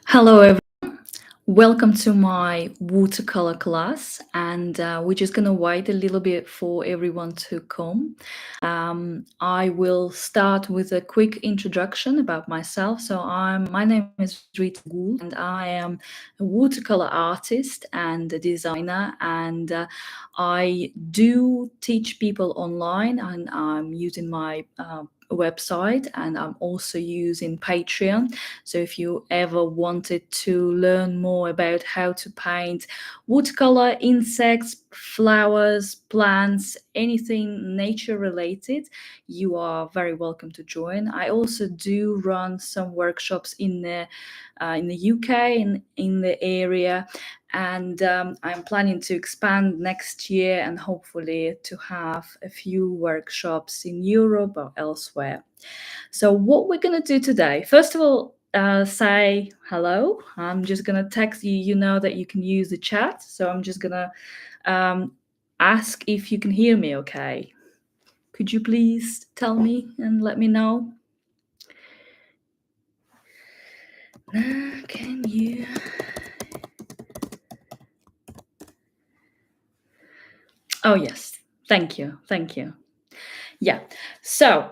Hello, everyone. Welcome to my watercolor class, and we're just gonna wait a little bit for everyone to come. I will start with a quick introduction about myself. My name is Rita Gould, and I am a watercolor artist and a designer, and I do teach people online, and I'm using my website, and I'm also using Patreon. So if you ever wanted to learn more about how to paint watercolor, insects, flowers, plants, anything nature related, you are very welcome to join. I also do run some workshops in the UK, in the area, and I'm planning to expand next year and hopefully to have a few workshops in Europe or elsewhere. So what we're going to do today, first of all, say hello. I'm just going to text you. You know that you can use the chat. So I'm just going to ask if you can hear me okay. Could you please tell me and let me know? Can you? Oh, yes. Thank you. Thank you. Yeah. So,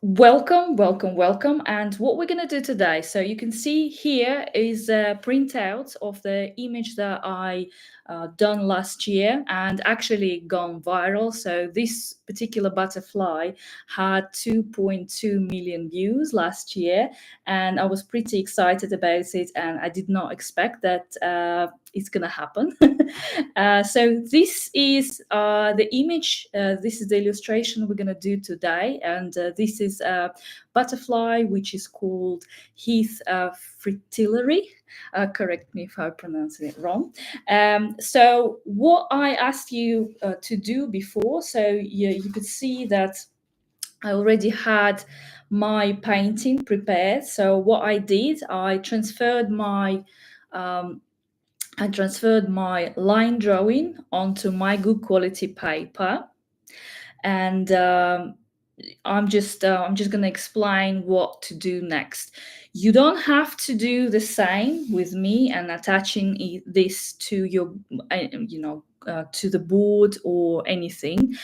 welcome. And what we're going to do today, so you can see here is a printout of the image that I done last year and actually gone viral. So this particular butterfly had 2.2 million views last year, and I was pretty excited about it, and I did not expect that it's going to happen. So this is the image. This is the illustration we're going to do today, and this is a butterfly which is called Heath fritillary. Correct me if I pronounce it wrong. So what I asked you to do before, so you could see that I already had my painting prepared. So what I did, um, I transferred my line drawing onto my good quality paper, and I'm just going to explain what to do next. You don't have to do the same with me and attaching this to your, to the board or anything,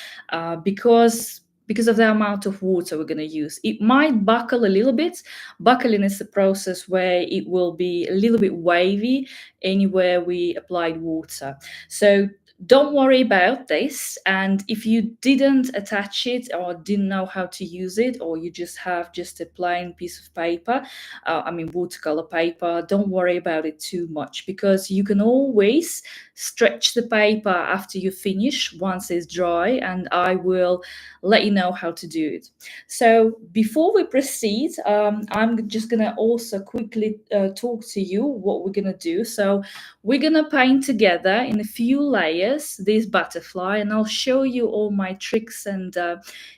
because of the amount of water we're going to use. It might buckle a little bit. Buckling is the process where it will be a little bit wavy anywhere we applied water. So don't worry about this. And if you didn't attach it or didn't know how to use it, or you just have just a plain piece of paper, watercolor paper, don't worry about it too much, because you can always stretch the paper after you finish once it's dry, and I will let you know how to do it. So before we proceed, I'm just gonna also quickly talk to you what we're gonna do. So we're gonna paint together in a few layers this butterfly, and I'll show you all my tricks and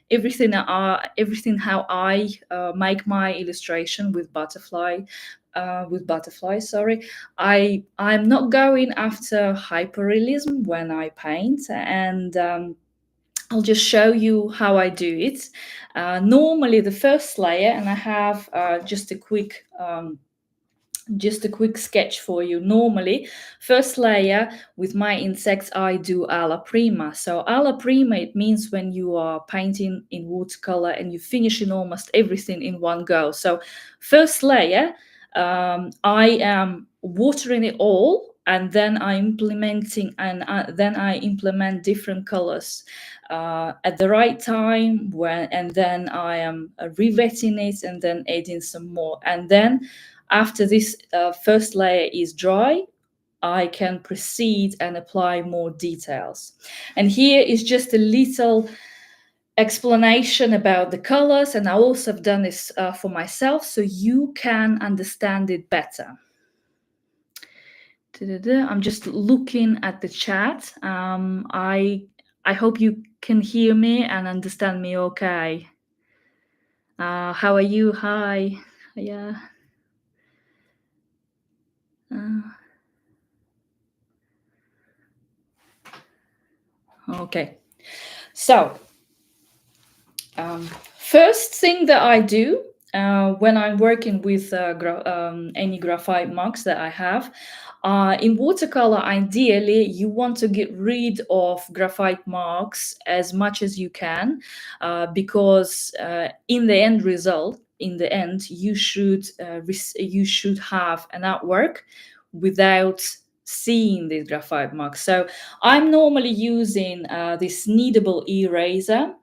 everything how I make my illustration with butterfly. Sorry, I'm not going after hyperrealism when I paint, and I'll just show you how I do it. Normally, the first layer, and I have just a quick sketch for you. Normally, first layer with my insects, I do alla prima. So alla prima, it means when you are painting in watercolor and you finish in almost everything in one go. So first layer, I am watering it all, and then I implement different colors at the right time, and then I am revetting it and then adding some more, and then after this first layer is dry, I can proceed and apply more details. And here is just a little explanation about the colors, and I also have done this for myself so you can understand it better. I'm just looking at the chat. I hope you can hear me and understand me okay. How are you? Hi. Yeah. Okay. So, first thing that I do, when I'm working with any graphite marks that I have. In watercolor, ideally, you want to get rid of graphite marks as much as you can, because in the end result, in the end, you should have an artwork without seeing these graphite marks. So I'm normally using this kneadable eraser,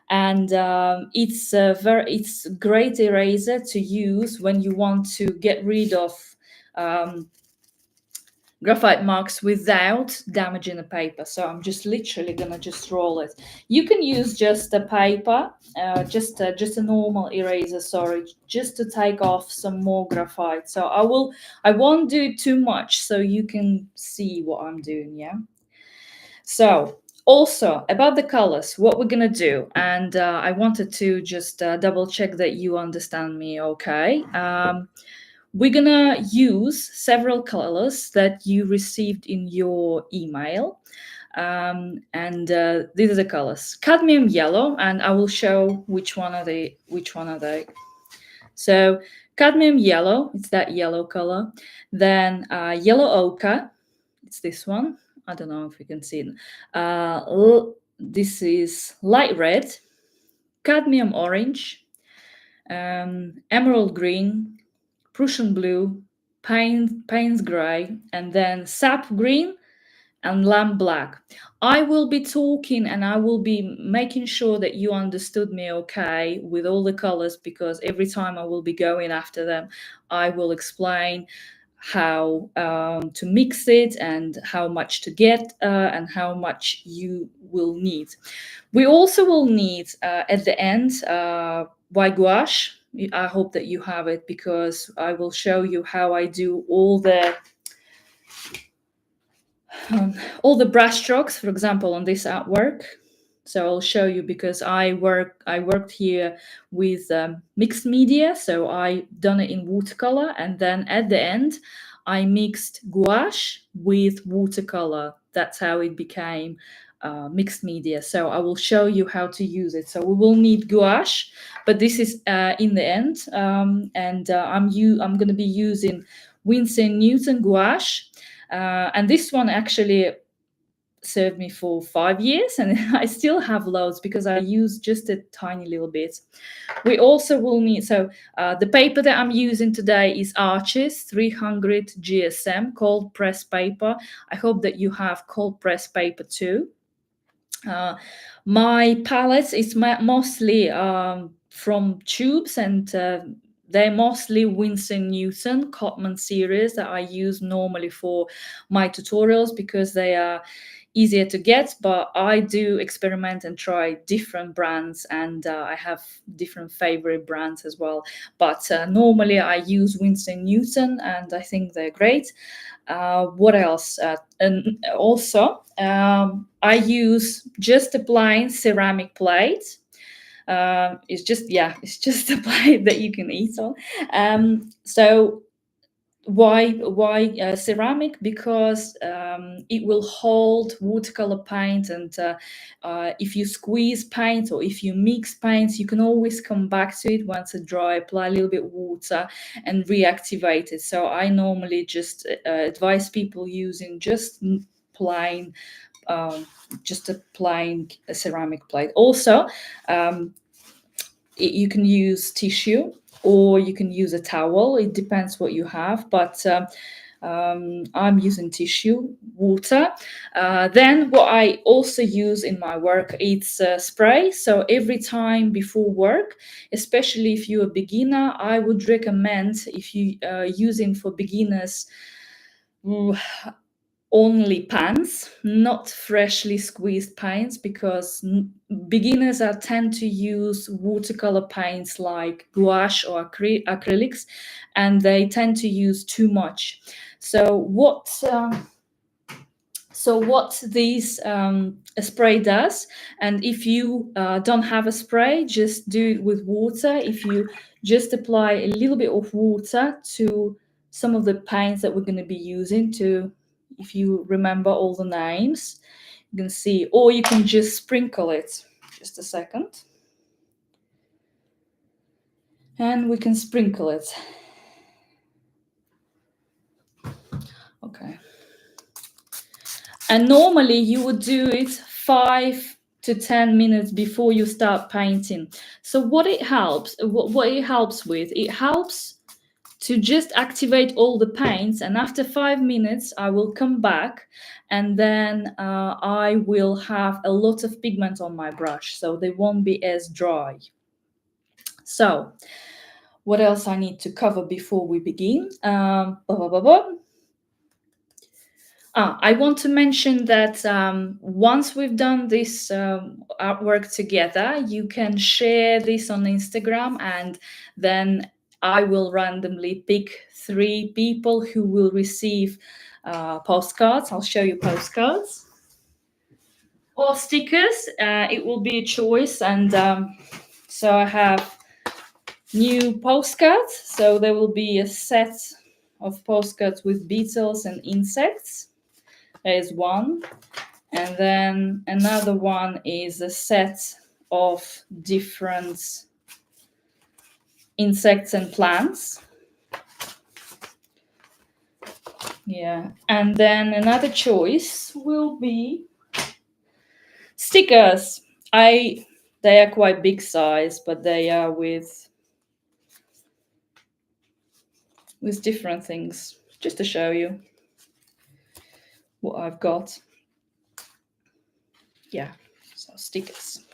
and it's a great eraser to use when you want to get rid of um, graphite marks without damaging the paper. So I'm just literally gonna just roll it. You can use just a paper, just a normal eraser, sorry, just to take off some more graphite. So I won't do too much so you can see what I'm doing. Yeah. So also about the colors, what we're gonna do, and I wanted to just double check that you understand me okay. We're gonna use several colors that you received in your email. And these are the colors: cadmium yellow, and I will show which one are they. So cadmium yellow, it's that yellow color. Then yellow ochre, it's this one. I don't know if you can see it. This is light red, cadmium orange, emerald green, Prussian blue, Payne's grey, and then sap green and lamp black. I will be talking and I will be making sure that you understood me okay with all the colors, because every time I will be going after them, I will explain how to mix it and how much to get and how much you will need. We also will need at the end white gouache. I hope that you have it, because I will show you how I do all the brush strokes, for example, on this artwork. So I'll show you, because I worked here with mixed media. So I done it in watercolor, and then at the end I mixed gouache with watercolor. That's how it became mixed media. So I will show you how to use it. So we will need gouache, but this is in the end, and I'm going to be using Winsor Newton gouache, and this one actually served me for 5 years, and I still have loads because I use just a tiny little bit. We also will need, so the paper that I'm using today is Arches 300 GSM cold press paper. I hope that you have cold press paper too. My palettes is mostly from tubes, and they're mostly Winsor Newton Cotman series that I use normally for my tutorials, because they are easier to get. But I do experiment and try different brands, and I have different favorite brands as well. But normally I use Winsor Newton, and I think they're great. What else? And also, I use just a plain ceramic plate. It's just a plate that you can eat on. So why ceramic? Because it will hold watercolor paint, and if you squeeze paint or if you mix paints, you can always come back to it once it's dry, apply a little bit of water and reactivate it. So I normally just advise people using just plain just a plain ceramic plate. Also, you can use tissue or you can use a towel. It depends what you have, but I'm using tissue, water. Then what I also use in my work, it's spray. So every time before work, especially if you're a beginner, I would recommend, if you using for beginners, only pans, not freshly squeezed paints, because beginners tend to use watercolor paints like gouache or acrylics, and they tend to use too much. So what this spray does, and if you don't have a spray, just do it with water. If you just apply a little bit of water to some of the paints that we're going to be using, to, if you remember all the names, you can see, or you can just sprinkle it. Just a second. And we can sprinkle it. Okay. And normally you would do it 5 to 10 minutes before you start painting. So what it helps with, it helps to just activate all the paints, and after 5 minutes I will come back, and then I will have a lot of pigment on my brush, so they won't be as dry. So what else I need to cover before we begin? I want to mention that once we've done this artwork together, you can share this on Instagram, and then I will randomly pick 3 people who will receive postcards. I'll show you postcards or stickers. It will be a choice, and so I have new postcards. So there will be a set of postcards with beetles and insects. There's one. And then another one is a set of different insects and plants. Yeah. And then another choice will be stickers. They are quite big size, but they are with different things, just to show you what I've got. Yeah, so stickers.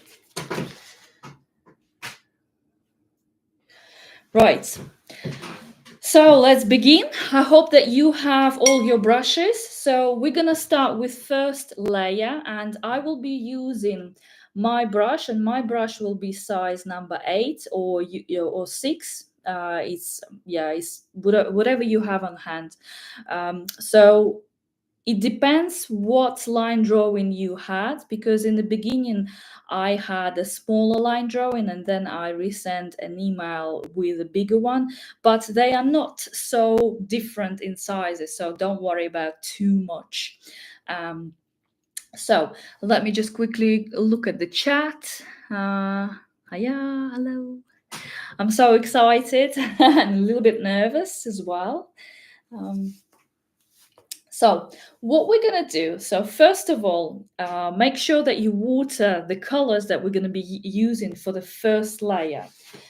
Right. So let's begin. I hope that you have all your brushes. So we're going to start with first layer, and I will be using my brush, and my brush will be size number 8 or 6. It's whatever you have on hand. So it depends what line drawing you had, because in the beginning I had a smaller line drawing, and then I resent an email with a bigger one, but they are not so different in sizes, so don't worry about too much. So let me just quickly look at the chat. Hiya, hello. I'm so excited and a little bit nervous as well. So what we're going to do, so first of all, make sure that you water the colors that we're going to be using for the first layer.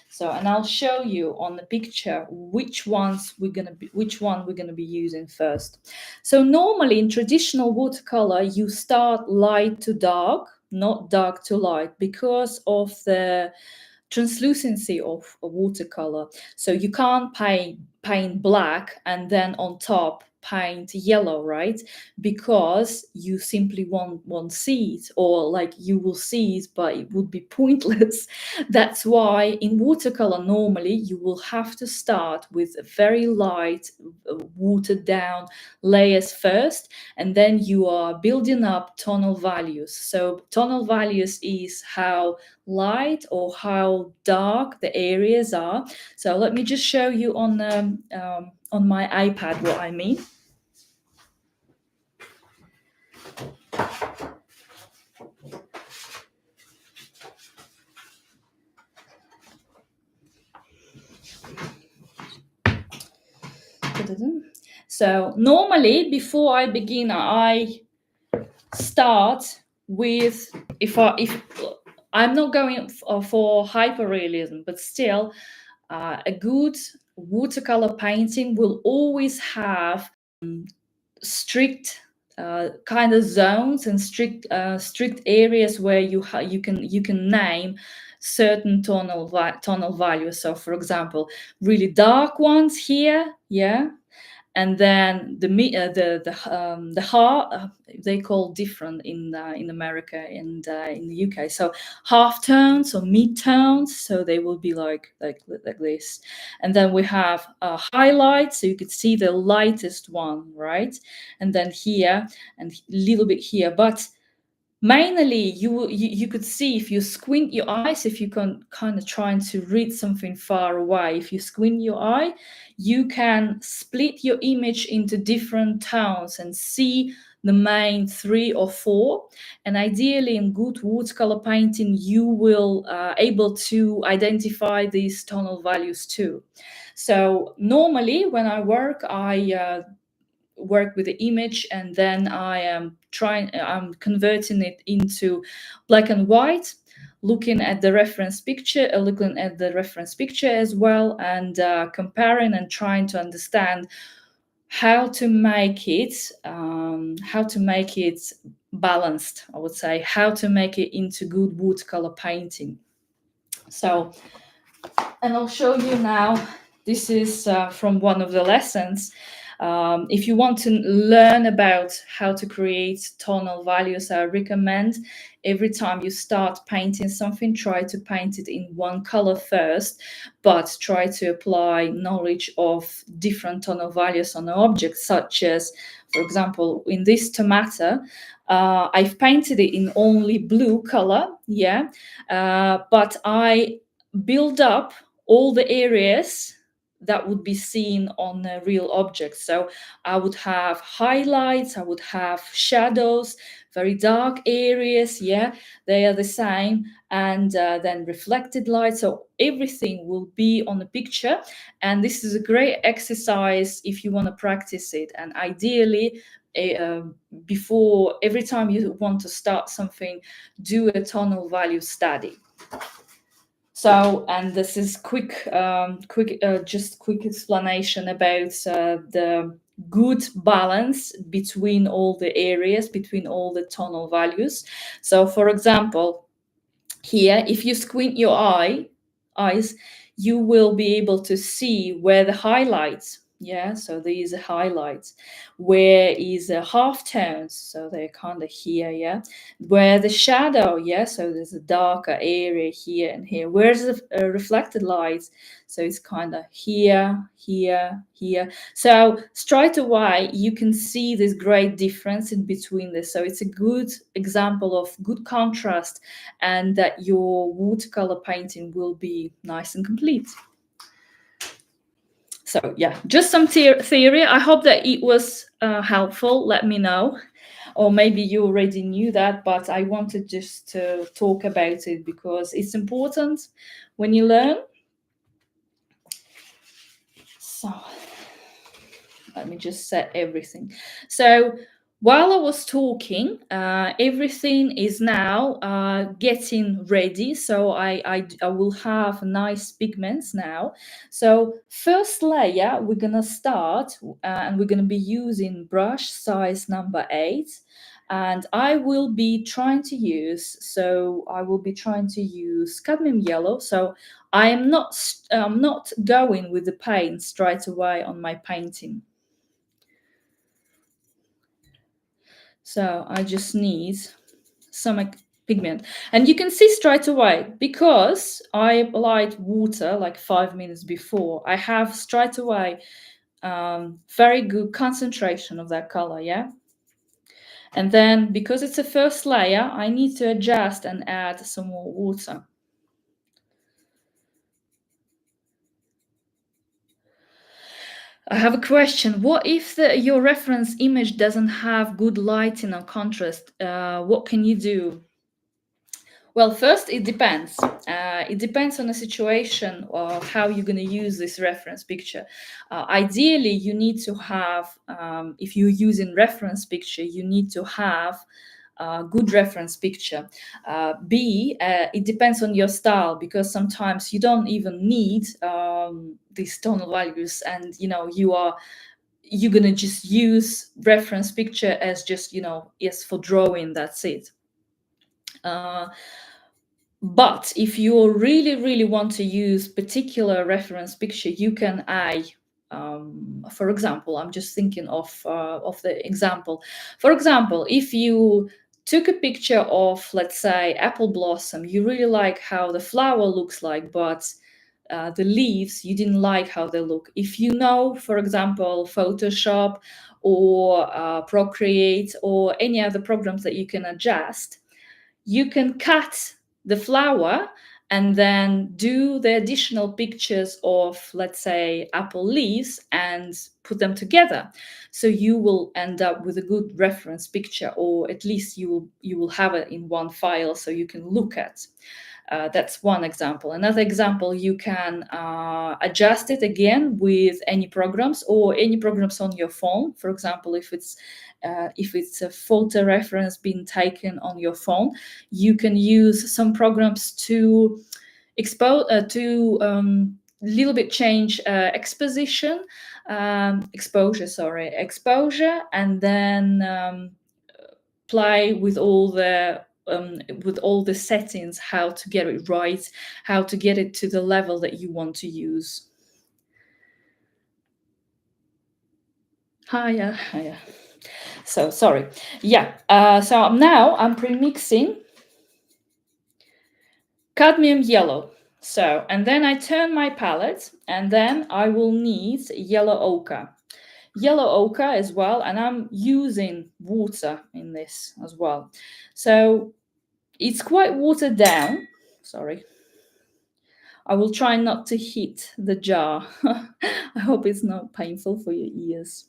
So, and I'll show you on the picture which one we're going to be using first. So normally in traditional watercolor, you start light to dark, not dark to light, because of the translucency of a watercolor. So you can't paint black and then on top paint yellow, right? Because you simply won't see it, or like you will see it but it would be pointless. That's why in watercolor normally you will have to start with a very light watered down layers first, and then you are building up tonal values. So tonal values is how light or how dark the areas are. So let me just show you on my iPad what I mean. So normally before I begin, I start with, if I'm not going for hyperrealism, but still a good watercolor painting will always have strict kind of zones and strict areas where you can name certain tonal values. So for example, really dark ones here, yeah, and then the heart, they call different in America and in the UK. So half tones or mid tones, so they will be like this. And then we have highlights, so you could see the lightest one, right? And then here and a little bit here, but mainly you could see if you squint your eyes, if you can kind of trying to read something far away, if you squint your eye, you can split your image into different tones and see the main 3 or 4. And ideally in good watercolor painting, you will able to identify these tonal values too. So normally when I work, I work with the image, and then I'm converting it into black and white, looking at the reference picture, as well, and comparing and trying to understand how to make it balanced, I would say, how to make it into good watercolor painting. So, and I'll show you now. This is from one of the lessons. If you want to learn about how to create tonal values, I recommend every time you start painting something, try to paint it in one color first, but try to apply knowledge of different tonal values on an object, such as, for example, in this tomato, I've painted it in only blue color, but I build up all the areas that would be seen on a real object. So I would have highlights, I would have shadows, very dark areas, they are the same, and then reflected light. So everything will be on the picture, and this is a great exercise if you want to practice it. And ideally, before every time you want to start something, do a tonal value study. So, and this is quick explanation about the good balance between all the areas, between all the tonal values. So, for example, here, if you squint your eyes, you will be able to see where the highlights. So these are highlights. Where is the half tones? So they're kind of here, Where the shadow, so there's a darker area here and here. Where's the reflected lights? So it's kind of here, here, here. So straight away, you can see this great difference in between this. So it's a good example of good contrast, and that your watercolor painting will be nice and complete. So just some theory. I hope that it was helpful. Let me know. Or maybe you already knew that, but I wanted just to talk about it because it's important when you learn. So let me just set everything. So while I was talking, everything is now getting ready. So I will have nice pigments now. So first layer, we're going to start and we're going to be using brush size number 8. And I will be trying to use cadmium yellow. So I am not going with the paint straight away on my painting. So I just need some pigment. And you can see straight away, because I applied water like 5 minutes before, I have straight away very good concentration of that color, And then because it's a first layer, I need to adjust and add some more water. I have a question. What if your reference image doesn't have good lighting or contrast? What can you do? Well, first, it depends. It depends on the situation of how you're going to use this reference picture. Ideally, you need to have, if you're using reference picture, you need to have a good reference picture. It depends on your style, because sometimes you don't even need these tonal values, and you're going to just use reference picture as just, for drawing, that's it. But if you really, really want to use particular reference picture, you can add, for example, I'm just thinking of the example. For example, if you took a picture of, let's say, apple blossom, you really like how the flower looks like, but the leaves, you didn't like how they look. If you know, for example, Photoshop or Procreate or any other programs that you can adjust, you can cut the flower and then do the additional pictures of, let's say, apple leaves and put them together. So you will end up with a good reference picture, or at least you will have it in one file so you can look at. That's one example. Another example, you can adjust it again with any programs or any programs on your phone. For example, if it's a photo reference being taken on your phone, you can use some programs to expose little bit change exposure, and then play with all the settings, how to get it right, how to get it to the level that you want to use. Hiya. So sorry. So now I'm pre-mixing cadmium yellow. So, and then I turn my palette, and then I will need yellow ochre. Yellow ochre as well, and I'm using water in this as well. So it's quite watered down. Sorry. I will try not to hit the jar. I hope it's not painful for your ears.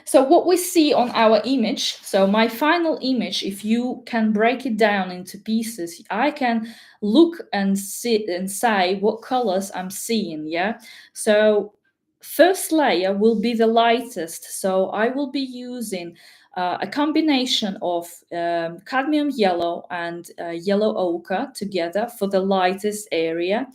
So what we see on our image, so my final image, if you can break it down into pieces, I can look and see and say what colors I'm seeing, yeah? So first layer will be the lightest. So I will be using a combination of cadmium yellow and yellow ochre together for the lightest area.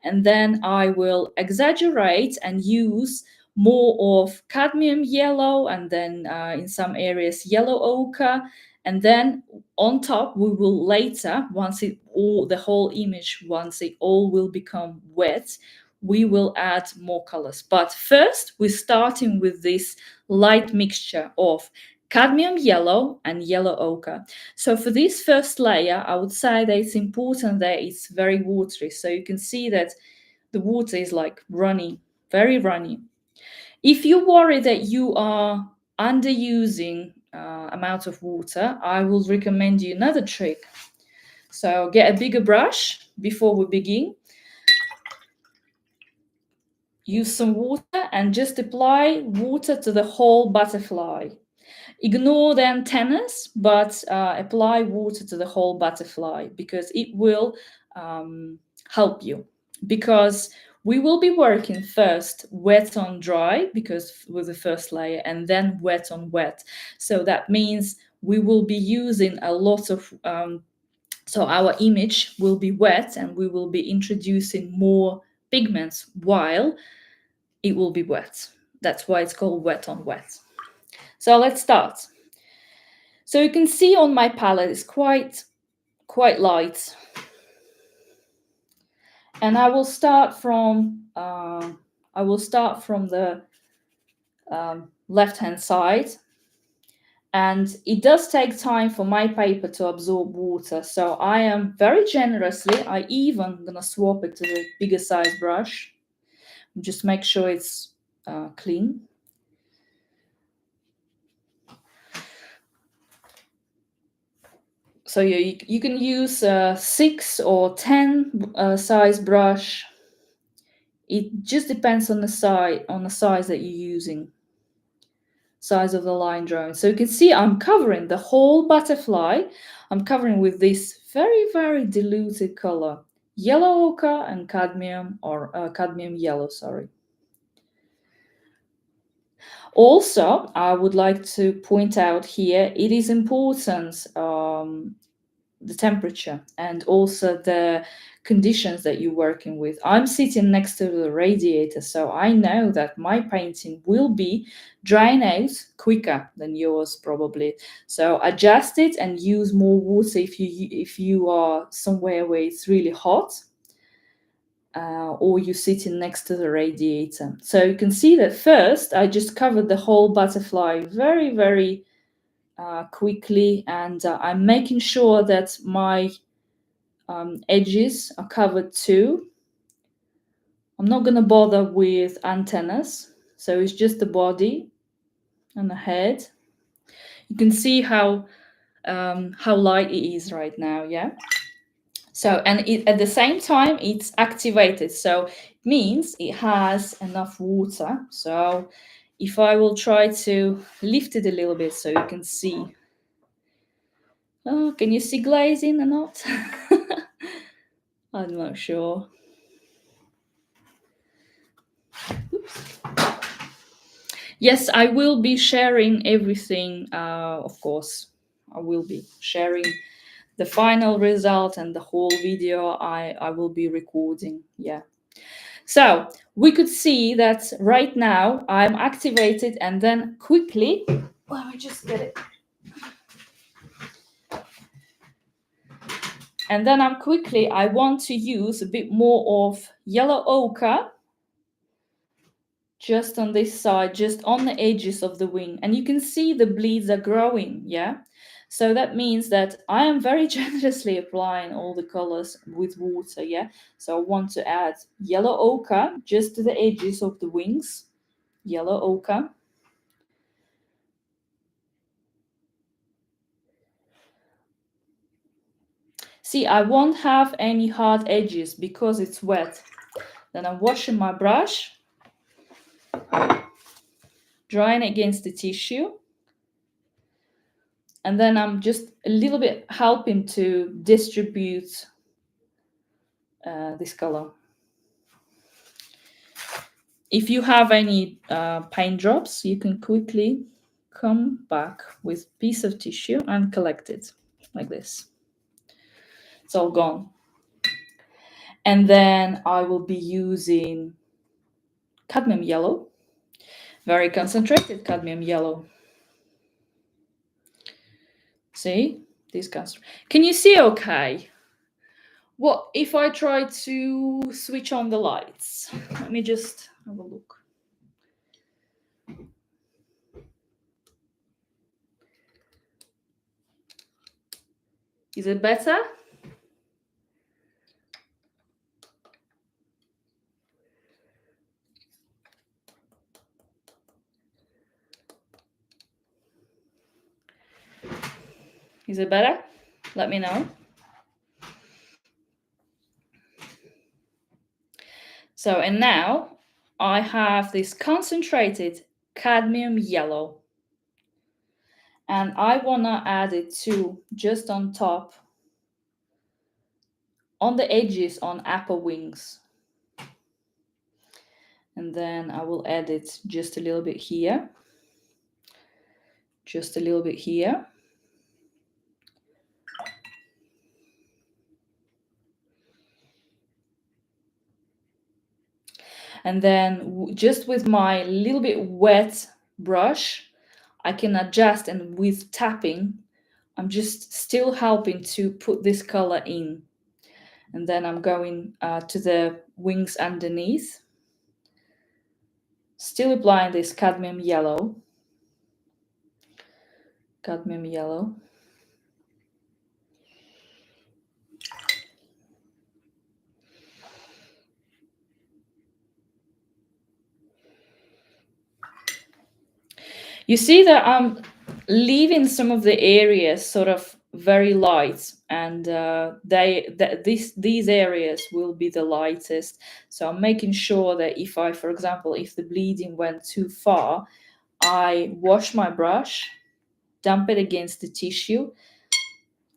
And then I will exaggerate and use more of cadmium yellow, and then in some areas yellow ochre, and then on top we will later, once it all the whole image, once it all will become wet, we will add more colors. But first we're starting with this light mixture of cadmium yellow and yellow ochre. So for this first layer, I would say that it's important that it's very watery. So you can see that the water is like runny, very runny. If you worry that you are underusing amount of water, I will recommend you another trick. So get a bigger brush before we begin. Use some water and just apply water to the whole butterfly. Ignore the antennas, but apply water to the whole butterfly, because it will help you. Because we will be working first wet on dry, because with the first layer, and then wet on wet. So that means we will be using a lot of, so our image will be wet, and we will be introducing more pigments while it will be wet. That's why it's called wet on wet. So let's start. So you can see on my palette it's quite light. And I will start from the left-hand side, and it does take time for my paper to absorb water. So I am very generously, I even gonna swap it to the bigger size brush. Just make sure it's clean. So you can use a 6 or 10 size brush. It just depends on the size that you're using, size of the line drawing. So you can see I'm covering the whole butterfly. I'm covering with this very, very diluted color, yellow ochre and cadmium, or cadmium yellow, sorry. Also, I would like to point out here, it is important the temperature and also the conditions that you're working with. I'm sitting next to the radiator, so I know that my painting will be drying out quicker than yours probably. So adjust it and use more water if you are somewhere where it's really hot, or you're sitting next to the radiator. So you can see that first I just covered the whole butterfly very, very quickly, and I'm making sure that my edges are covered too. I'm not going to bother with antennas, so it's just the body and the head. You can see how light it is right now, yeah? So, and at the same time, it's activated. So it means it has enough water. So if I will try to lift it a little bit so you can see. Oh, can you see glazing or not? I'm not sure. Oops. Yes, I will be sharing everything, of course. I will be sharing the final result and the whole video I will be recording. Yeah. So we could see that right now I'm activated, and then quickly, let me just get it. And then I want to use a bit more of yellow ochre just on this side, just on the edges of the wing. And you can see the bleeds are growing, yeah? So that means that I am very generously applying all the colors with water, yeah? So I want to add yellow ochre just to the edges of the wings, yellow ochre. See, I won't have any hard edges because it's wet. Then I'm washing my brush, drying against the tissue, and then I'm just a little bit helping to distribute this color. If you have any paint drops, you can quickly come back with a piece of tissue and collect it like this. It's all gone. And then I will be using cadmium yellow, very concentrated cadmium yellow. See, this can you see okay? What if I try to switch on the lights? Let me just have a look. Is it better? Is it better? Let me know. So, and now I have this concentrated cadmium yellow. And I want to add it to just on top, on the edges on apple wings. And then I will add it just a little bit here. Just a little bit here. And then just with my little bit wet brush, I can adjust, and with tapping, I'm just still helping to put this color in. And then I'm going to the wings underneath, still applying this cadmium yellow. Cadmium yellow. You see that I'm leaving some of the areas sort of very light, and these areas will be the lightest. So I'm making sure that if I, for example, if the bleeding went too far, I wash my brush, dump it against the tissue,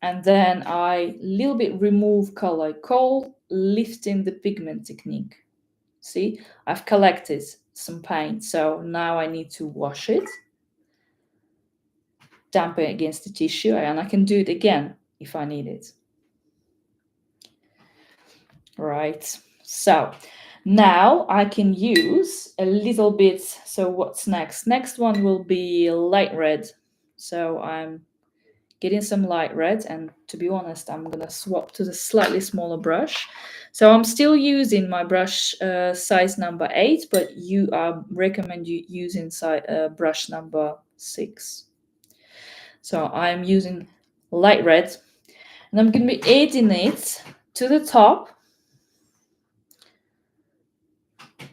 and then I little bit remove color. I call lifting the pigment technique. See, I've collected some paint, so now I need to wash it, damp it against the tissue, and I can do it again if I need it. Right, so now I can use a little bit. So what's next? Next one will be light red. So I'm getting some light red, and to be honest, I'm gonna swap to the slightly smaller brush. So I'm still using my brush size number 8, but you recommend you using brush number 6. So I'm using light red, and I'm going to be adding it to the top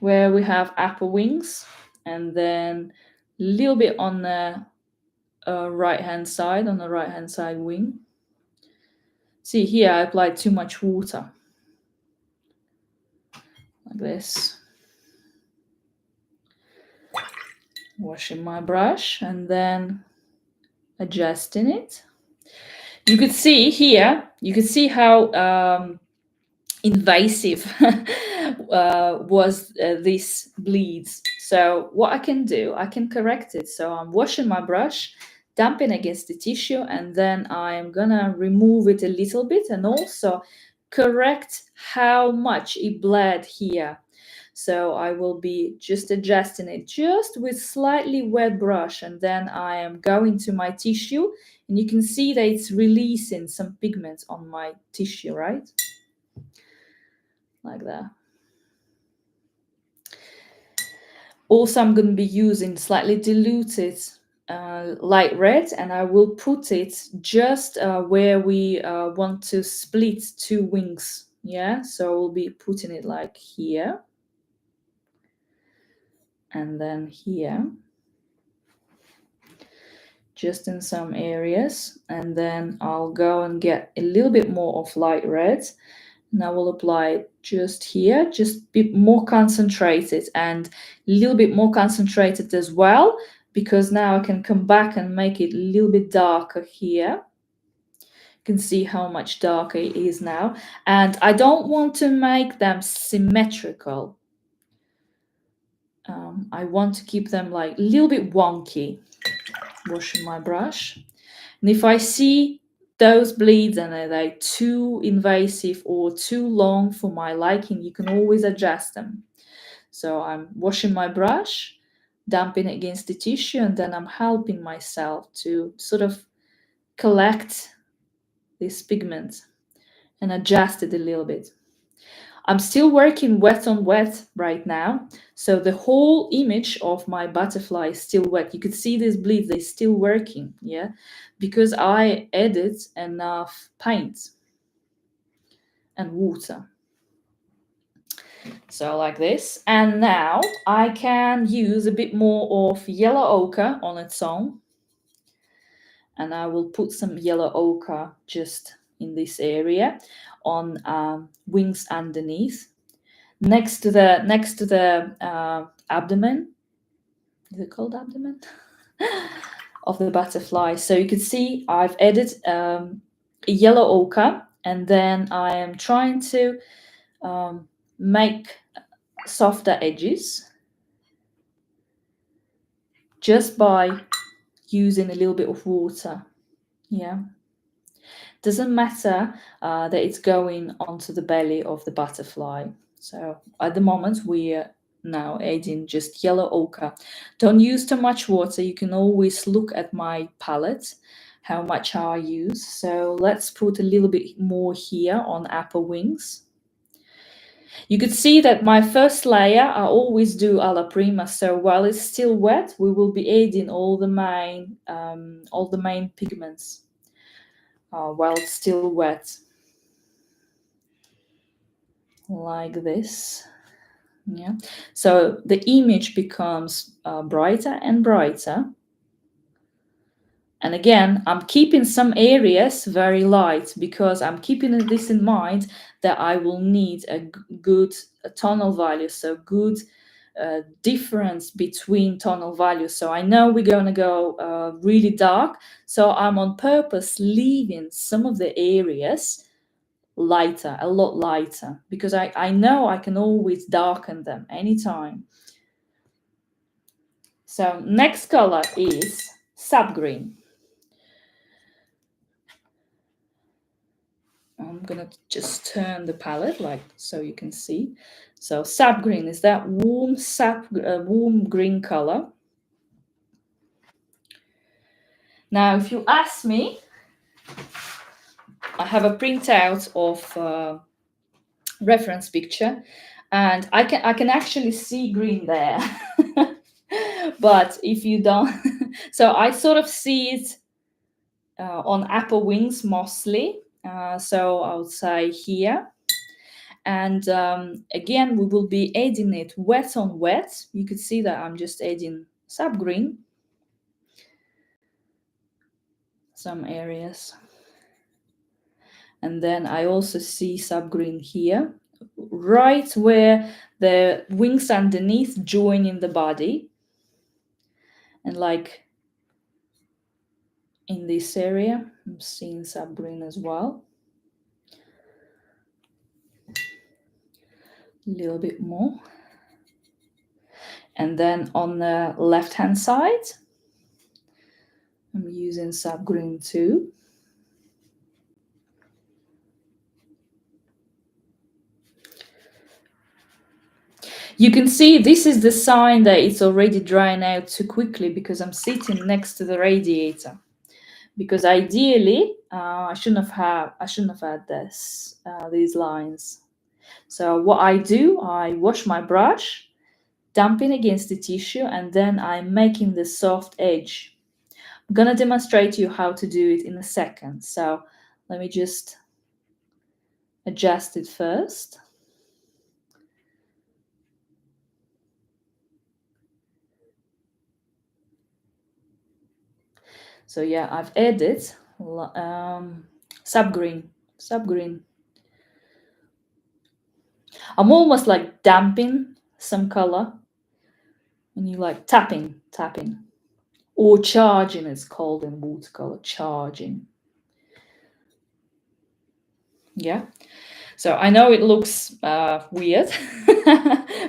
where we have apple wings, and then a little bit on the right hand side, wing. See here, I applied too much water. Like this. Washing my brush and then adjusting it. You could see here, you could see how invasive was this bleeds. So what I can do, I can correct it. So I'm washing my brush, damping against the tissue, and then I'm gonna remove it a little bit and also correct how much it bled here. So I will be just adjusting it just with slightly wet brush, and then I am going to my tissue, and you can see that it's releasing some pigments on my tissue, right? Like that. Also, I'm going to be using slightly diluted light red, and I will put it just where we want to split two wings. Yeah, so we'll be putting it like here and then here, just in some areas, and then I'll go and get a little bit more of light red, and I will apply it just here, just a bit more concentrated and a little bit more concentrated as well, because now I can come back and make it a little bit darker here. You can see how much darker it is now, and I don't want to make them symmetrical. I want to keep them like a little bit wonky. Washing my brush, and if I see those bleeds and they're too invasive or too long for my liking, you can always adjust them. So I'm washing my brush, damping it against the tissue, and then I'm helping myself to sort of collect this pigment and adjust it a little bit. I'm still working wet on wet right now, so the whole image of my butterfly is still wet. You could see these bleeds, they're still working, yeah, because I added enough paint and water. So like this. And now I can use a bit more of yellow ochre on its own. And I will put some yellow ochre just in this area on wings underneath. Next to the abdomen. Is it called abdomen? Of the butterfly. So you can see I've added a yellow ochre, and then I am trying to make softer edges just by using a little bit of water. Yeah, doesn't matter that it's going onto the belly of the butterfly. So at the moment we are now adding just yellow ochre. Don't use too much water. You can always look at my palette how much I use. So let's put a little bit more here on upper wings. You could see that my first layer I always do alla prima, so while it's still wet we will be adding all the main pigments while it's still wet, like this. Yeah, so the image becomes brighter and brighter. And again, I'm keeping some areas very light because I'm keeping this in mind that I will need a good tonal value, so good difference between tonal values. So I know we're going to go really dark, so I'm on purpose leaving some of the areas lighter, a lot lighter, because I know I can always darken them anytime. So next color is sap green. I'm gonna just turn the palette like so you can see. So sap green is that warm warm green color. Now, if you ask me, I have a printout of reference picture, and I can actually see green there. But if you don't, so I sort of see it on upper wings mostly. So I would say here. And again, we will be adding it wet on wet. You could see that I'm just adding sap green, some areas. And then I also see subgreen here, right where the wings underneath join in the body. And like in this area, I'm seeing subgreen as well. A little bit more. And then on the left-hand side, I'm using subgreen too. You can see this is the sign that it's already drying out too quickly because I'm sitting next to the radiator. Because ideally, I shouldn't have had these lines. So what I do, I wash my brush, damping against the tissue, and then I'm making the soft edge. I'm gonna demonstrate to you how to do it in a second. So let me just adjust it first. So yeah, I've added subgreen. I'm almost like damping some color, and you like tapping, or charging. It's called in watercolor, charging. Yeah. So I know it looks weird,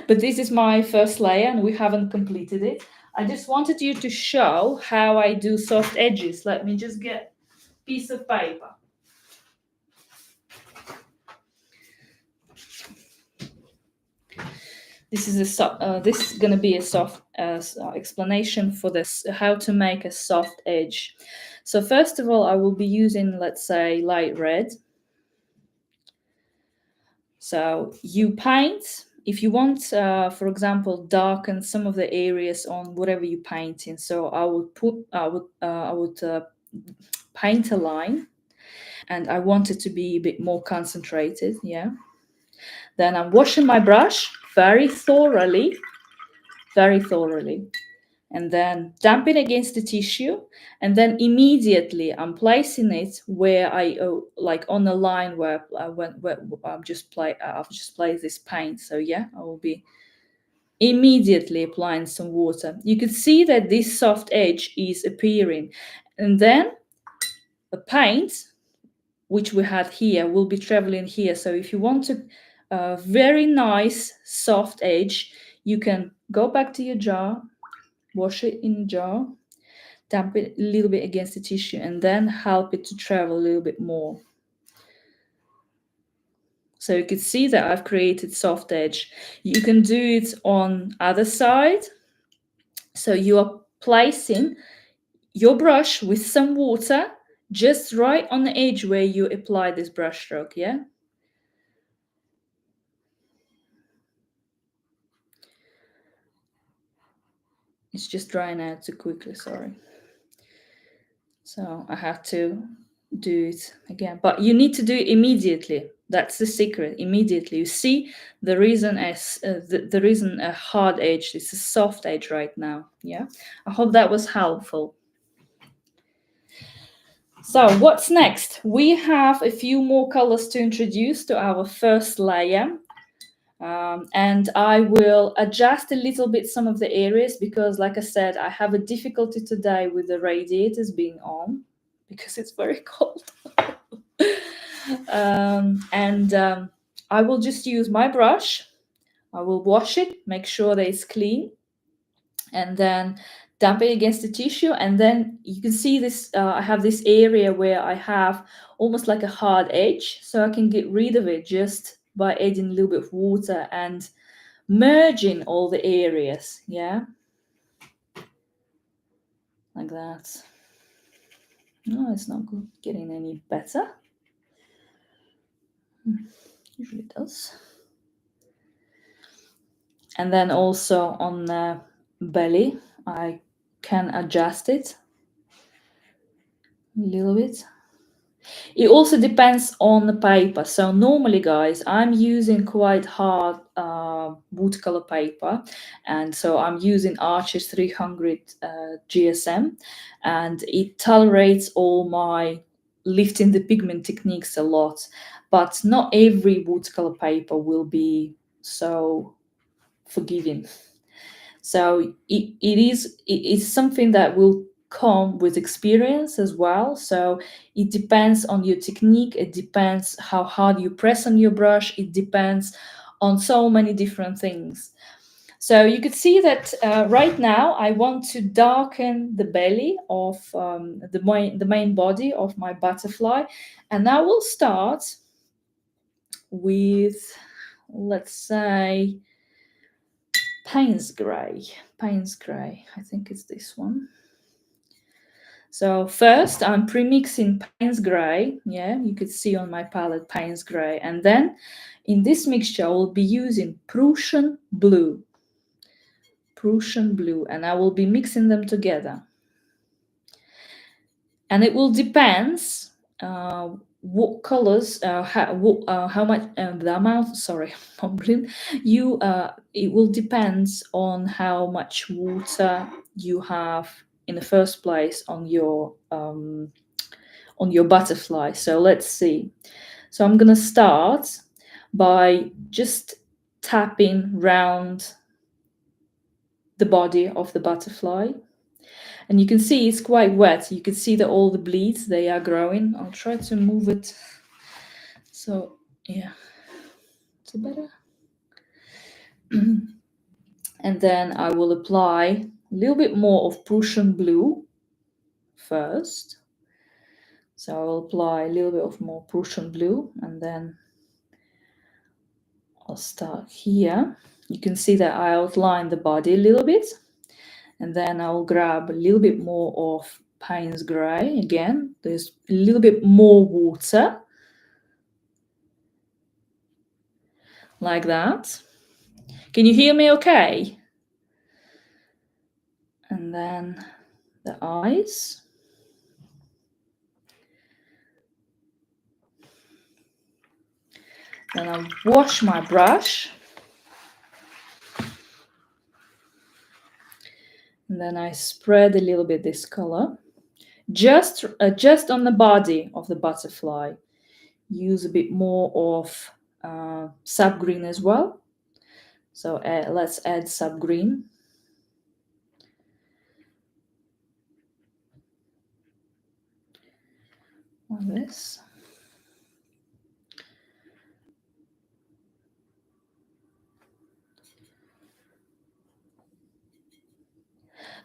but this is my first layer and we haven't completed it. I just wanted you to show how I do soft edges. Let me just get a piece of paper. This is this is going to be a soft explanation for this, how to make a soft edge. So first of all, I will be using, let's say, light red. So you paint, if you want, for example, darken some of the areas on whatever you're painting. So I would paint a line, and I want it to be a bit more concentrated. Yeah. Then I'm washing my brush very thoroughly, and then damping against the tissue, and then immediately I'm placing it where I like on the line where I've just placed this paint. So yeah, I will be immediately applying some water. You can see that this soft edge is appearing, and then the paint which we had here will be traveling here. So if you want a very nice soft edge, you can go back to your jar, wash it in a jar, damp it a little bit against the tissue, and then help it to travel a little bit more. So you can see that I've created soft edge. You can do it on other side. So you are placing your brush with some water just right on the edge where you apply this brush stroke, yeah? It's just drying out too quickly, sorry. So I have to do it again. But you need to do it immediately. That's the secret, immediately. You see, the reason a hard edge, it's a soft edge right now, yeah? I hope that was helpful. So what's next? We have a few more colors to introduce to our first layer. And I will adjust a little bit some of the areas because, like I said, I have a difficulty today with the radiators being on because it's very cold. I will just use my brush. I will wash it, make sure that it's clean, and then damp it against the tissue. And then you can see this, I have this area where I have almost like a hard edge, so I can get rid of it just by adding a little bit of water and merging all the areas, yeah, like that. No, it's not good, getting any better. Usually it does. And then also on the belly, I can adjust it a little bit. It also depends on the paper. So normally, guys, I'm using quite hard watercolor paper, and so I'm using Arches 300 GSM, and it tolerates all my lifting the pigment techniques a lot, but not every watercolor paper will be so forgiving. So it's something that will come with experience as well. So it depends on your technique, it depends how hard you press on your brush, it depends on so many different things. So you could see that right now I want to darken the belly of the main body of my butterfly, and I will start with, let's say, Payne's grey. Payne's grey, I think it's this one. So first I'm pre-mixing Payne's grey. Yeah, you could see on my palette Payne's grey, and then in this mixture I will be using Prussian blue. Prussian blue, and I will be mixing them together. And it will depends what colors, how much, the amount. Sorry, you. It will depends on how much water you have in the first place on your butterfly. So let's see. So I'm gonna start by just tapping round the body of the butterfly. And you can see it's quite wet. You can see that all the bleeds, they are growing. I'll try to move it. So, yeah. Is it better? And then I will apply a little bit more of Prussian blue first. So I'll apply a little bit of more Prussian blue, and then I'll start here. You can see that I outline the body a little bit. And then I'll grab a little bit more of Payne's grey. Again, there's a little bit more water, like that. Can you hear me okay? And then the eyes. Then I'll wash my brush. And then I spread a little bit this color. Just on the body of the butterfly. Use a bit more of sap green as well. So let's add sap green. On this.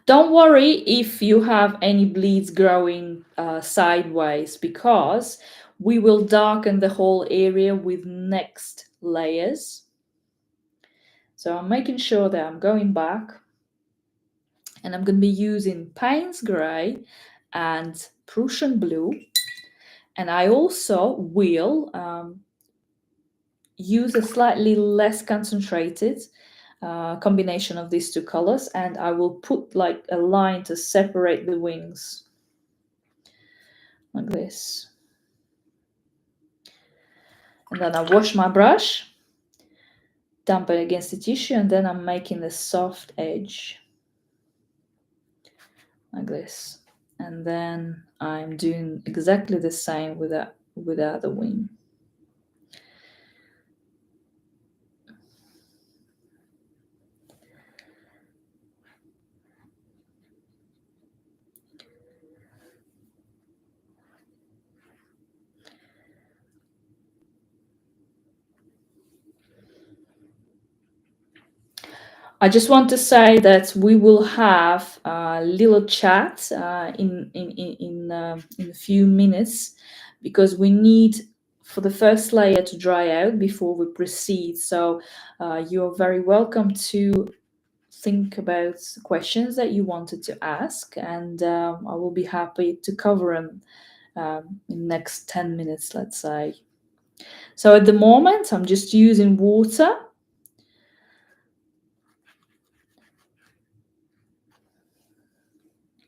Don't worry if you have any bleeds growing sideways, because we will darken the whole area with next layers. So I'm making sure that I'm going back, and I'm going to be using Payne's grey and Prussian blue. And I also will use a slightly less concentrated combination of these two colors, and I will put like a line to separate the wings, like this. And then I wash my brush, dump it against the tissue, and then I'm making a soft edge, like this. And then I'm doing exactly the same with the other wing. I just want to say that we will have a little chat in a few minutes, because we need for the first layer to dry out before we proceed. So you're very welcome to think about questions that you wanted to ask, and I will be happy to cover them in the next 10 minutes, let's say. So at the moment, I'm just using water.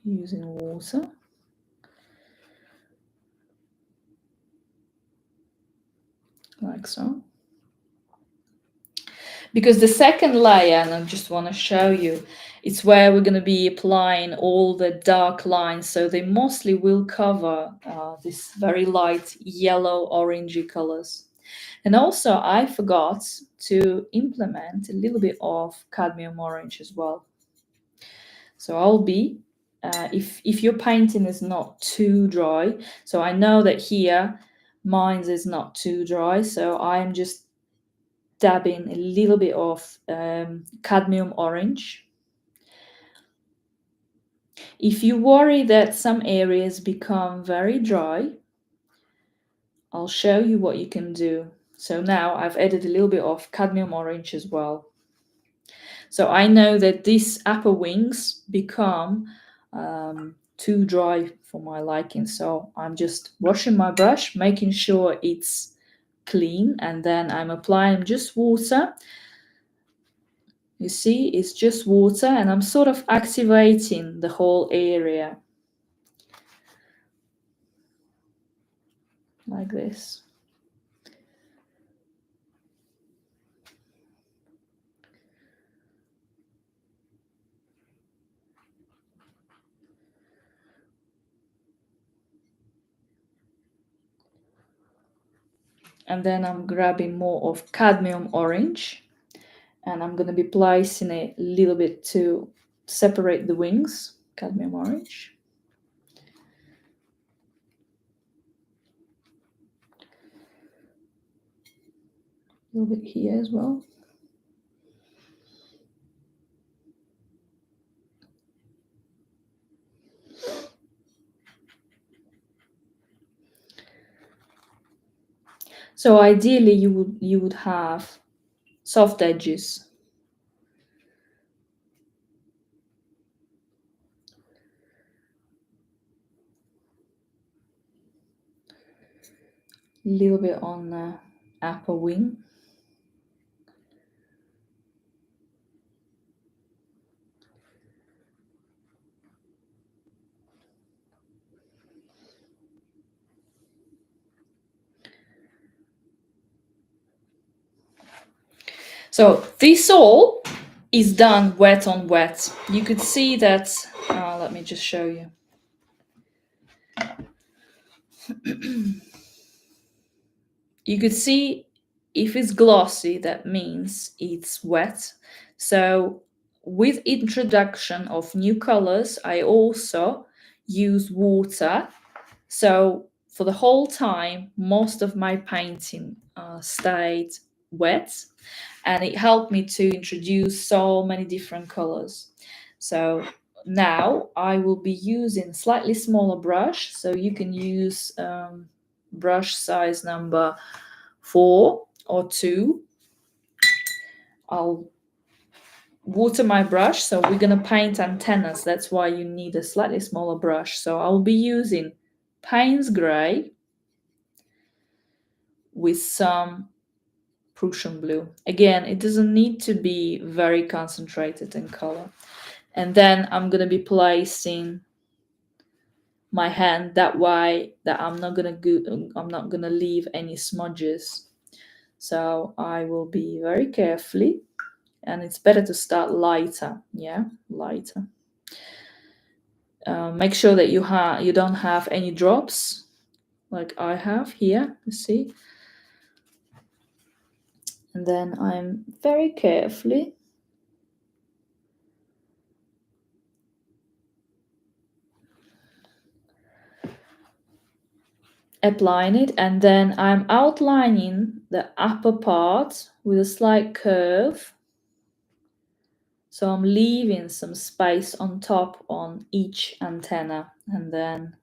Using water. Like so. because the second layer, and I just want to show you, it's where we're going to be applying all the dark lines, so they mostly will cover this very light yellow orangey colors. And also I forgot to implement a little bit of cadmium orange as well. So I'll be if your painting is not too dry, so I know that here mine is not too dry, so I'm just dabbing a little bit of cadmium orange. If you worry that some areas become very dry, I'll show you what you can do. So now I've added a little bit of cadmium orange as well. So I know that these upper wings become too dry for my liking. So I'm just washing my brush, making sure it's clean, and then I'm applying just water. You see, it's just water, and I'm sort of activating the whole area like this. And then I'm grabbing more of cadmium orange, and I'm going to be placing it a little bit to separate the wings. Cadmium orange. A little bit here as well. So ideally you would have soft edges. A little bit on the upper wing. So this all is done wet on wet. You could see that, let me just show you. You could see if it's glossy, that means it's wet. So with introduction of new colors, I also use water. So for the whole time, most of my painting stayed wet, and it helped me to introduce so many different colors. So now I will be using slightly smaller brush, so you can use brush size number 4 or 2. I'll water my brush, so we're going to paint antennas. That's why you need a slightly smaller brush. So I'll be using Payne's Grey with some Prussian blue. Again, it doesn't need to be very concentrated in color. And then I'm going to be placing my hand that way that I'm not going to leave any smudges. So I will be very carefully, and it's better to start lighter. Yeah, lighter. Make sure that you don't have any drops like I have here, you see. And then I'm very carefully applying it, and then I'm outlining the upper part with a slight curve. So I'm leaving some space on top on each antenna, and then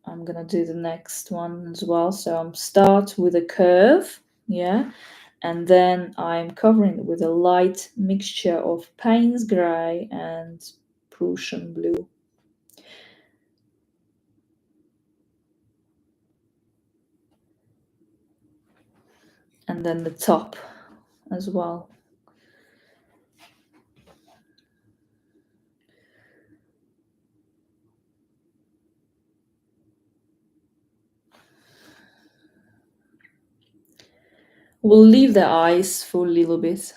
I'm gonna do the next one as well. So I'm start with a curve, yeah, and then I'm covering it with a light mixture of Payne's Grey and Prussian blue. And then the top as well. We'll leave the eyes for a little bit.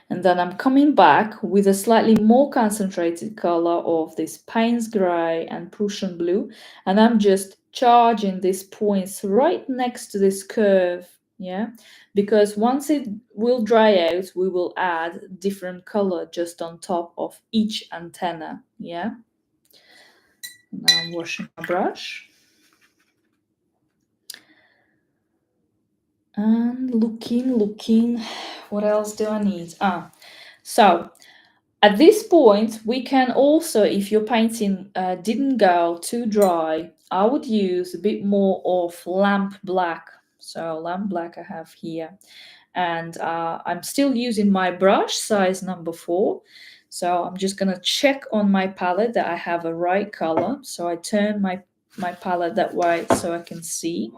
And then I'm coming back with a slightly more concentrated color of this Payne's Grey and Prussian Blue. And I'm just charging these points right next to this curve, yeah? Because once it will dry out, we will add different color just on top of each antenna, yeah? Now I'm washing my brush. And looking, what else do I need? So at this point, we can also, if your painting didn't go too dry, I would use a bit more of lamp black. So lamp black I have here. And I'm still using my brush, size number 4. So I'm just going to check on my palette that I have a right color. So I turn my palette that way so I can see.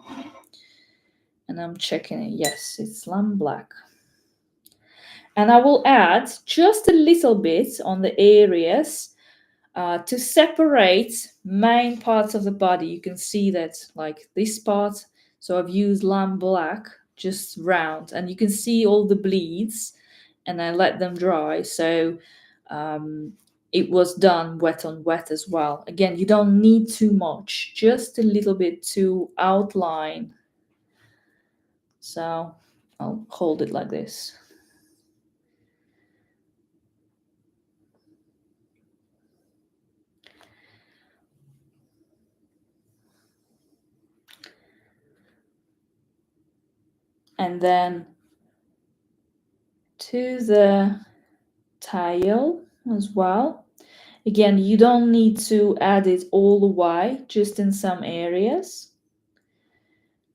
And I'm checking it. Yes, it's lamp black. And I will add just a little bit on the areas to separate main parts of the body. You can see that, like this part. So I've used lamp black just round, and you can see all the bleeds, and I let them dry. So it was done wet on wet as well. Again, you don't need too much, just a little bit to outline. So I'll hold it like this. And then to the tail as well. Again, you don't need to add it all the way, just in some areas.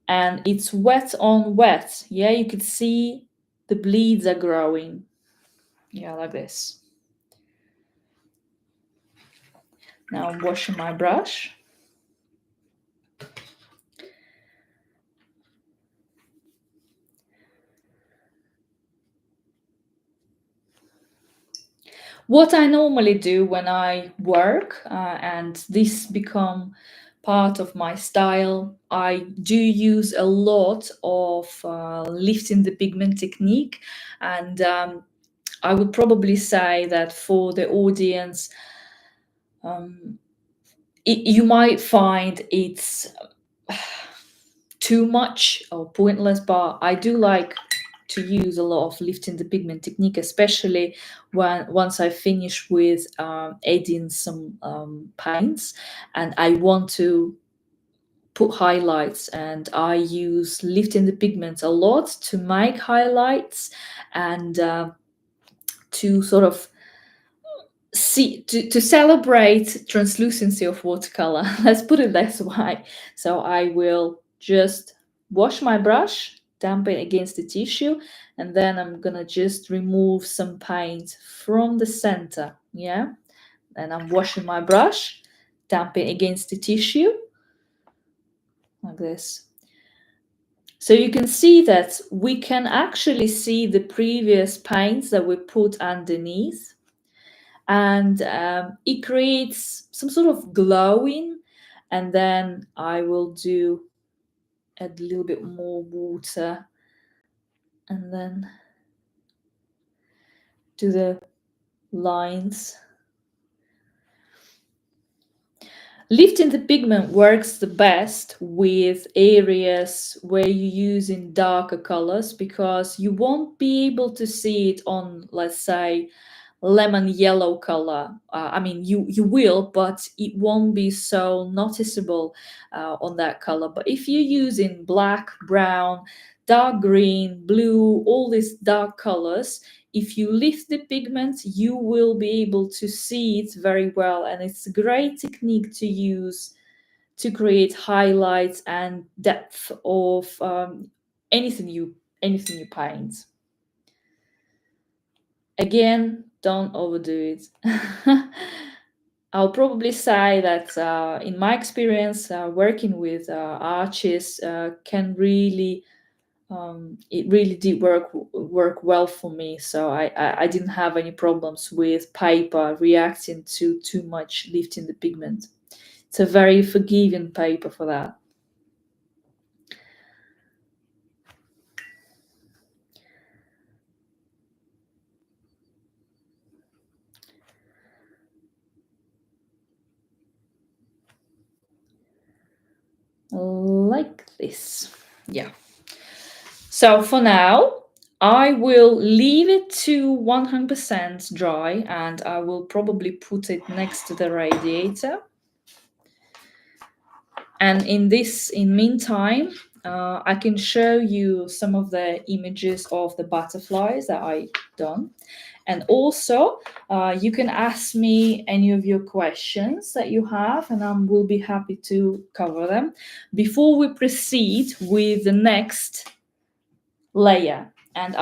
And it's wet on wet. Yeah, you can see the bleeds are growing. Yeah, like this. Now I'm washing my brush. What I normally do when I work, and this become part of my style, I do use a lot of lifting the pigment technique. And I would probably say that for the audience, you might find it's too much or pointless, but I do like to use a lot of lifting the pigment technique, especially once I finish with adding some paints and I want to put highlights, and I use lifting the pigments a lot to make highlights and to sort of to celebrate translucency of watercolor. Let's put it this way. So I will just wash my brush, damp it against the tissue, and then I'm gonna just remove some paint from the center. Yeah, and I'm washing my brush, damp it against the tissue like this. So you can see that we can actually see the previous paints that we put underneath, and it creates some sort of glowing. And then I will add a little bit more water and then do the lines. Lifting the pigment works the best with areas where you're using darker colors, because you won't be able to see it on, let's say, lemon yellow color. I mean, you will, but it won't be so noticeable on that color. But if you're using black, brown, dark green, blue, all these dark colors, if you lift the pigment, you will be able to see it very well. And it's a great technique to use to create highlights and depth of anything you paint. Again, don't overdo it. I'll probably say that in my experience, working with arches can really, it really did work well for me. So I didn't have any problems with paper reacting to too much lifting the pigment. It's a very forgiving paper for that. like this. Yeah. So for now, I will leave it to 100% dry, and I will probably put it next to the radiator. And in meantime, I can show you some of the images of the butterflies that I done. And also, you can ask me any of your questions that you have, and I will be happy to cover them before we proceed with the next layer. And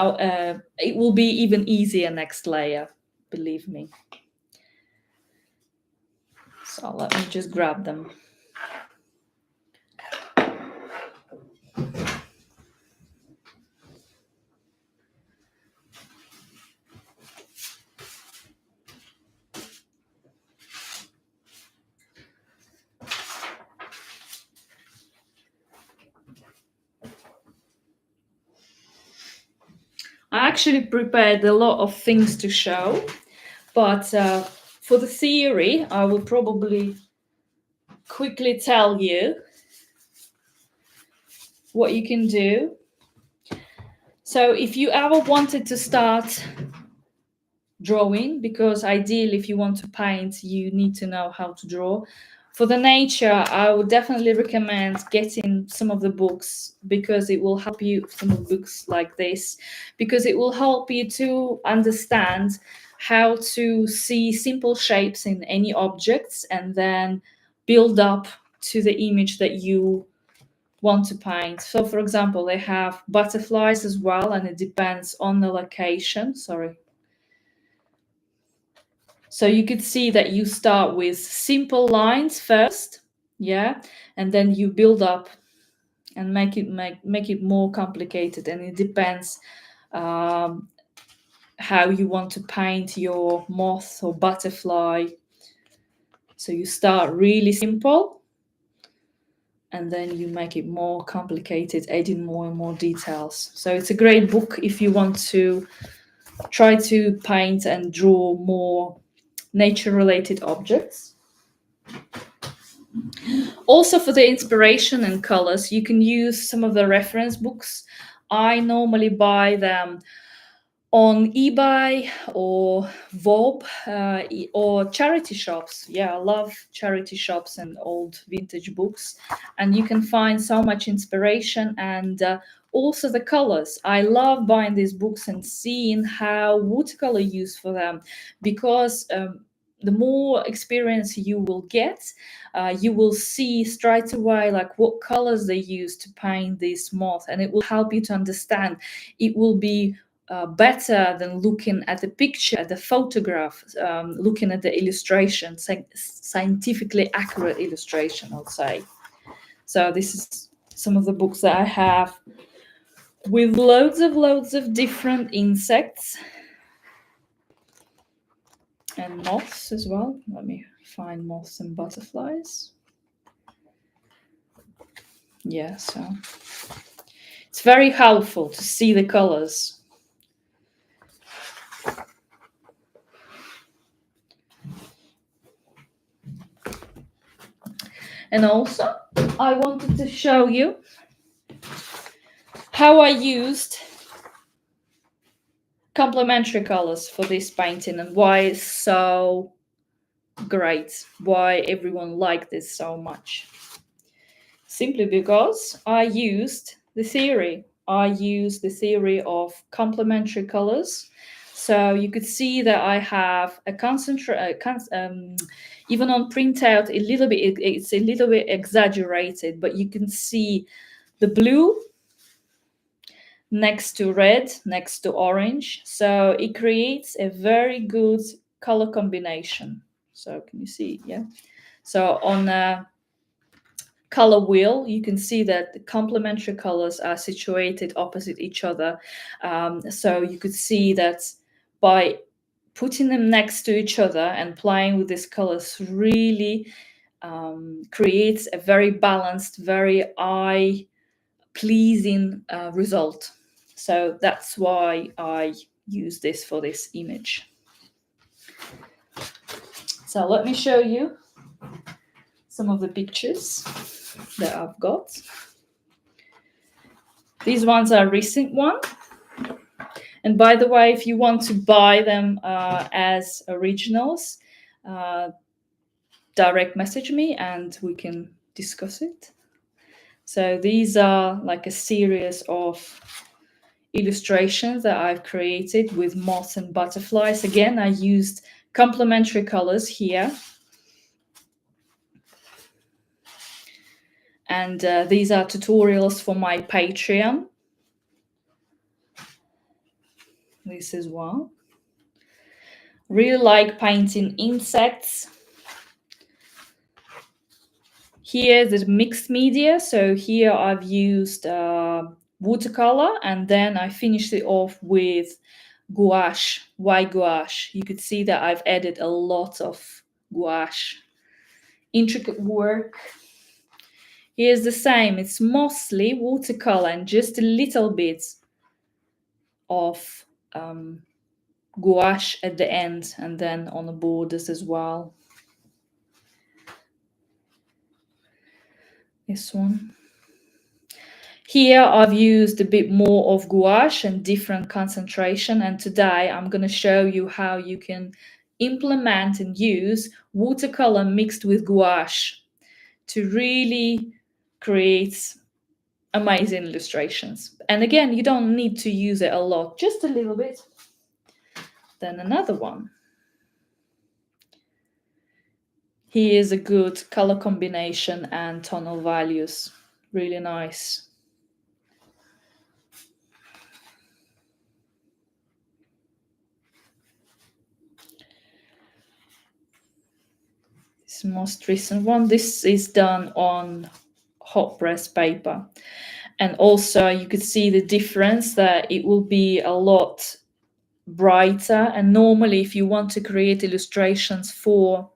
it will be even easier next layer, believe me. So let me just grab them. I actually prepared a lot of things to show, but for the theory, I will probably quickly tell you what you can do. So if you ever wanted to start drawing, because ideally if you want to paint, you need to know how to draw. For the nature, I would definitely recommend getting some of the books, because it will help you, some of the books like this, because it will help you to understand how to see simple shapes in any objects and then build up to the image that you want to paint. So for example, they have butterflies as well, and it depends on the location. Sorry. So you could see that you start with simple lines first, yeah, and then you build up and make it more complicated, and it depends how you want to paint your moth or butterfly. So you start really simple, and then you make it more complicated, adding more and more details. So it's a great book if you want to try to paint and draw more nature-related objects. Also, for the inspiration and colors, you can use some of the reference books. I normally buy them on eBay or Vob or charity shops. Yeah, I love charity shops and old vintage books. And you can find so much inspiration and also the colors. I love buying these books and seeing how watercolor used for them, because the more experience you will get, you will see straight away like what colors they use to paint this moth, and it will help you to understand. It will be better than looking at the picture, at the photograph, looking at the illustration, scientifically accurate illustration, I'll say. So this is some of the books that I have with loads of different insects and moths as well. Let me find moths and butterflies. Yeah, so it's very helpful to see the colors. And also, I wanted to show you how I used complementary colors for this painting and why it's so great, why everyone liked this so much. Simply because I used the theory. I used the theory of complementary colors. So you could see that I have a even on printout, it's a little bit exaggerated, but you can see the blue next to red, next to orange. So it creates a very good color combination. So can you see? Yeah. So on a color wheel, you can see that the complementary colors are situated opposite each other. So you could see that by putting them next to each other and playing with these colors really creates a very balanced, very eye-pleasing result. So that's why I use this for this image. So let me show you some of the pictures that I've got. These ones are recent one. And by the way, if you want to buy them as originals, direct message me and we can discuss it. So these are like a series of illustrations that I've created with moths and butterflies. Again, I used complementary colors here. And these are tutorials for my Patreon. This is one. Really like painting insects. Here is mixed media. So here I've used watercolor, and then I finished it off with gouache, white gouache. You could see that I've added a lot of gouache. Intricate work. Here's the same. It's mostly watercolor and just a little bit of gouache at the end and then on the borders as well. This one. Here I've used a bit more of gouache and different concentration, and today I'm going to show you how you can implement and use watercolor mixed with gouache to really create amazing illustrations. And again, you don't need to use it a lot, just a little bit. Then another one. Here's a good color combination and tonal values. Really nice. This most recent one. This is done on hot press paper. And also you could see the difference that it will be a lot brighter. And normally if you want to create illustrations for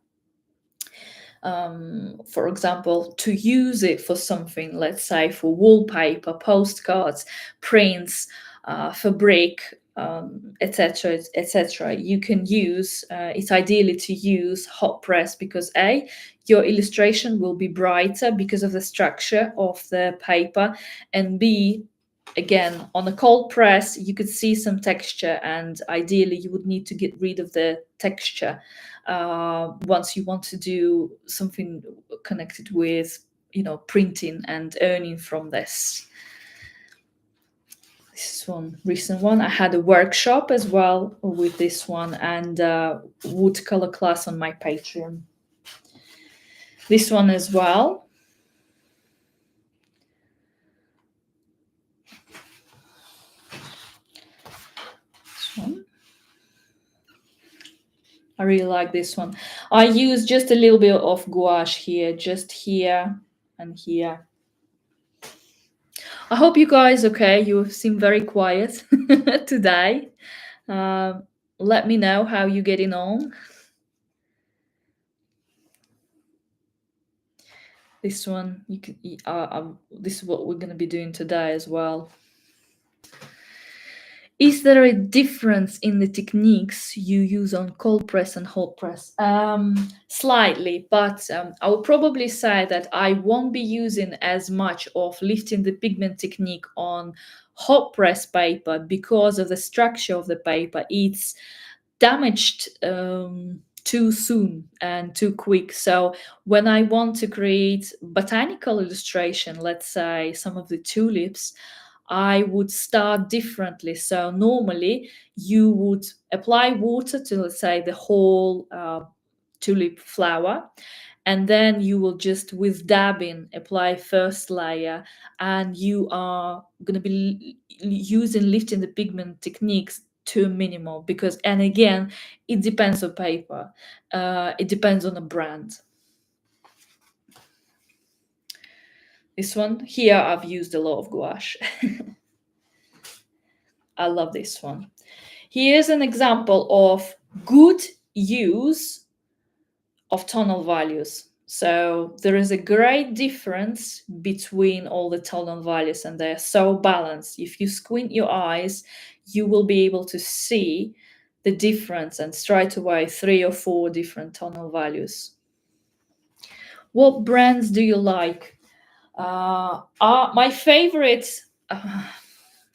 example, to use it for something, let's say for wallpaper, postcards, prints, fabric, etc., etc., you can use it's ideally to use hot press because A, your illustration will be brighter because of the structure of the paper, and B, again, on a cold press you could see some texture, and ideally you would need to get rid of the texture once you want to do something connected with, printing and earning from this. This one, recent one. I had a workshop as well with this one, and watercolor class on my Patreon. This one as well. This one. I really like this one. I use just a little bit of gouache here, just here and here. I hope you guys okay. You seem very quiet today. Let me know how you're getting on. This one, this is what we're going to be doing today as well. Is there a difference in the techniques you use on cold press and hot press? Slightly, but I will probably say that I won't be using as much of lifting the pigment technique on hot press paper because of the structure of the paper. It's damaged too soon and too quick. So when I want to create botanical illustration, let's say some of the tulips, I would start differently. So normally you would apply water to, let's say, the whole tulip flower, and then you will just with dabbing apply first layer, and you are going to be using lifting the pigment techniques to a minimum, because, and again, it depends on paper, it depends on the brand. This one here, I've used a lot of gouache. I love this one. Here's an example of good use of tonal values. So there is a great difference between all the tonal values, and they're so balanced. If you squint your eyes, you will be able to see the difference, and straight away 3 or 4 different tonal values. What brands do you like? My favorite. Uh,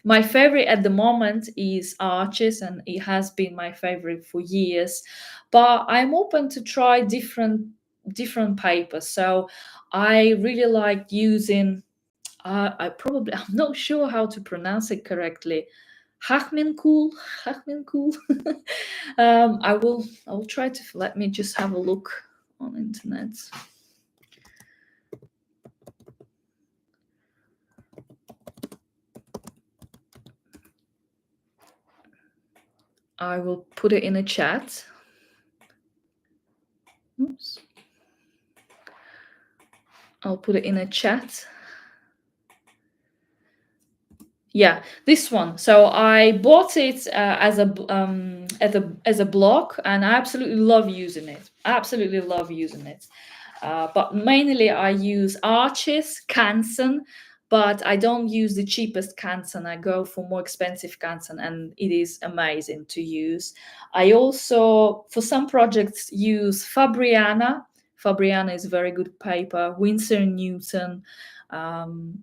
my favorite at the moment is Arches, and it has been my favorite for years. But I'm open to try different papers. So I really like using. I'm not sure how to pronounce it correctly. Hachmenkool, Hachmenkool. I will try to. Let me just have a look on internet. I will put it in a chat. Oops. I'll put it in a chat. Yeah, this one. So I bought it as a block, and I absolutely love using it. Absolutely love using it. But mainly I use Arches, Canson, but I don't use the cheapest Canson. I go for more expensive Canson, and it is amazing to use. I also, for some projects, use Fabriana. Fabriana is a very good paper. Winsor & Newton.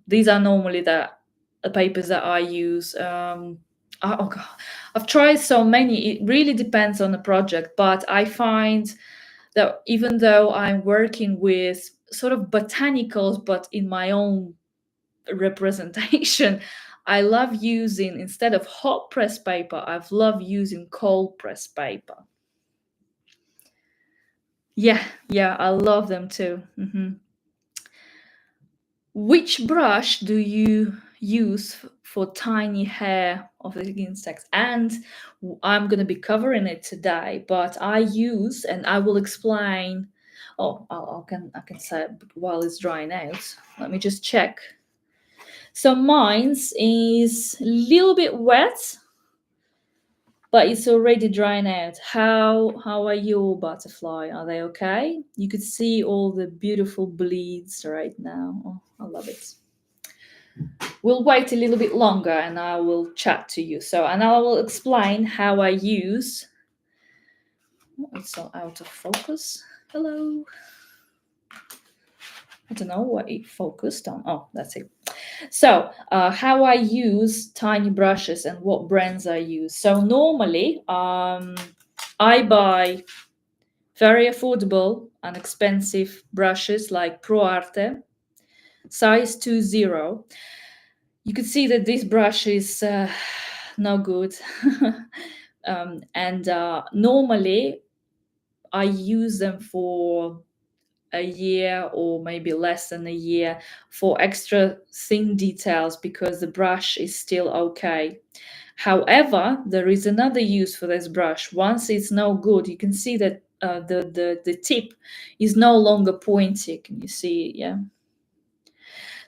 These are normally the papers that I use. Oh God, I've tried so many. It really depends on the project, but I find that even though I'm working with sort of botanicals, but in my own representation, I love using, instead of hot press paper, I've loved using cold press paper. Yeah, I love them too. Which brush do you use for tiny hair of the insects? And I'm going to be covering it today, but I use, and I will explain. Oh, I can say it while it's drying out. Let me just check. So mine's is a little bit wet, but it's already drying out. How are your butterfly? Are they okay? You could see all the beautiful bleeds right now. Oh, I love it. We'll wait a little bit longer and I will chat to you. And I will explain how I use. Oh, it's so out of focus. Hello. I don't know what it focused on. Oh, that's it. So, how I use tiny brushes and what brands I use. So normally, I buy very affordable and expensive brushes like ProArte, size 20. You could see that this brush is no good. And normally I use them for a year or maybe less than a year for extra thin details because the brush is still okay. However, there is another use for this brush. Once it's no good, you can see that the tip is no longer pointy. Can you see it? Yeah.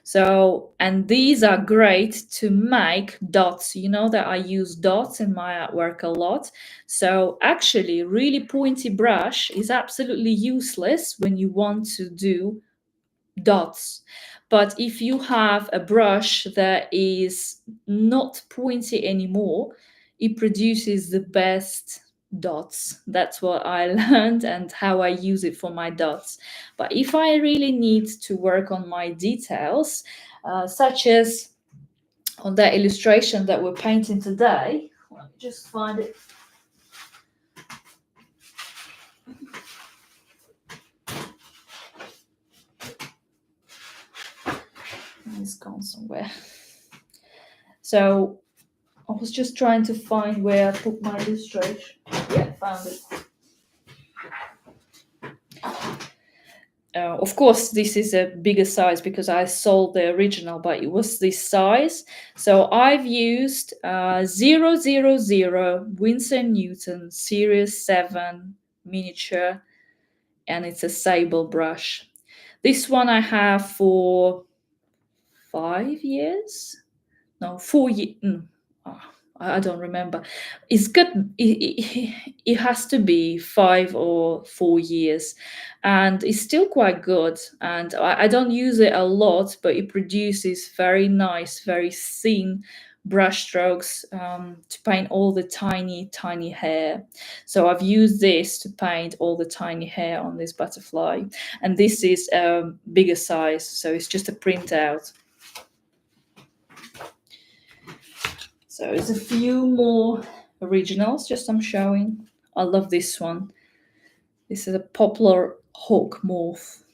So, and these are great to make dots. You know that I use dots in my artwork a lot. So actually, really pointy brush is absolutely useless when you want to do dots. But if you have a brush that is not pointy anymore, it produces the best dots. That's what I learned and how I use it for my dots. But if I really need to work on my details, such as on that illustration that we're painting today, let me just find it. It's gone somewhere. So I was just trying to find where I put my illustration. Yeah, found it. Of course, this is a bigger size because I sold the original, but it was this size. So I've used 000 Winsor & Newton Series 7 miniature, and it's a sable brush. This one I have for 5 years. No, 4 years. I don't remember. It's good. It has to be 5 or 4 years, and it's still quite good. And I don't use it a lot, but it produces very nice, very thin brush strokes to paint all the tiny hair. So I've used this to paint all the tiny hair on this butterfly, and this is a bigger size, so it's just a printout. So there's a few more originals just I'm showing. I love this one. This is a poplar hawk moth.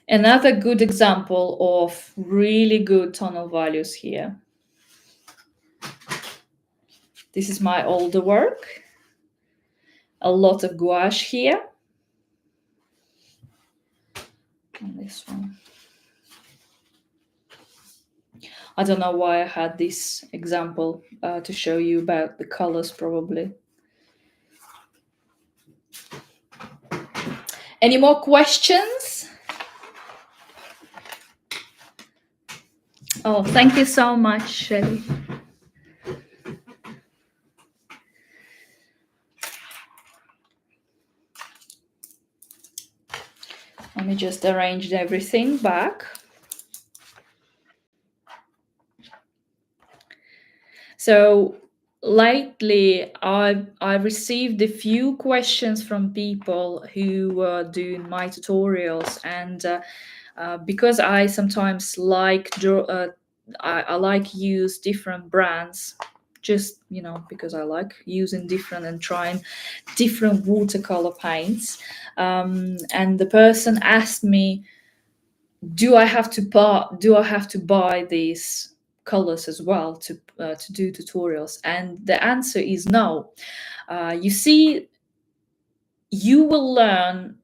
Another good example of really good tonal values here. This is my older work. A lot of gouache here. And this one. I don't know why I had this example to show you about the colors probably. Any more questions? Oh, thank you so much, Shelley. Let me just arrange everything back. So lately, I received a few questions from people who were doing my tutorials, and because I sometimes like I like use different brands, just because I like using different and trying different watercolor paints. And the person asked me, do I have to buy these colors as well to do tutorials? And the answer is no. You see, you will learn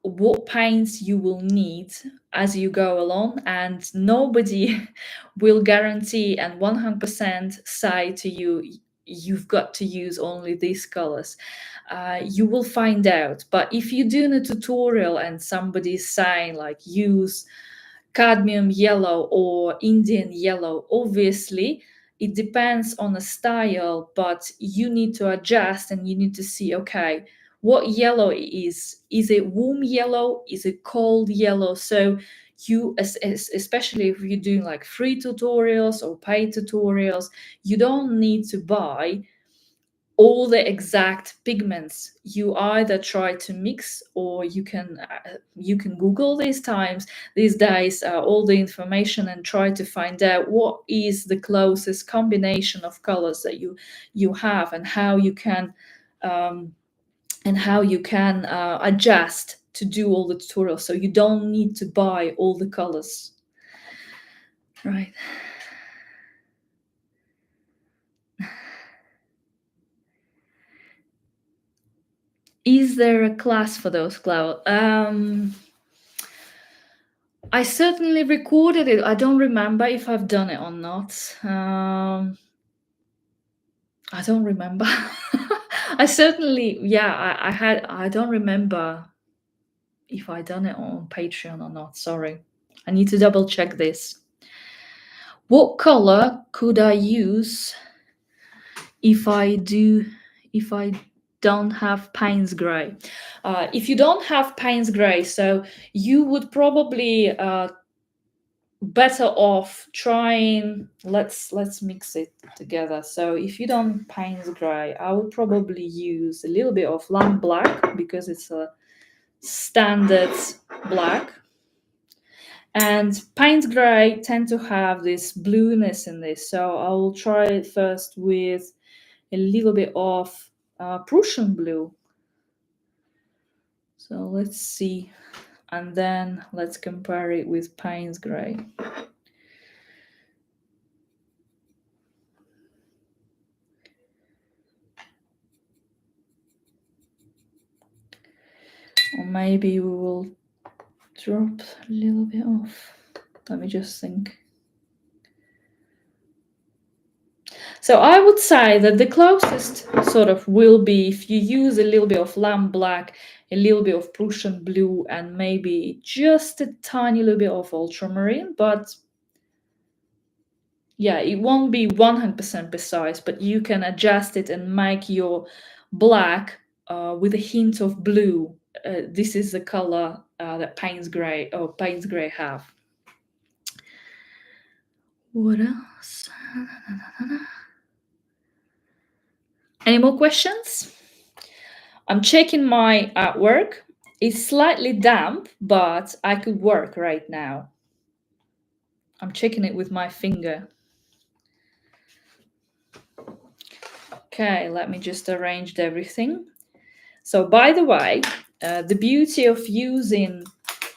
what paints you will need as you go along, and nobody will guarantee and 100% say to you you've got to use only these colors. You will find out. But if you're doing a tutorial and somebody's saying like use cadmium yellow or Indian yellow, obviously it depends on the style, but you need to adjust and you need to see, okay, what yellow is it warm yellow, is it cold yellow? So you, especially if you're doing like free tutorials or paid tutorials, you don't need to buy all the exact pigments. You either try to mix, or you can Google these days all the information and try to find out what is the closest combination of colors that you have, and how you can adjust to do all the tutorials. So you don't need to buy all the colors, right? Is there a class for those, Clau? I certainly recorded it. I don't remember if I've done it or not. I don't remember. I certainly, yeah, I had. I don't remember if I done it on Patreon or not. Sorry, I need to double check this. What color could I use if I don't have Payne's Grey? If you don't have Payne's Grey, so you would probably better off trying, let's mix it together. So if you don't Payne's Grey, I would probably use a little bit of lamp black, because it's a standard black. And Payne's Grey tend to have this blueness in this, so I will try it first with a little bit of Prussian blue. So let's see, and then let's compare it with Payne's Grey. Or maybe we will drop a little bit off. Let me just think. So I would say that the closest sort of will be if you use a little bit of lamp black, a little bit of Prussian blue, and maybe just a tiny little bit of ultramarine. But yeah, it won't be 100% precise, but you can adjust it and make your black with a hint of blue. This is the color that Payne's Grey have. What else? Any more questions? I'm checking my artwork. It's slightly damp, but I could work right now. I'm checking it with my finger. Okay, let me just arrange everything. So, by the way, the beauty of using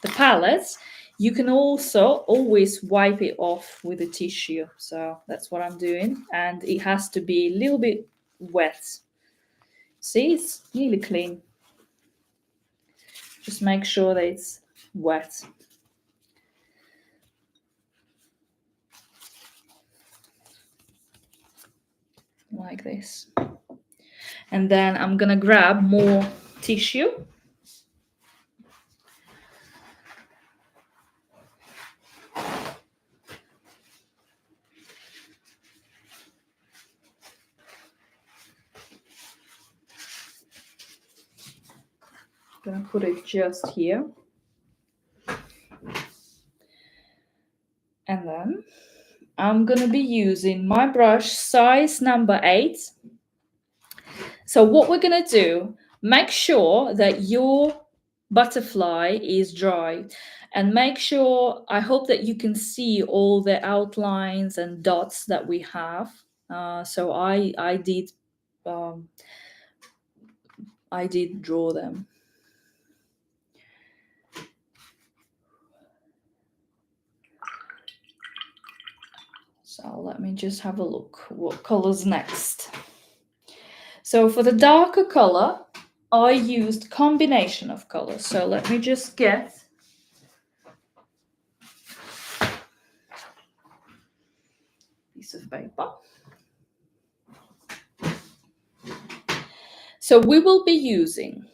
the palettes, you can also always wipe it off with a tissue. So that's what I'm doing. And it has to be a little bit wet. See, it's nearly clean. Just make sure that it's wet. Like this. And then I'm gonna grab more tissue. I'm gonna put it just here. And then I'm gonna be using my brush size number 8. So what we're gonna do, make sure that your butterfly is dry, and make sure, I hope that you can see all the outlines and dots that we have. So I did draw them. So let me just have a look what colors next. So for the darker color, I used combination of colors. So let me just get piece of paper. So we will be using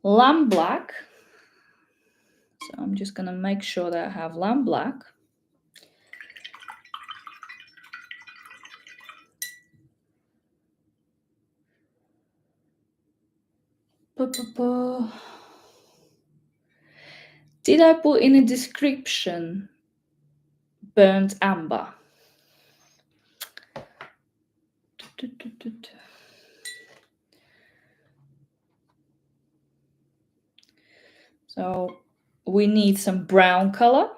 lamb black. So I'm just going to make sure that I have lamb black. Did I put in a description burnt amber? So we need some brown color.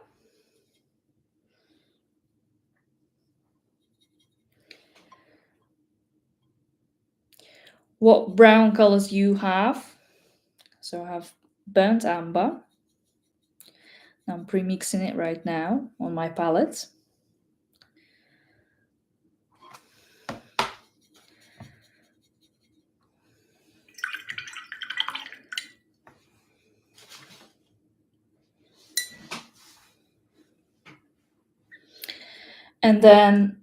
What brown colors you have? So I have burnt amber. I'm pre-mixing it right now on my palette. And then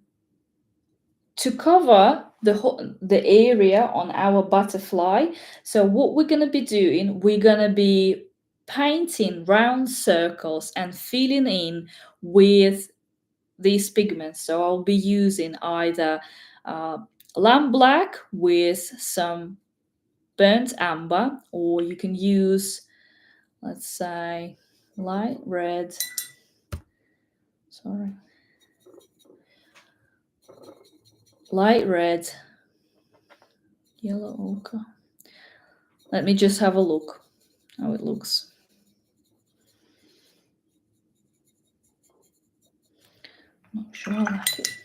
to cover the area on our butterfly, so what we're going to be doing, we're going to be painting round circles and filling in with these pigments. So I'll be using either lamb black with some burnt amber, or you can use, let's say, light red. Sorry. Light red, yellow ochre. Let me just have a look how it looks. Not sure I like it.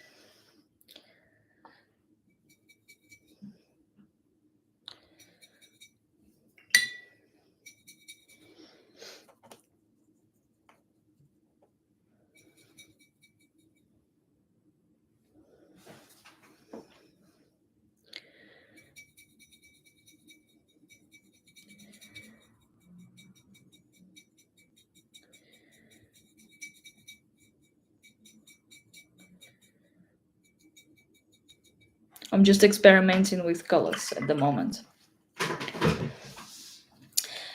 I'm just experimenting with colors at the moment.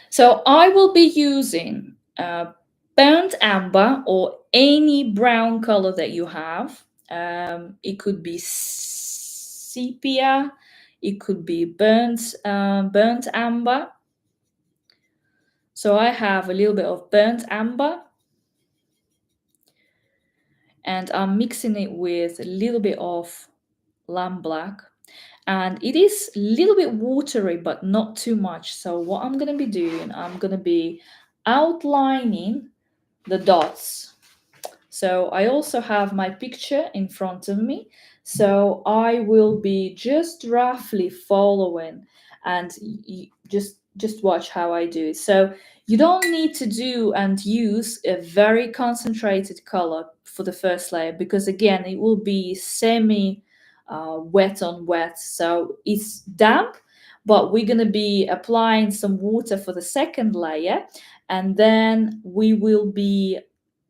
So I will be using burnt amber or any brown color that you have. It could be sepia, it could be burnt amber. So I have a little bit of burnt amber. and I'm mixing it with a little bit of lamb black. And it is a little bit watery, but not too much. So what I'm going to be doing, I'm going to be outlining the dots. So I also have my picture in front of me. So I will be just roughly following, and just watch how I do it. So you don't need to do and use a very concentrated color for the first layer, because again, it will be semi wet on wet. So it's damp, but we're going to be applying some water for the second layer, and then we will be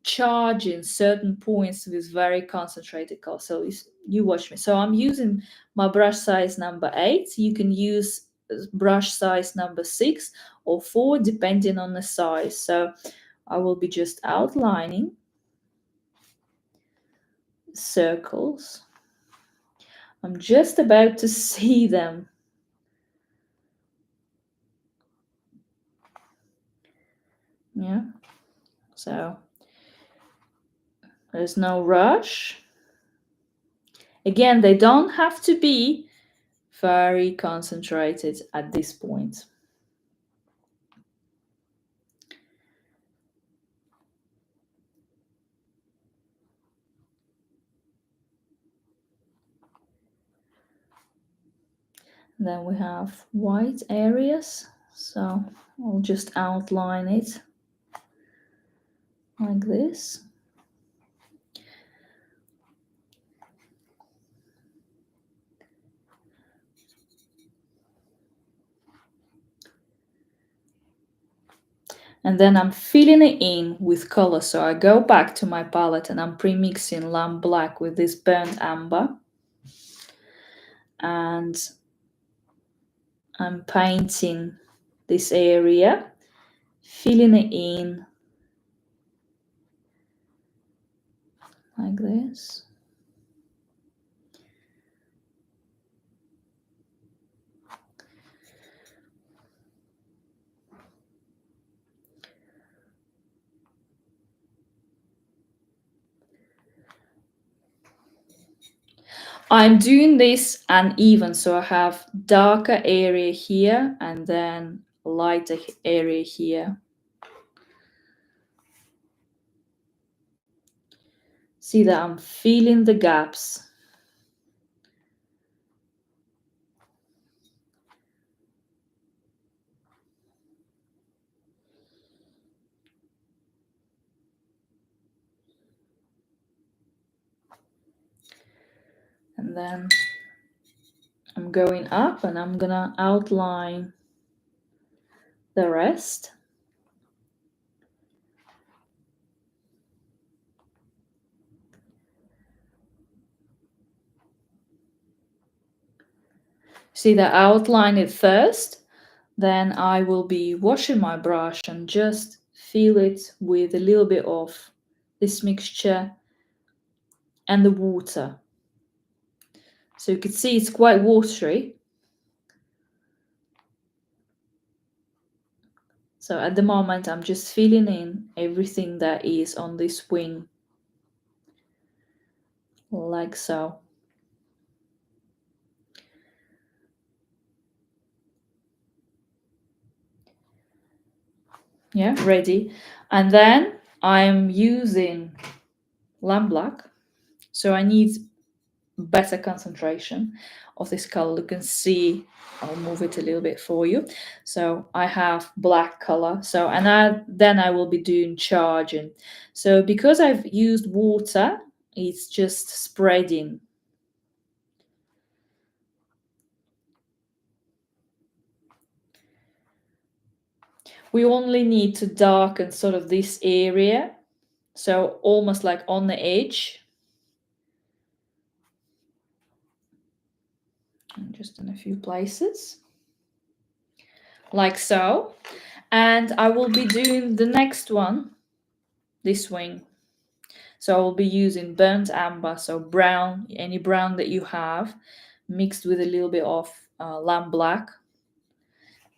charging certain points with very concentrated color. So you watch me. So I'm using my brush size number 8. You can use brush size number 6 or 4 depending on the size. So I will be just outlining circles. I'm just about to see them. Yeah. So there's no rush. Again, they don't have to be very concentrated at this point. Then we have white areas, so I'll just outline it like this. And then I'm filling it in with color. So I go back to my palette and I'm pre-mixing lamb black with this burnt amber. And I'm painting this area, filling it in like this. I'm doing this uneven, so I have darker area here and then lighter area here. See that I'm filling the gaps. And then I'm going up and I'm gonna outline the rest. See that I outline it first, then I will be washing my brush and just fill it with a little bit of this mixture and the water. So you can see it's quite watery. So at the moment, I'm just filling in everything that is on this wing, like so. Yeah, ready. And then I'm using lamb black. So I need better concentration of this color. You can see, I'll move it a little bit for you. So I have black color. So, and then I will be doing charging. So because I've used water, it's just spreading. We only need to darken sort of this area. So almost like on the edge. And just in a few places. Like so. And I will be doing the next one, this wing. So I will be using burnt amber, so brown, any brown that you have, mixed with a little bit of lamb black.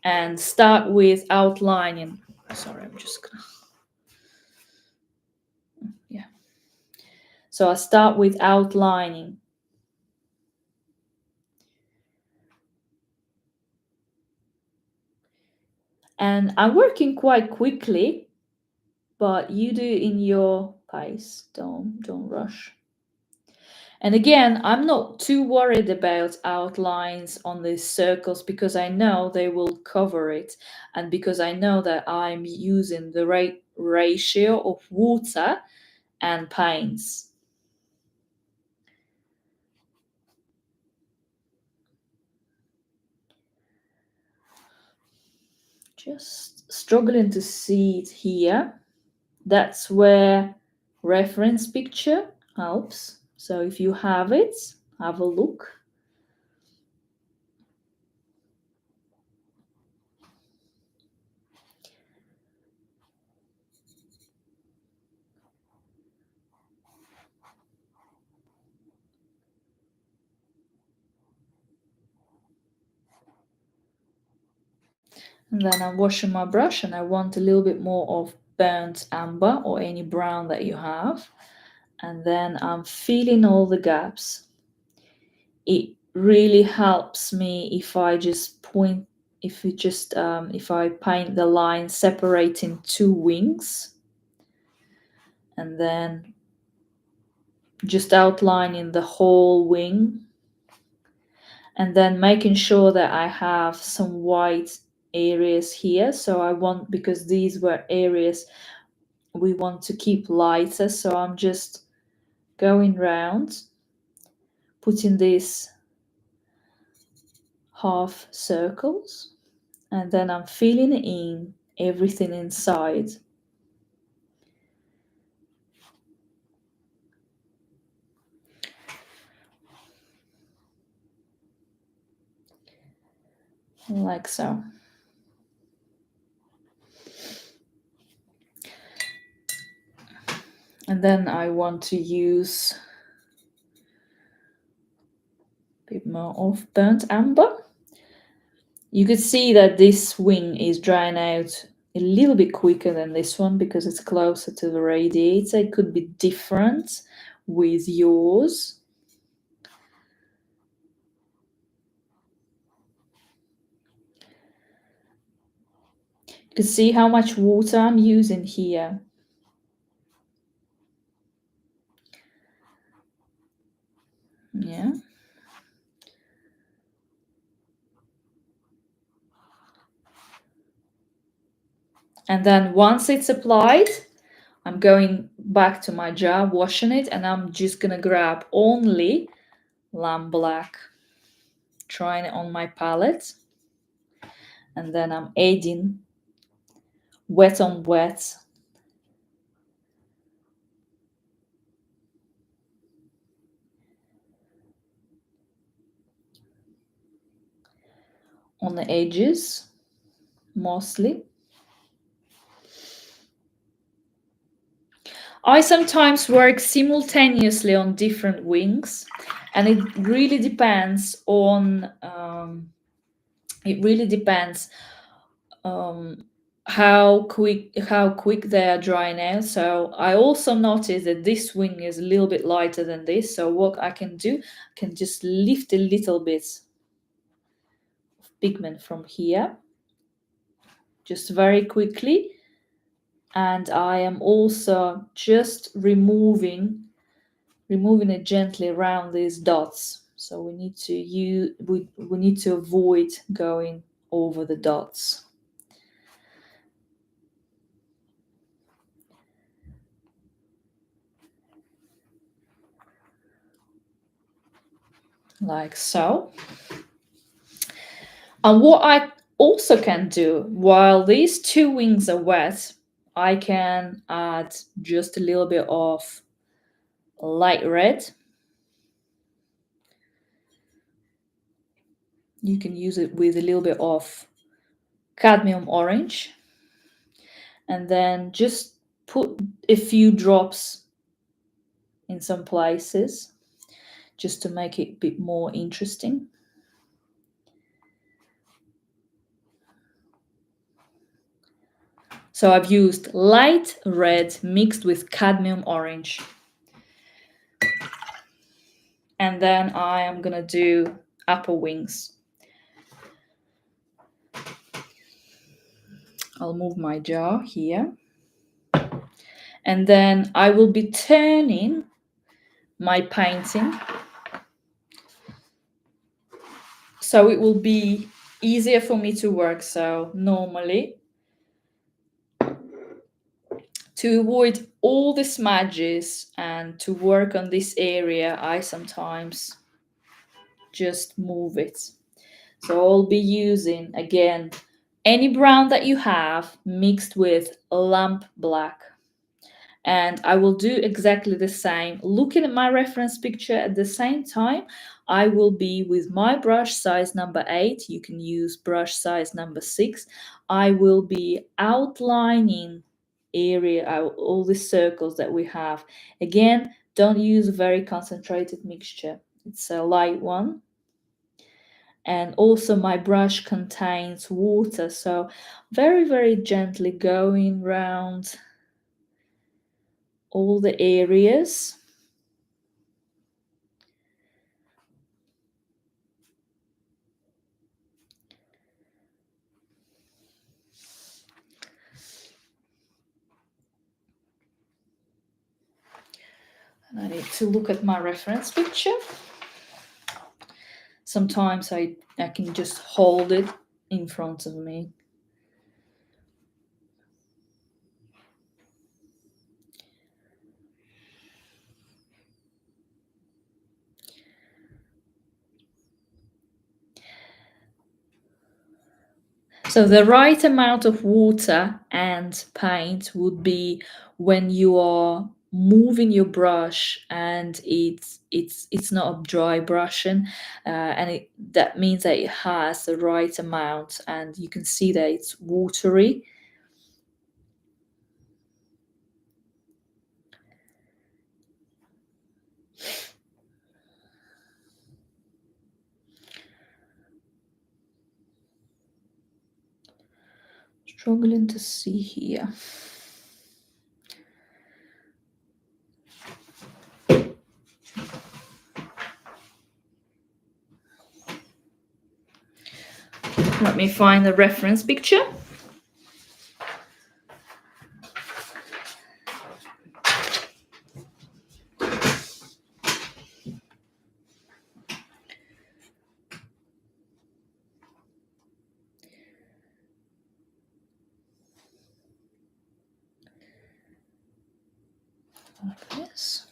And start with outlining. Sorry, I'm just gonna. Yeah. So I start with outlining. And I'm working quite quickly, but you do in your pace. Don't rush. And again, I'm not too worried about outlines on these circles because I know they will cover it, and because I know that I'm using the right ratio of water and paints. Just struggling to see it here. That's where reference picture helps. So if you have it, have a look. And then I'm washing my brush and I want a little bit more of burnt amber or any brown that you have. And then I'm filling all the gaps. It really helps me if I just point, if I paint the line separating two wings and then just outlining the whole wing and then making sure that I have some white areas here. So I want, because these were areas we want to keep lighter, so I'm just going round, putting these half circles, and then I'm filling in everything inside. Like so. And then I want to use a bit more of burnt amber. You could see that this wing is drying out a little bit quicker than this one because it's closer to the radiator. It could be different with yours. You can see how much water I'm using here. Yeah. And then once it's applied, I'm going back to my jar, washing it, and I'm just gonna grab only lamp black, trying it on my palette, and then I'm adding wet on wet. On the edges, mostly. I sometimes work simultaneously on different wings, and it really depends on um, how quick they are drying out. So I also noticed that this wing is a little bit lighter than this. So what I can do, I can just lift a little bit of pigment from here, just very quickly. And I am also just removing it gently around these dots. So we need to avoid going over the dots. Like so. And what I also can do while these two wings are wet, I can add just a little bit of light red. You can use it with a little bit of cadmium orange. And then just put a few drops in some places just to make it a bit more interesting. So I've used light red mixed with cadmium orange. and then I am gonna do upper wings. I'll move my jar here. And then I will be turning my painting so it will be easier for me to work. So normally, to avoid all the smudges and to work on this area, I sometimes just move it. So I'll be using, again, any brown that you have mixed with lamp black. And I will do exactly the same. Looking at my reference picture at the same time, I will be with my brush size number 8. You can use brush size number 6. I will be outlining area, all the circles that we have. Again, don't use a very concentrated mixture. It's a light one. And also my brush contains water, so very, very gently going round all the areas. And I need to look at my reference picture. Sometimes I can just hold it in front of me. So the right amount of water and paint would be when you are moving your brush and it's not a dry brushing, and that means that it has the right amount, and you can see that it's watery. Struggling to see here. Let me find the reference picture. Like this.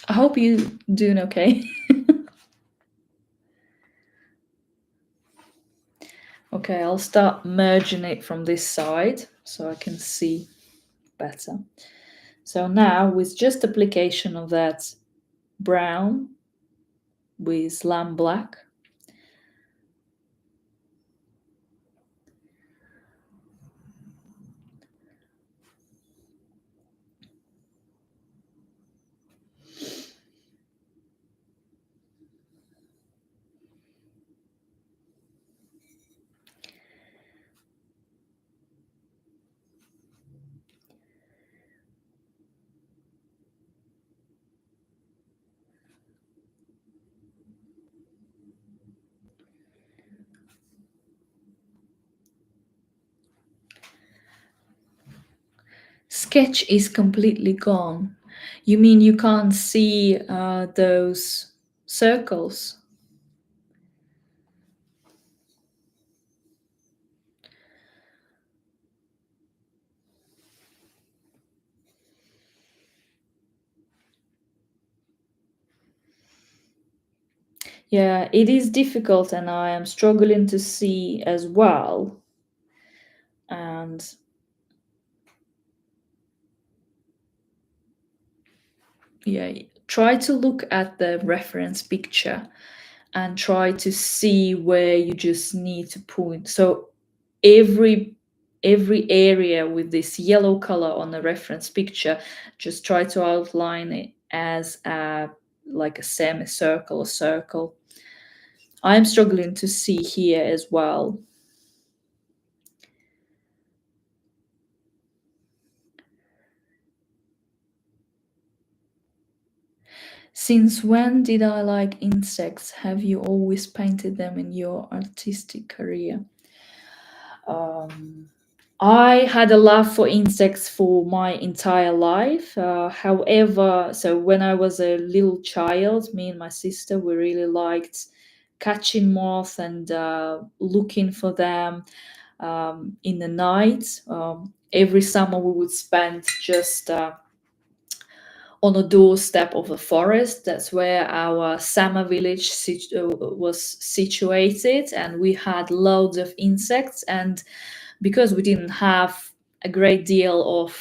I hope you're doing okay. Okay, I'll start merging it from this side so I can see better. So now with just application of that brown with lamb black, sketch is completely gone. You mean you can't see those circles? Yeah, it is difficult and I am struggling to see as well. And yeah, try to look at the reference picture and try to see where you just need to point. So every every area with this yellow color on the reference picture, just try to outline it as like a semicircle or circle. I'm struggling to see here as well. Since when did I like insects? Have you always painted them in your artistic career? I had a love for insects for my entire life. However, so when I was a little child, me and my sister, we really liked catching moths and looking for them in the night. Every summer, we would spend just on a doorstep of a forest. That's where our summer village was situated, and we had loads of insects. And because we didn't have a great deal of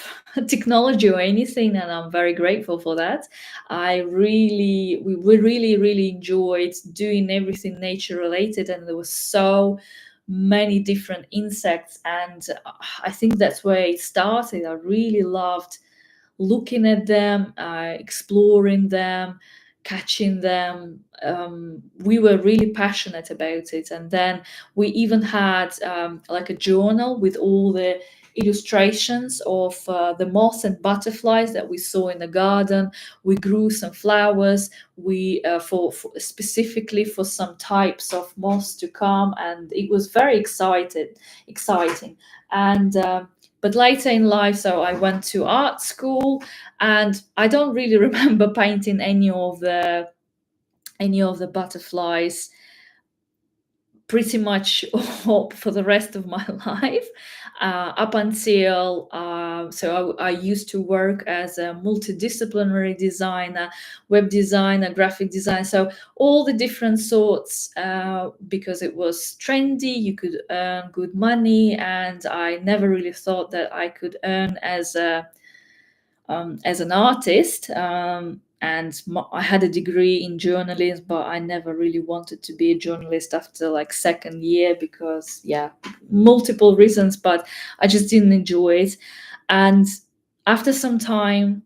technology or anything, and I'm very grateful for that, we really enjoyed doing everything nature related, and there was so many different insects, and I think that's where it started. I really loved looking at them, exploring them, catching them. We were really passionate about it. And then we even had like a journal with all the illustrations of the moths and butterflies that we saw in the garden. We grew some flowers. We for specifically for some types of moths to come, and it was very exciting. And but later in life, so I went to art school, and I don't really remember painting any of the butterflies pretty much for the rest of my life, up until so I used to work as a multidisciplinary designer, web designer, graphic design, so all the different sorts, because it was trendy, you could earn good money, and I never really thought that I could earn as an artist. And I had a degree in journalism, but I never really wanted to be a journalist after like second year because, yeah, multiple reasons, but I just didn't enjoy it. And after some time,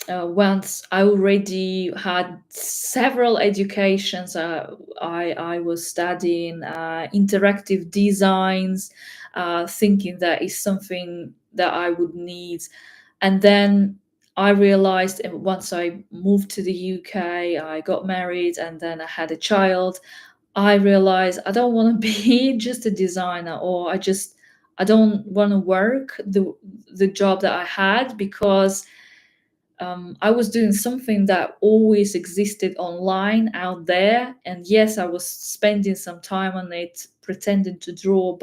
once I already had several educations, I was studying interactive designs, thinking that is something that I would need. And then I realized once I moved to the UK, I got married, and then I had a child. I realized I don't want to be just a designer, or I don't want to work the job that I had, because I was doing something that always existed online out there. And yes, I was spending some time on it, pretending to draw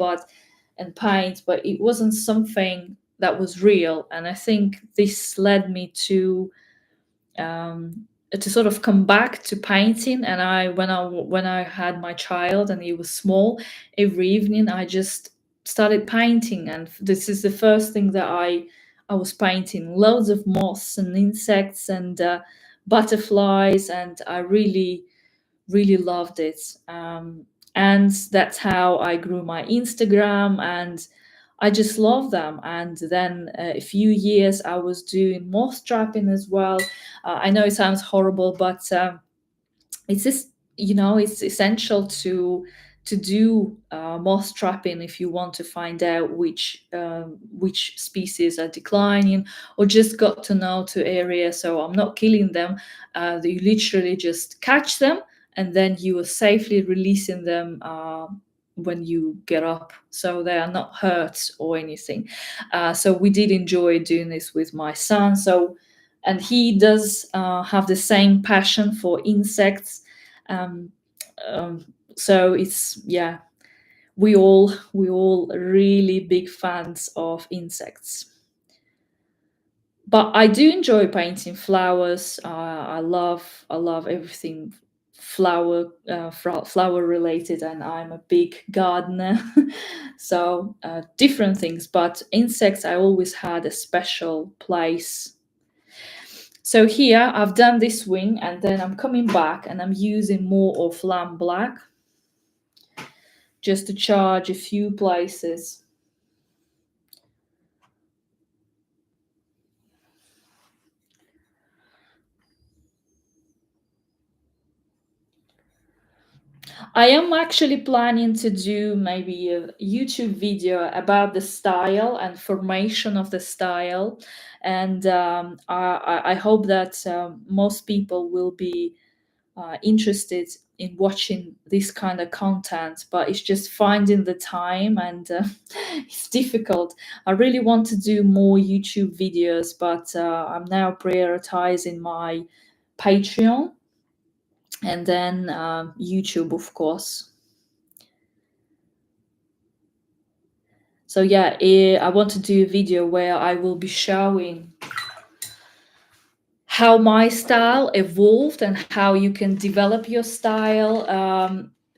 and paint, but it wasn't something that was real. And I think this led me to sort of come back to painting. And when I had my child and he was small, every evening I just started painting, and this is the first thing that I was painting, loads of moths and insects and butterflies, and I really loved it. And that's how I grew my Instagram, and I just love them. And then a few years I was doing moth trapping as well. I know it sounds horrible, but it's just, it's essential to do moth trapping if you want to find out which species are declining, or just got to know to area. So I'm not killing them. You literally just catch them, and then you are safely releasing them when you get up, so they are not hurt or anything. So we did enjoy doing this with my son. So, and he does have the same passion for insects. Um, so it's, yeah, we all really big fans of insects. But I do enjoy painting flowers. I love everything flower related, and I'm a big gardener. So different things, but insects I always had a special place. So here I've done this wing, and then I'm coming back and I'm using more of lamp black just to charge a few places. I am actually planning to do maybe a YouTube video about the style and formation of the style, and I hope that most people will be interested in watching this kind of content. But it's just finding the time, and it's difficult. I really want to do more YouTube videos, but I'm now prioritizing my Patreon and then YouTube, of course. So yeah, I want to do a video where I will be showing how my style evolved and how you can develop your style.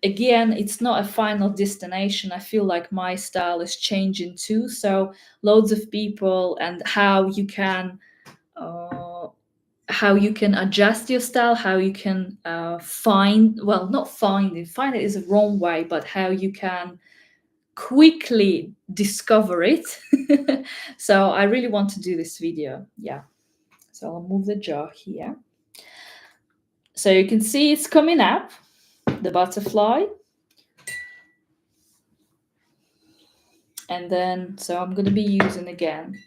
Again, it's not a final destination. I feel like my style is changing too. So loads of people, and uh, how you can adjust your style, how you can find, well, not find it is a wrong way, but how you can quickly discover it. So I really want to do this video. Yeah. So I'll move the jar here. So you can see it's coming up, the butterfly. And then, so I'm going to be using again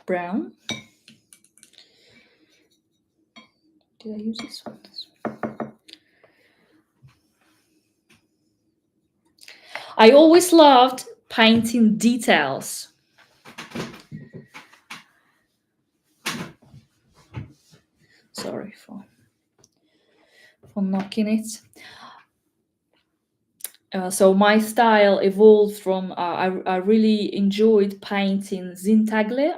brown. Did I use this one? I always loved painting details. Sorry for knocking it. So my style evolved from I really enjoyed painting zintagle.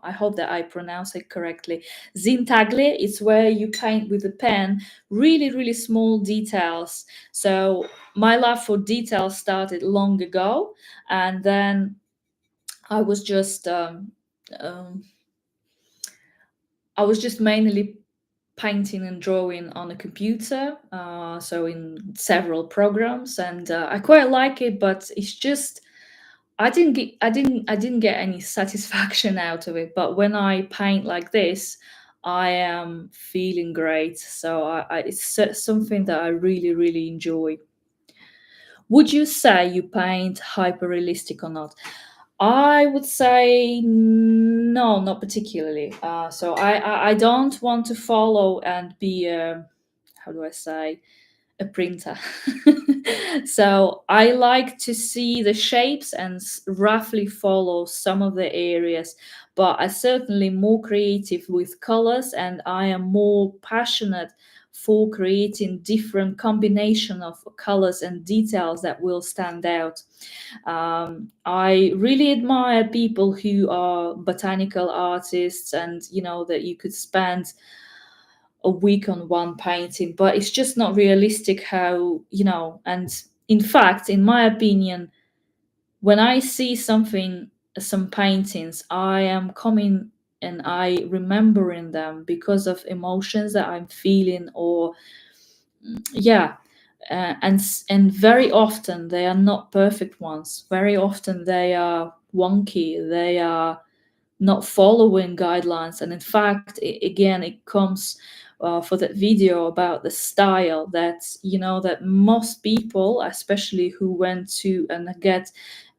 I hope that I pronounce it correctly. Zintagle is where you paint with a pen really small details. So my love for details started long ago, and then I was just um, I was just mainly painting and drawing on a computer, so in several programs, and I quite like it, but it's just I didn't get any satisfaction out of it. But when I paint like this, I am feeling great. So something that I really enjoy. Would you say you paint hyper realistic or not? I would say no, not particularly. So I don't want to follow and be how do I say, a printer. So I like to see the shapes and roughly follow some of the areas, but I certainly more creative with colors, and I am more passionate for creating different combination of colors and details that will stand out. I really admire people who are botanical artists, and that you could spend a week on one painting, but it's just not realistic how, and in fact, in my opinion, when I see some paintings, I am coming and I remembering them because of emotions that I'm feeling, or yeah. And very often they are not perfect ones. Very often they are wonky, they are not following guidelines. And in fact, again, it comes for that video about the style, that that most people, especially who went to and get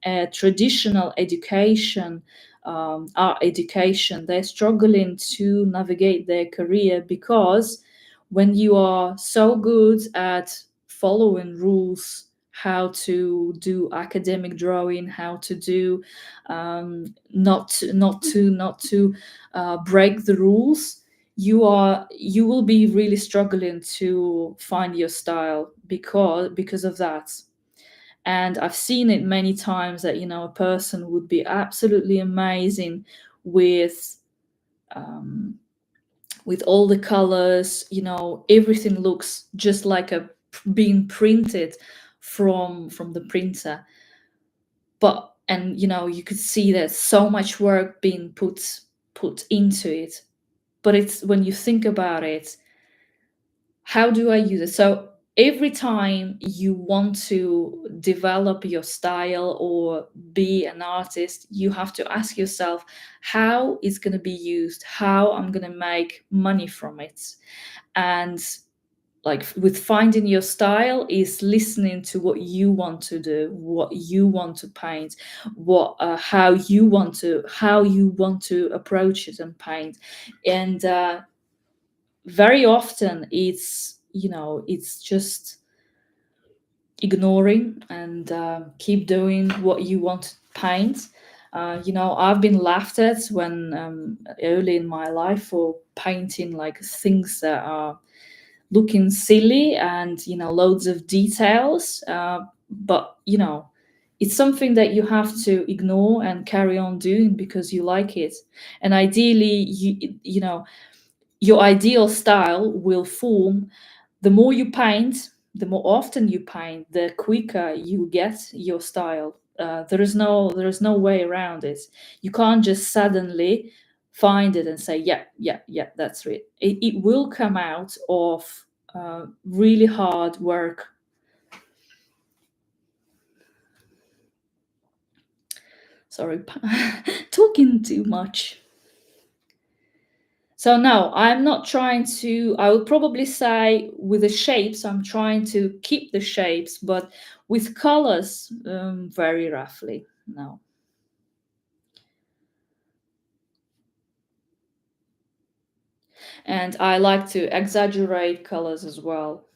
a traditional education, art education, they're struggling to navigate their career, because when you are so good at following rules, how to do academic drawing, how to do not to break the rules, you will be really struggling to find your style because of that. And I've seen it many times that a person would be absolutely amazing with um, all the colors, everything looks just like a being printed from the printer. But and you could see there's so much work being put into it. But it's when you think about it, how do I use it? So every time you want to develop your style or be an artist, you have to ask yourself how it's going to be used, how I'm going to make money from it. And like with finding your style is listening to what you want to do, what you want to paint, what how you want to approach it and paint. And very often it's just ignoring and keep doing what you want to paint. I've been laughed at when early in my life for painting like things that are looking silly and loads of details, but it's something that you have to ignore and carry on doing because you like it. And ideally, your ideal style will form the more you paint, the more often you paint, the quicker you get your style. There is no way around it. You can't just suddenly find it and say, yeah, yeah, yeah, that's it. It will come out of really hard work. Sorry, talking too much. So no, I'm not trying to, I would probably say with the shapes, I'm trying to keep the shapes, but with colors, very roughly, no. And I like to exaggerate colors as well.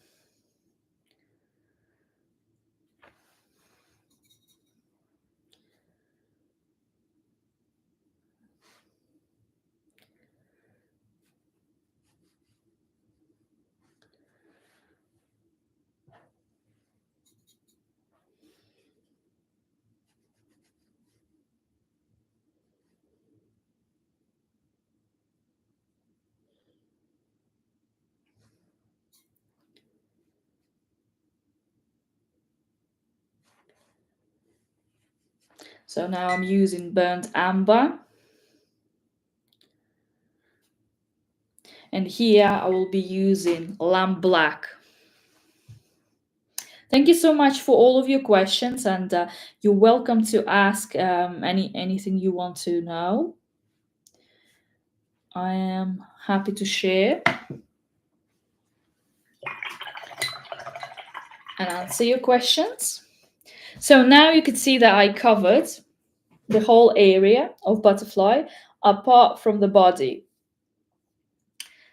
So now I'm using burnt amber. And here I will be using lamp black. Thank you so much for all of your questions, and you're welcome to ask anything you want to know. I am happy to share and answer your questions. So now you can see that I covered the whole area of butterfly apart from the body.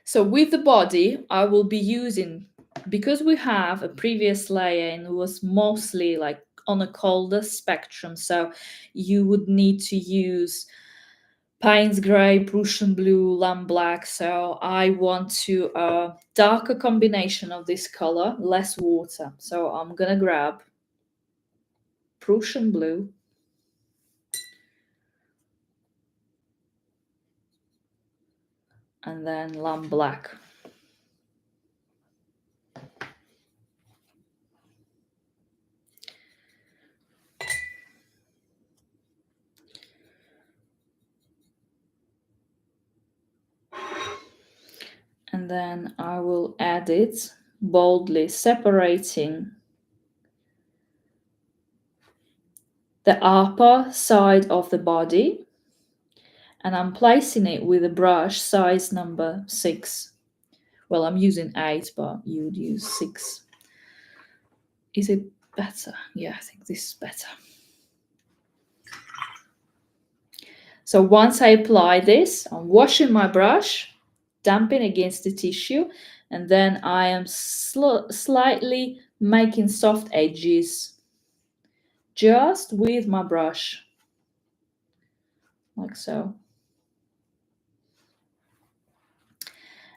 So with the body, I will be using, because we have a previous layer and it was mostly like on a colder spectrum, so you would need to use Payne's grey, Prussian blue, lamp black. So I want to darker combination of this color, less water. So I'm gonna grab Prussian blue, and then lamp black. And then I will add it boldly, separating the upper side of the body, and I'm placing it with a brush size number 6. Well, I'm using 8, but you would use 6. Is it better? Yeah, I think this is better. So once I apply this, I'm washing my brush, damping against the tissue, and then I am slightly making soft edges just with my brush, like so.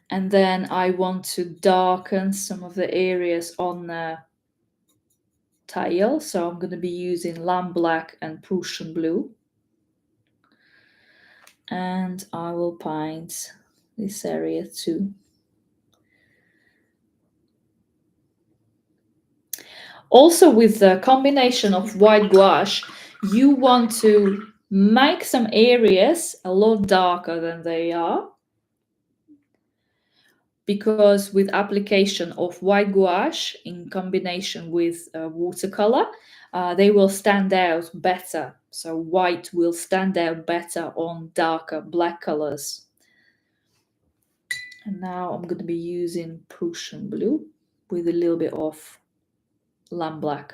And then I want to darken some of the areas on the tail, so I'm going to be using lamp black and Prussian blue. And I will paint this area too. Also, with the combination of white gouache, you want to make some areas a lot darker than they are. because with application of white gouache in combination with watercolor, they will stand out better. So white will stand out better on darker black colors. And now I'm going to be using Prussian blue with a little bit of lamp black.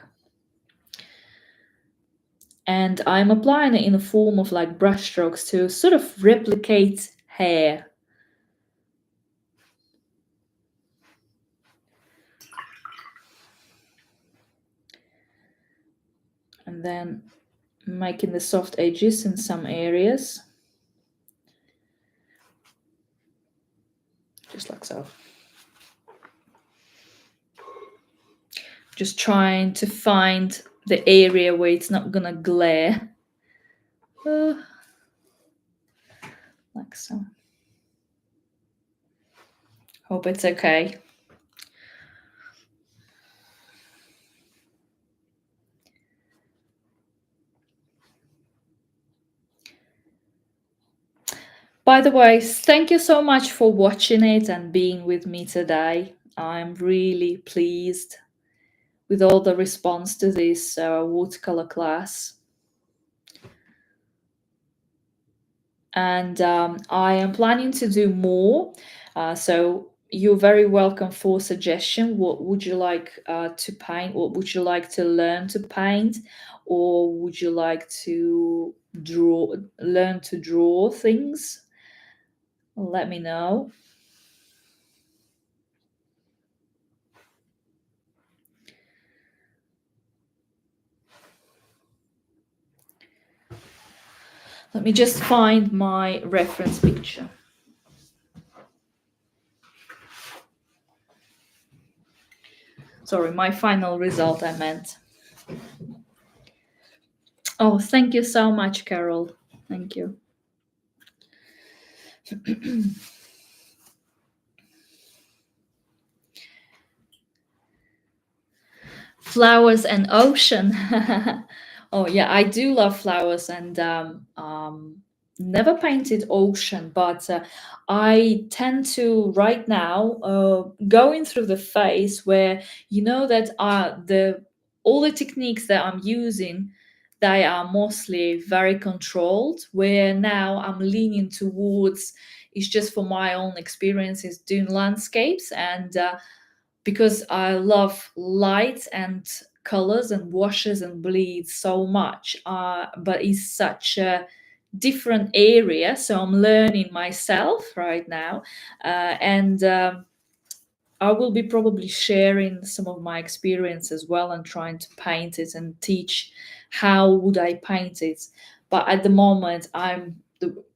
And I'm applying it in the form of like brush strokes to sort of replicate hair. And then making the soft edges in some areas. Just like so. Just trying to find the area where it's not gonna glare. Like so. Hope it's okay. By the way, thank you so much for watching it and being with me today. I'm really pleased with all the response to this watercolor class. And I am planning to do more. So you're very welcome for suggestion. What would you like to paint? What would you like to learn to paint? Or would you like to learn to draw things? Let me know. Let me just find my reference picture. Sorry, my final result I meant. Oh, thank you so much, Carol. Thank you. Flowers and ocean. Oh yeah, I do love flowers, and never painted ocean, but I tend to right now going through the phase where that all the techniques that I'm using, they are mostly very controlled, where now I'm leaning towards, it's just for my own experiences doing landscapes, and because I love light and colors and washes and bleeds so much, but it's such a different area, so I'm learning myself right now, and I will be probably sharing some of my experience as well and trying to paint it and teach how would I paint it. But at the moment I'm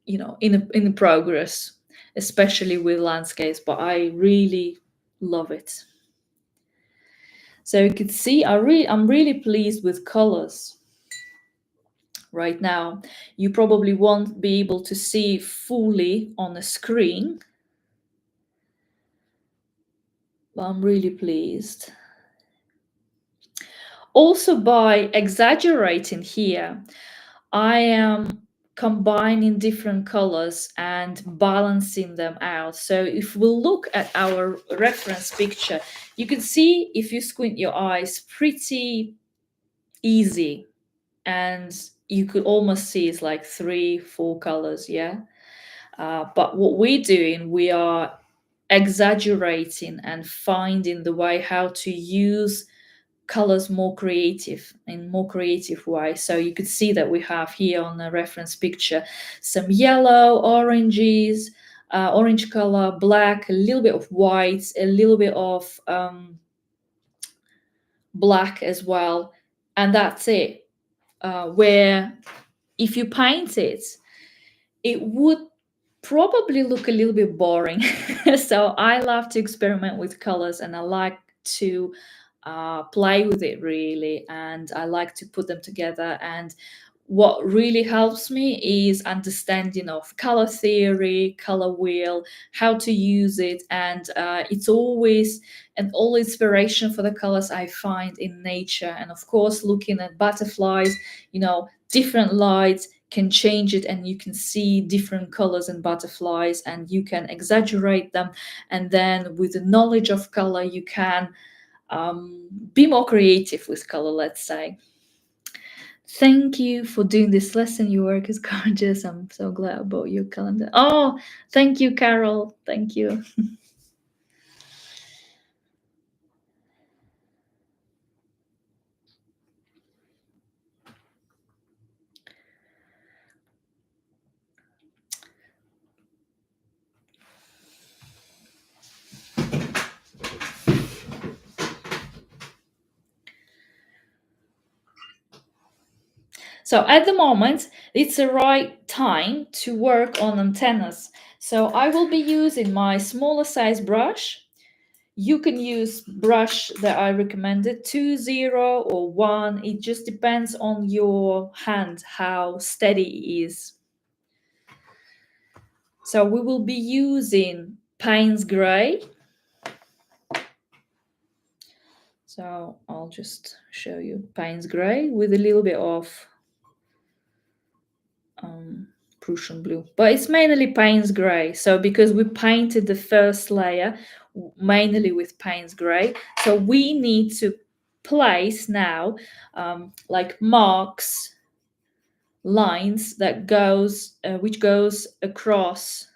in the progress, especially with landscapes, but I really love it. So you could see I'm really pleased with colors right now. You probably won't be able to see fully on the screen, but I'm really pleased. Also, by exaggerating here, I am combining different colors and balancing them out. So if we look at our reference picture, you can see, if you squint your eyes, pretty easy, and you could almost see it's like 3-4 colors, yeah. But what we're doing, we are exaggerating and finding the way how to use colors more creative way. So you could see that we have here on the reference picture some yellow, oranges, orange color, black, a little bit of white, a little bit of black as well, and that's it. Where if you paint it, it would probably look a little bit boring. So I love to experiment with colors, and I like to play with it really, and I like to put them together. And what really helps me is understanding of color theory, color wheel, how to use it, and it's always and all inspiration for the colors I find in nature, and of course looking at butterflies, different lights can change it, and you can see different colors and butterflies, and you can exaggerate them. And then with the knowledge of color, you can be more creative with color, let's say. Thank you for doing this lesson. Your work is gorgeous. I'm so glad about your calendar. Oh, thank you, Carol. Thank you. So at the moment, it's the right time to work on antennas. So I will be using my smaller size brush. You can use brush that I recommended, 2-0 or 1. It just depends on your hand, how steady it is. So we will be using Payne's Grey. So I'll just show you Payne's Grey with a little bit of Prussian blue, but it's mainly Payne's Grey. So because we painted the first layer mainly with Payne's Grey, so we need to place now like marks, lines that goes which goes across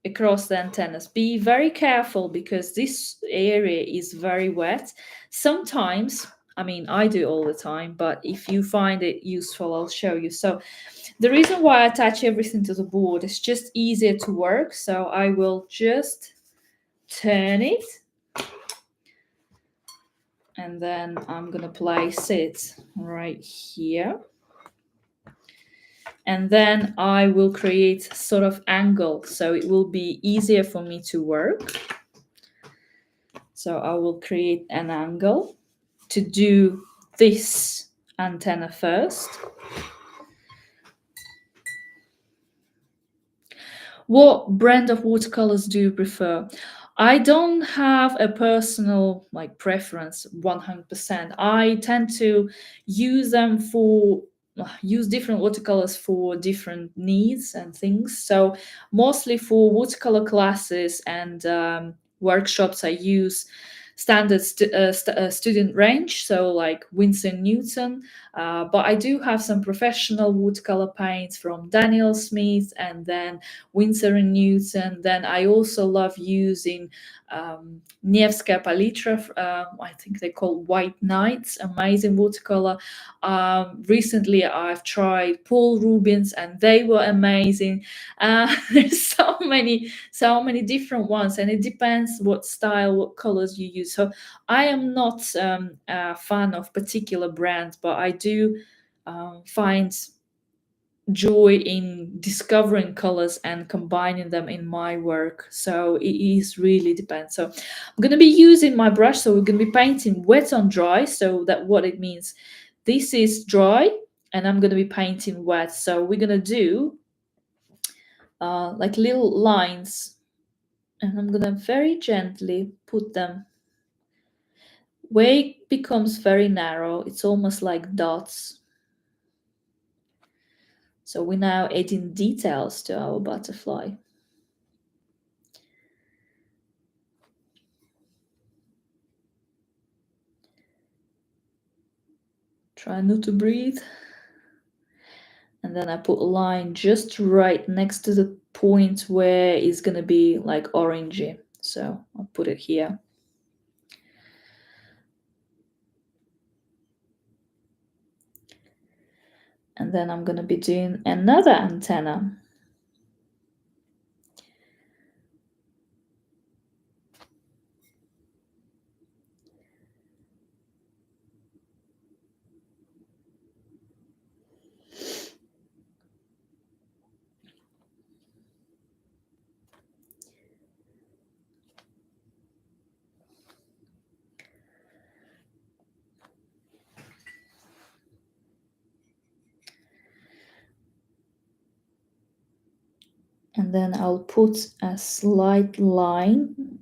the antennas. Be very careful because this area is very wet. Sometimes, I mean, I do all the time, but if you find it useful, I'll show you. So the reason why I attach everything to the board is just easier to work. So I will just turn it, and then I'm gonna place it right here. And then I will create sort of angle, so it will be easier for me to work. So I will create an angle to do this antenna first. What brand of watercolors do you prefer? I don't have a personal like preference 100%. I tend to use them for use different watercolors for different needs and things. So mostly for watercolor classes and workshops, I use standard student range, so like Winsor & Newton. But I do have some professional watercolor paints from Daniel Smith and then Winsor & Newton. Then I also love using Nevska Palitra. I think they call White Nights, amazing watercolor. Recently, I've tried Paul Rubens, and they were amazing. There's so many different ones, and it depends what style, what colors you use. So I am not a fan of particular brands, but I do find joy in discovering colors and combining them in my work. So it is really depends. So I'm going to be using my brush. So we're going to be painting wet on dry. So that what it means, this is dry and I'm going to be painting wet. So we're going to do like little lines, and I'm going to very gently put them where it becomes very narrow. It's almost like dots. So we're now adding details to our butterfly. Try not to breathe. And then I put a line just right next to the point where it's going to be like orangey. So I'll put it here. And then I'm going to be doing another antenna. And then I'll put a slight line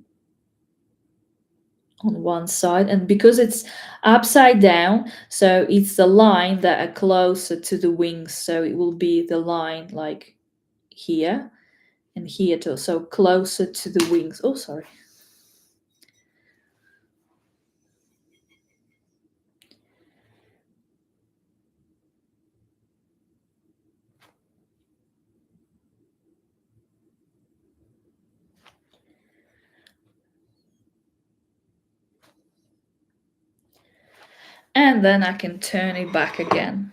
on one side, and because it's upside down, so it's the line that are closer to the wings, so it will be the line like here and here too, so closer to the wings. Oh, sorry. And then I can turn it back again.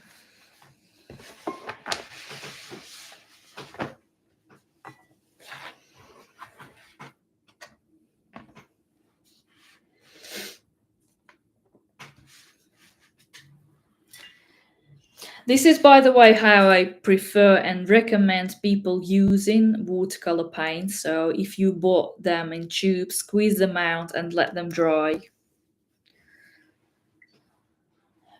This is, by the way, how I prefer and recommend people using watercolor paints. So if you bought them in tubes, squeeze them out and let them dry.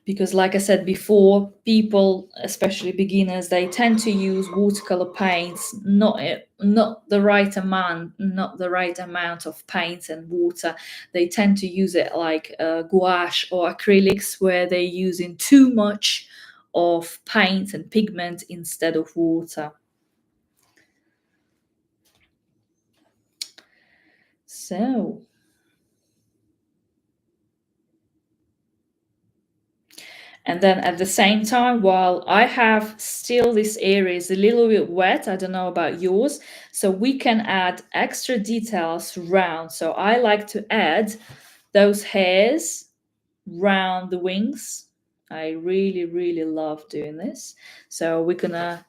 Because like I said before, people, especially beginners, they tend to use watercolor paints, not the right amount of paints and water. They tend to use it like gouache or acrylics, where they're using too much of paint and pigment instead of water. So, and then at the same time, while I have still this area is a little bit wet, I don't know about yours, so we can add extra details round. So I like to add those hairs round the wings. I really, really love doing this. So we're gonna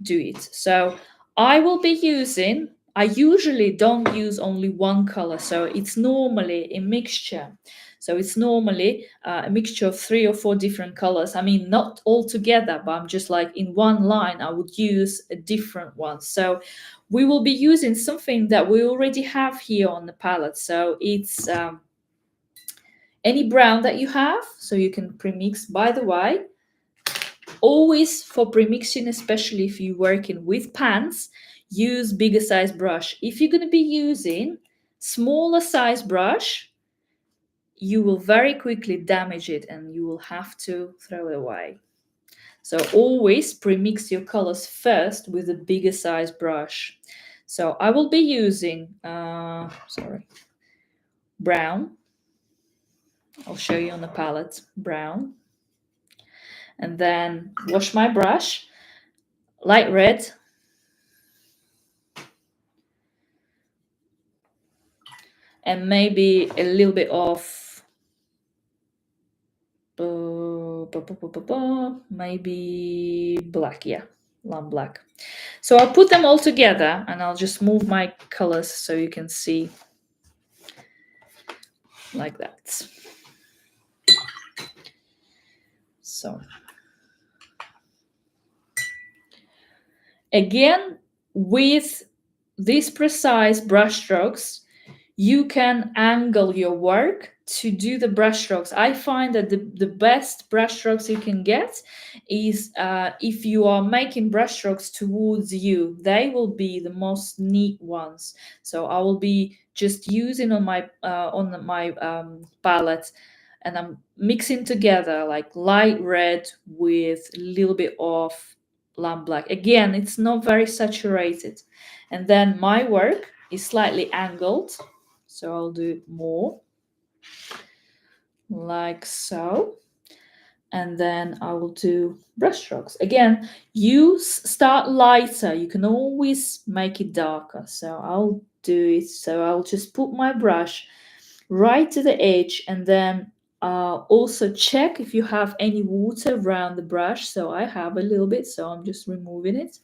do it. So I will be using, I usually don't use only one color, so it's normally a mixture. So it's normally a mixture of 3 or 4 different colors. I mean, not all together, but I'm just like in one line, I would use a different one. So we will be using something that we already have here on the palette. So it's any brown that you have, so you can premix. By the way, always for premixing, especially if you're working with pans, use bigger size brush. If you're going to be using smaller size brush, you will very quickly damage it and you will have to throw it away. So always premix your colors first with a bigger size brush. So I will be using brown. I'll show you on the palette, brown. And then wash my brush, light red, and maybe a little bit of maybe black, yeah, lamp black. So I'll put them all together and I'll just move my colors so you can see like that. So again, with these precise brush strokes, you can angle your work to do the brush strokes. I find that the best brush strokes you can get is if you are making brush strokes towards you, they will be the most neat ones. So I will be just using on my palette, and I'm mixing together like light red with a little bit of lamp black. Again, it's not very saturated. And then my work is slightly angled, so I'll do more like so. And then I will do brush strokes. Again, you start lighter. You can always make it darker. So I'll do it. So I'll just put my brush right to the edge, and then also check if you have any water around the brush. So I have a little bit, so I'm just removing it.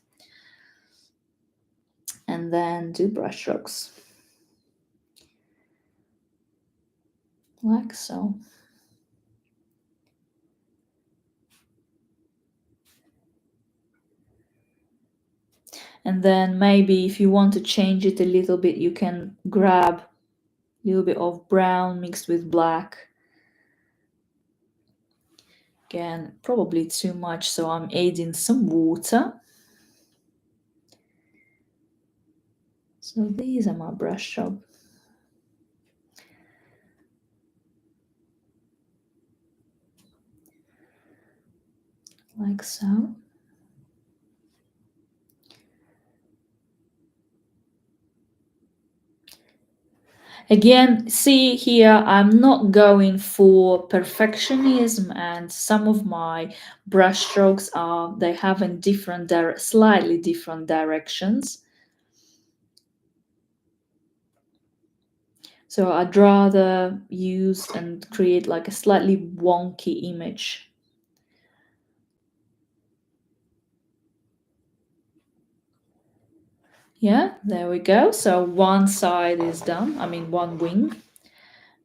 And then do brush strokes. Like so. And then maybe if you want to change it a little bit, you can grab a little bit of brown mixed with black. Again, probably too much, so I'm adding some water. So these are my brush strokes. like so. Again, see here, I'm not going for perfectionism, and some of my brush strokes are, they have in different, slightly different directions. So I'd rather use and create like a slightly wonky image. Yeah, there we go. So one side is done, I mean one wing.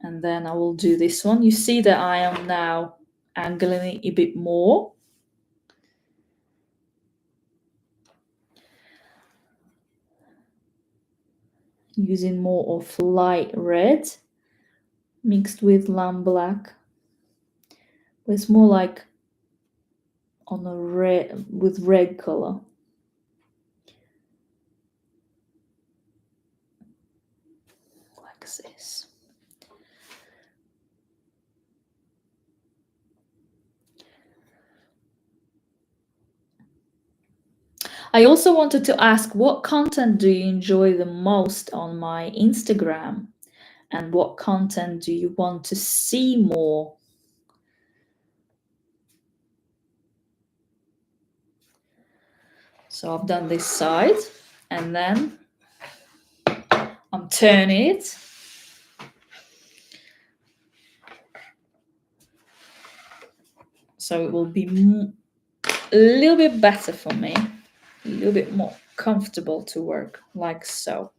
And then I will do this one. You see that I am now angling it a bit more. Using more of light red mixed with lamp black. But it's more like on a red, with red color. Like this. I also wanted to ask, what content do you enjoy the most on my Instagram? And what content do you want to see more? So I've done this side, and then I'm turning it. So it will be a little bit better for me, a little bit more comfortable to work, like so.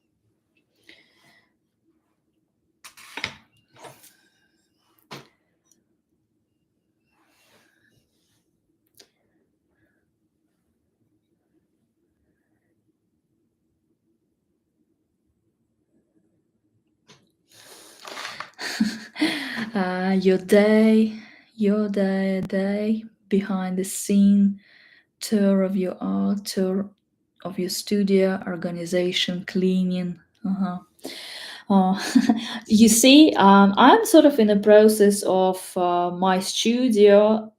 Your day behind the scene tour of your art, tour of your studio, organization, cleaning. Oh, you see, I'm sort of in the process of my studio,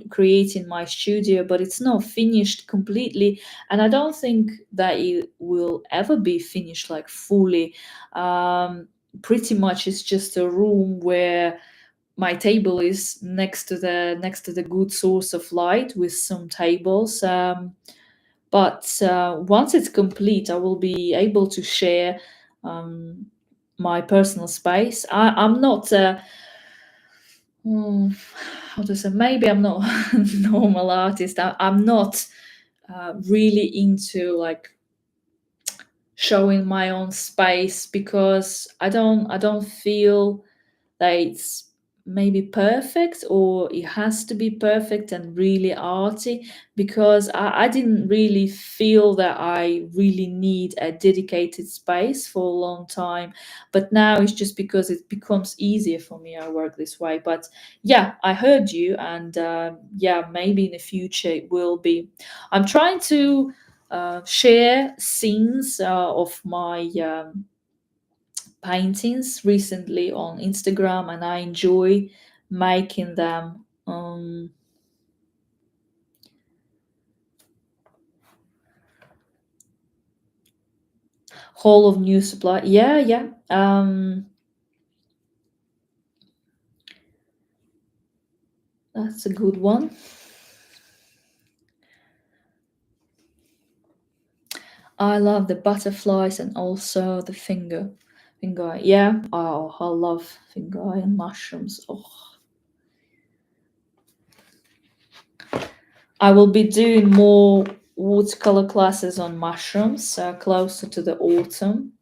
creating my studio, but it's not finished completely, and I don't think that it will ever be finished like fully. Pretty much, it's just a room where my table is next to the good source of light with some tables. But once it's complete, I will be able to share um, my personal space. I'm not, how to say, maybe I'm not a normal artist. I'm not really into like showing my own space, because I don't feel that it's maybe perfect, or it has to be perfect and really arty, because I didn't really feel that I really need a dedicated space for a long time. But now it's just because it becomes easier for me, I work this way. But yeah, I heard you, and yeah, maybe in the future it will be. I'm trying to share scenes of my paintings recently on Instagram, and I enjoy making them. Whole of new supply. Yeah, yeah. That's a good one. I love the butterflies and also the finger. Yeah. Oh, I love finger and mushrooms. Oh, I will be doing more watercolor classes on mushrooms closer to the autumn.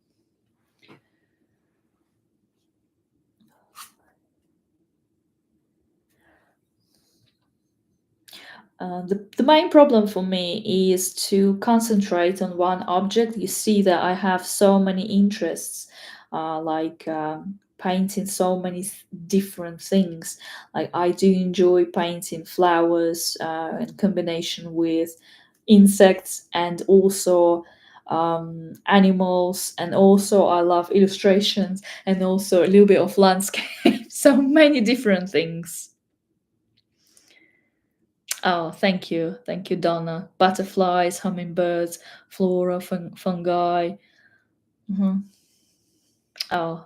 The main problem for me is to concentrate on one object. You see that I have so many interests, like painting so many different things. Like I do enjoy painting flowers in combination with insects, and also animals, and also I love illustrations, and also a little bit of landscape. So many different things. Oh, thank you, Donna. Butterflies, hummingbirds, flora, fungi. Mhm. Oh,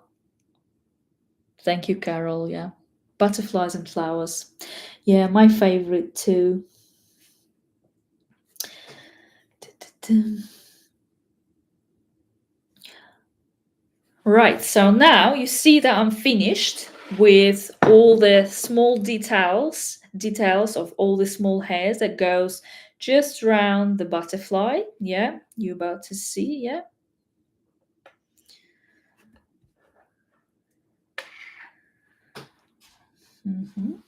thank you, Carol. Yeah, butterflies and flowers. Yeah, my favorite too. Right, so now you see that I'm finished with all the small details of all the small hairs that goes just around the butterfly. Yeah, you're about to see, yeah. Mhm.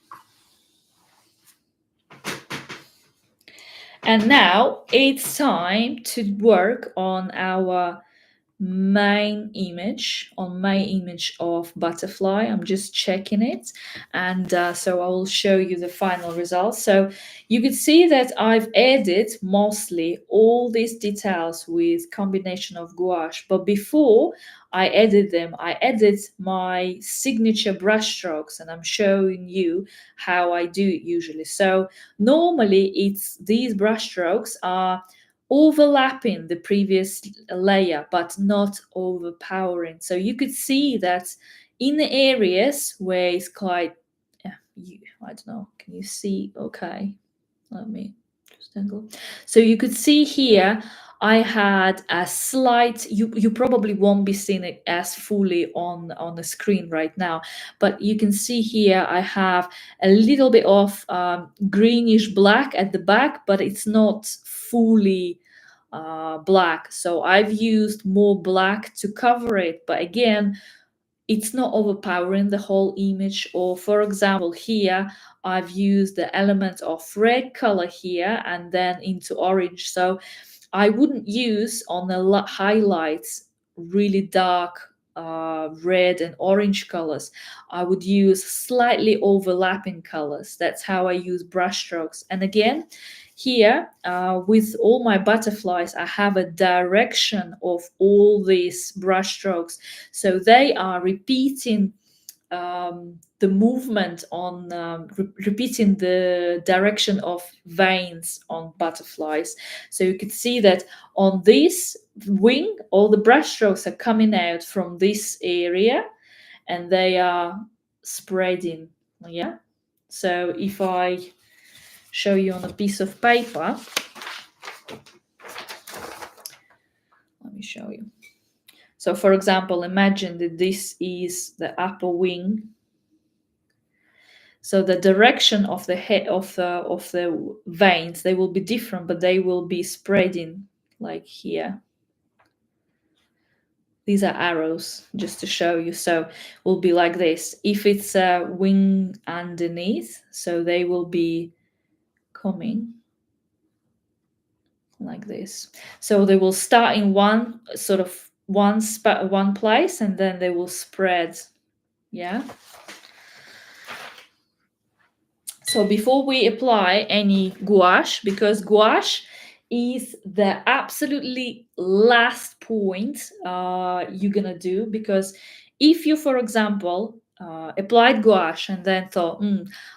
And now it's time to work on our main image of butterfly. I'm just checking it, and so I will show you the final results. So you could see that I've added mostly all these details with combination of gouache, but before I added them, I added my signature brush strokes, and I'm showing you how I do it usually. So normally it's these brush strokes are overlapping the previous layer but not overpowering. So you could see that in the areas where it's quite, yeah, I don't know, can you see? Okay, let me just angle. So you could see here I had a slight, you probably won't be seeing it as fully on the screen right now, but you can see here I have a little bit of greenish black at the back, but it's not fully black. So I've used more black to cover it, but again, it's not overpowering the whole image. Or for example, here I've used the element of red color here and then into orange. So I wouldn't use on the highlights really dark red and orange colors. I would use slightly overlapping colors. That's how I use brush strokes. And again, here with all my butterflies, I have a direction of all these brush strokes. So they are repeating the movement on repeating the direction of veins on butterflies. So you could see that on this wing, all the brush strokes are coming out from this area and they are spreading. Yeah. So if I show you on a piece of paper, let me show you. So for example, imagine that this is the upper wing. So the direction of the head of the veins, they will be different, but they will be spreading like here. These are arrows just to show you. So will be like this. If it's a wing underneath, so they will be coming like this. So they will start in one sort of one place, and then they will spread. Yeah. So before we apply any gouache, because gouache is the absolutely last point you're gonna do, because if you, for example, applied gouache and then thought,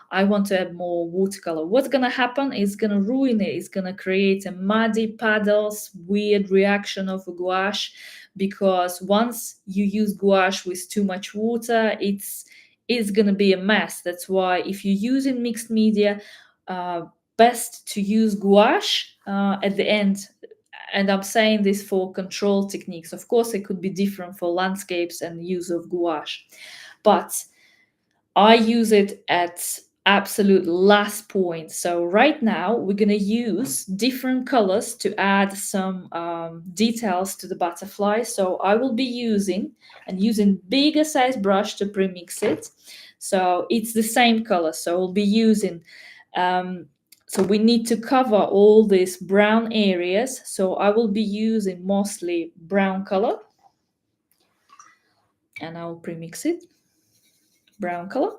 I want to add more watercolor, what's gonna happen is gonna ruin it. It's gonna create a muddy puddles, weird reaction of a gouache, because once you use gouache with too much water, it's going to be a mess. That's why if you're using mixed media, best to use gouache at the end. And I'm saying this for control techniques. Of course, it could be different for landscapes and use of gouache, but I use it at absolute last point. So right now we're going to use different colors to add some details to the butterfly. So I will be using bigger size brush to premix it. So it's the same color. So we'll be using so we need to cover all these brown areas. So I will be using mostly brown color, and I will premix it. Brown color.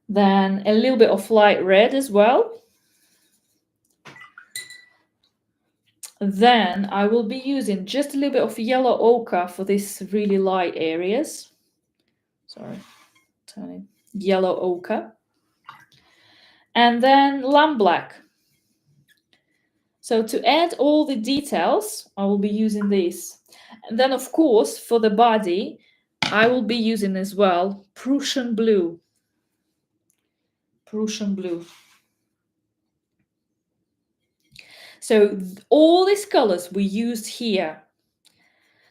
Then a little bit of light red as well. Then I will be using just a little bit of yellow ochre for these really light areas. Sorry, turning yellow ochre. And then lamp black. So to add all the details, I will be using this. And then, of course, for the body, I will be using as well Prussian blue. Prussian blue. So all these colors we used here.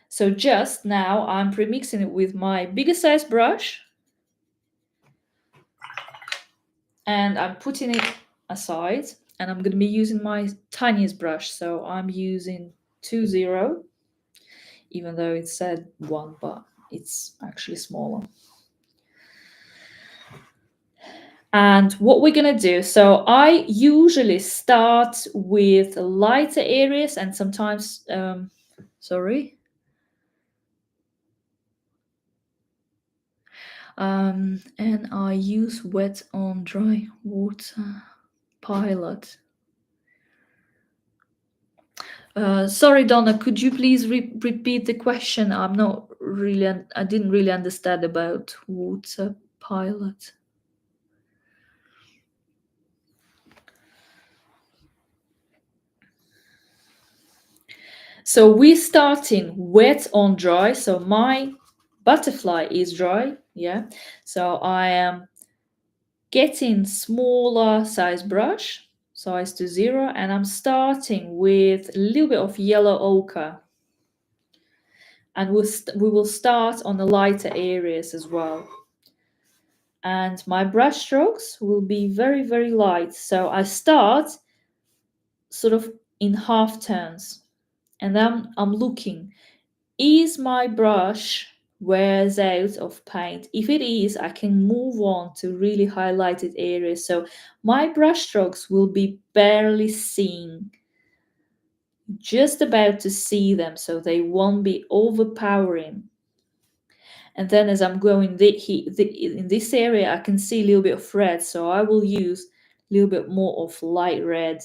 So just now I'm premixing it with my bigger size brush. And I'm putting it aside. And I'm going to be using my tiniest brush. So I'm using 20, even though it said 1, but it's actually smaller. And what we're going to do, so I usually start with lighter areas and sometimes, and I use wet on dry water pilot. Sorry, Donna, could you please repeat the question? I didn't really understand about water pilot. So we're starting wet on dry. So my butterfly is dry, yeah. So I am getting smaller size brush, size to 0, and I'm starting with a little bit of yellow ochre. And we will start on the lighter areas as well. And my brush strokes will be very, very light. So I start sort of in half turns. And then I'm looking, is my brush wears out of paint? If it is, I can move on to really highlighted areas. So my brush strokes will be barely seen, just about to see them, so they won't be overpowering. And then as I'm going in this area, I can see a little bit of red, so I will use a little bit more of light red.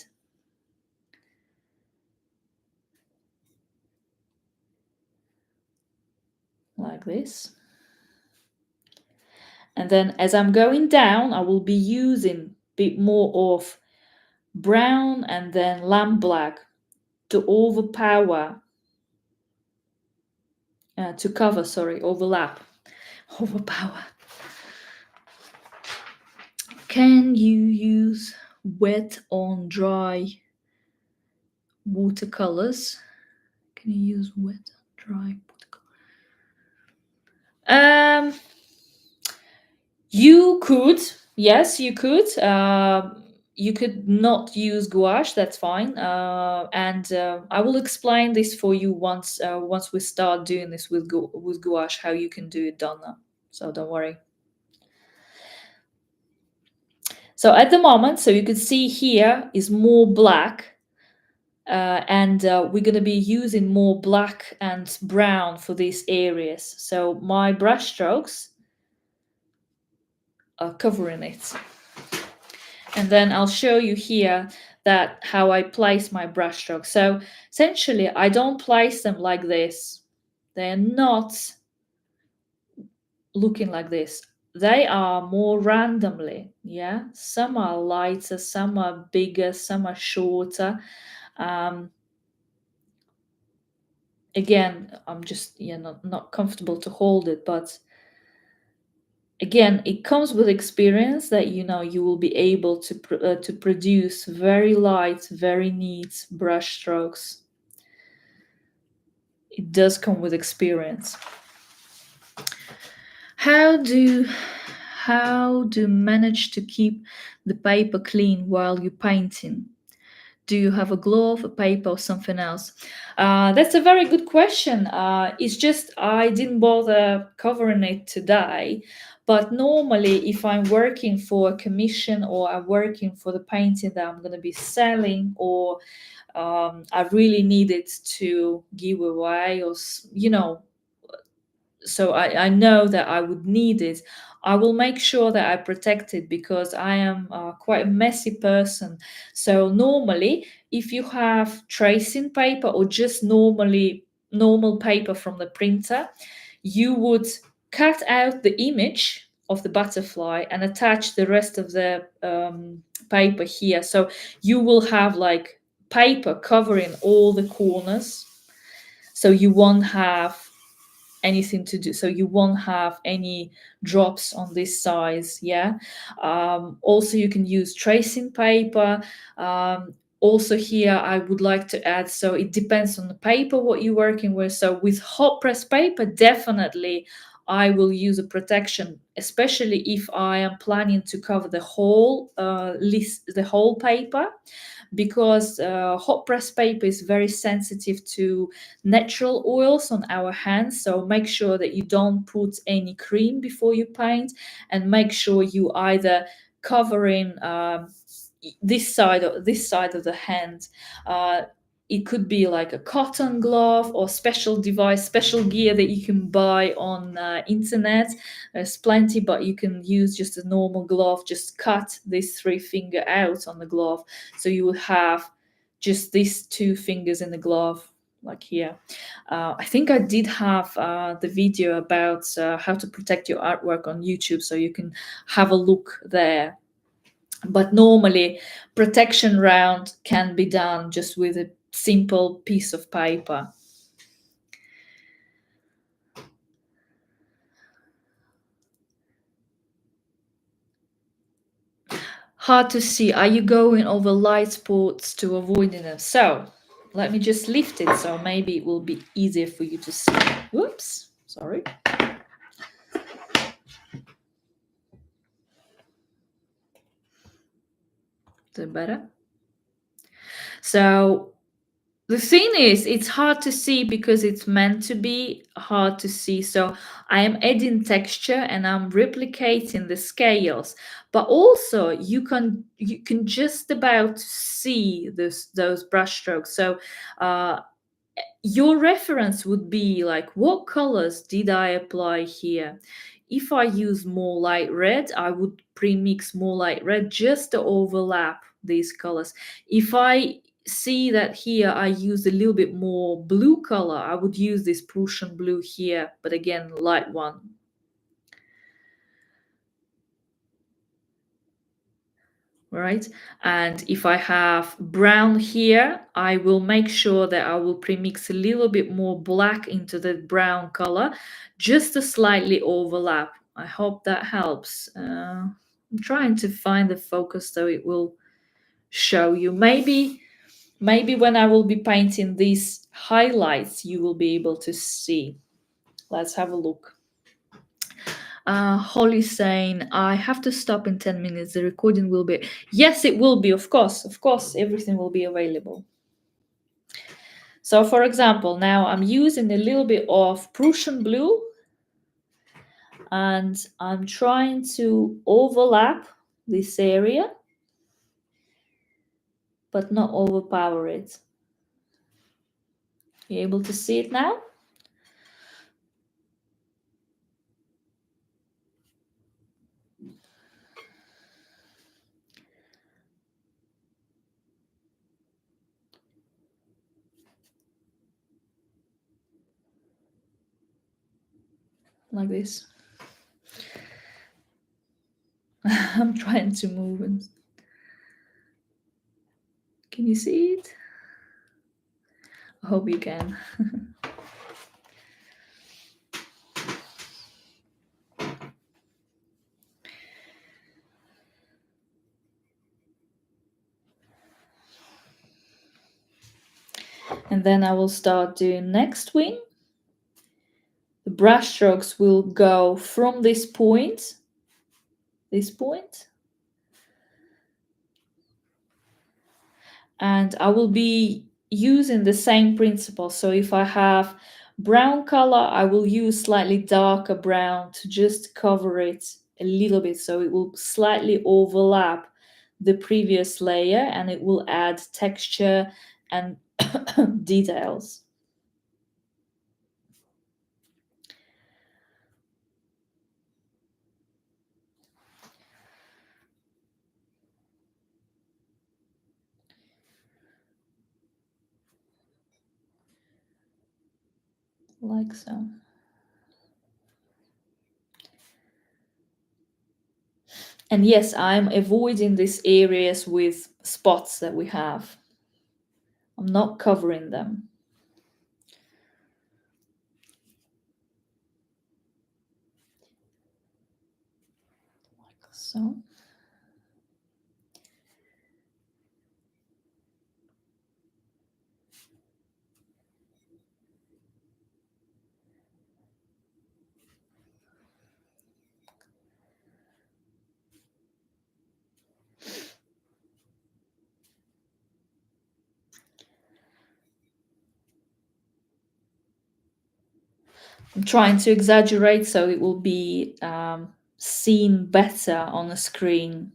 Like this. And then as I'm going down, I will be using a bit more of brown and then lamp black to overlap. Overpower. Can you use wet on dry watercolors? Can you use wet on dry watercolors? You could, yes, you could. You could not use gouache. That's fine. And I will explain this for you once we start doing this with gouache, how you can do it, Donna. So don't worry. So at the moment, so you can see here is more black, and we're going to be using more black and brown for these areas. So my brush strokes are covering it. And then I'll show you here that how I place my brush strokes. So essentially, I don't place them like this. They're not looking like this. They are more randomly, yeah. Some are lighter, some are bigger, some are shorter. Again, I'm just not comfortable to hold it, but again, it comes with experience that you will be able to produce very light, very neat brush strokes. It does come with experience. How do manage to keep the paper clean while you're painting? Do you have a glove, a paper, or something else? That's a very good question. It's just I didn't bother covering it today. But normally, if I'm working for a commission or I'm working for the painting that I'm going to be selling, or I really needed to give away, or so I know that I would need it, I will make sure that I protect it, because I am quite a messy person. So normally, if you have tracing paper or just normal paper from the printer, you would cut out the image of the butterfly and attach the rest of the paper here. So you will have like paper covering all the corners. So you won't have anything to do, so you won't have any drops on this size. Yeah. Also you can use tracing paper. Also here I would like to add, so it depends on the paper what you're working with. So with hot press paper, definitely I will use a protection, especially if I am planning to cover the whole the whole paper, because hot press paper is very sensitive to natural oils on our hands. So make sure that you don't put any cream before you paint, and make sure you either covering this side of the hand. It could be like a cotton glove or special device, special gear that you can buy on internet. There's plenty, but you can use just a normal glove. Just cut this 3-finger out on the glove, so you will have just these 2 fingers in the glove, like here. I think I did have the video about how to protect your artwork on YouTube, so you can have a look there. But normally protection round can be done just with a simple piece of paper. Hard to see. Are you going over light spots to avoiding them? So let me just lift it, so maybe it will be easier for you to see. Whoops, sorry. Is it better? So the thing is, it's hard to see because it's meant to be hard to see. So I am adding texture and I'm replicating the scales, but also you can just about see those brush strokes. So your reference would be like, what colors did I apply here? If I use more light red, I would pre-mix more light red just to overlap these colors. If I see that here I use a little bit more blue color, I would use this Prussian blue here, but again, light one. Right? And if I have brown here, I will make sure that I will premix a little bit more black into the brown color, just to slightly overlap. I hope that helps. I'm trying to find the focus so it will show you. Maybe when I will be painting these highlights, you will be able to see. Let's have a look. Holly saying, I have to stop in 10 minutes. The recording will be. Yes, it will be, of course. Of course, everything will be available. So, for example, now I'm using a little bit of Prussian blue, and I'm trying to overlap this area, but not overpower it. You able to see it now? Like this. I'm trying to move it. Can you see it? I hope you can. And then I will start doing next wing. The brush strokes will go from this point, and I will be using the same principle. So if I have brown color, I will use slightly darker brown to just cover it a little bit, so it will slightly overlap the previous layer and it will add texture and details. Like so. And yes, I'm avoiding these areas with spots that we have. I'm not covering them. Like so. I'm trying to exaggerate so it will be seen better on the screen.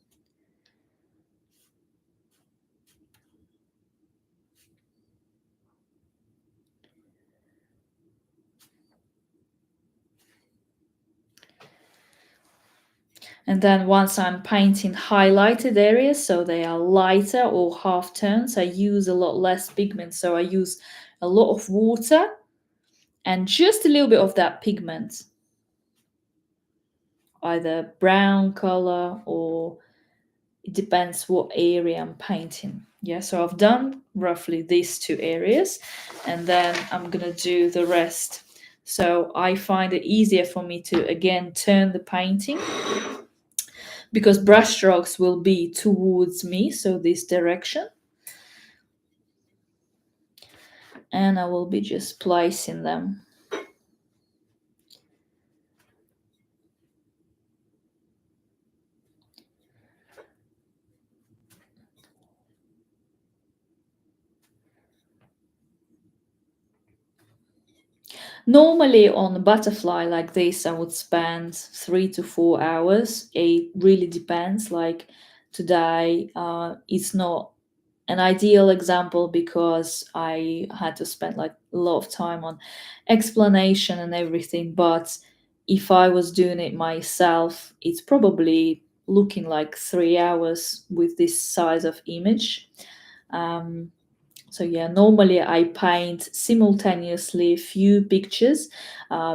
And then once I'm painting highlighted areas, so they are lighter or half tones, I use a lot less pigment. So I use a lot of water and just a little bit of that pigment, either brown color or it depends what area I'm painting. Yeah, so I've done roughly these two areas and then I'm gonna do the rest. So I find it easier for me to again turn the painting because brush strokes will be towards me, so this direction. And I will be just placing them. Normally on a butterfly like this, I would spend 3 to 4 hours. It really depends. Like today, it's not an ideal example because I had to spend like a lot of time on explanation and everything. But if I was doing it myself, it's probably looking like 3 hours with this size of image. Um, so yeah, normally I paint simultaneously a few pictures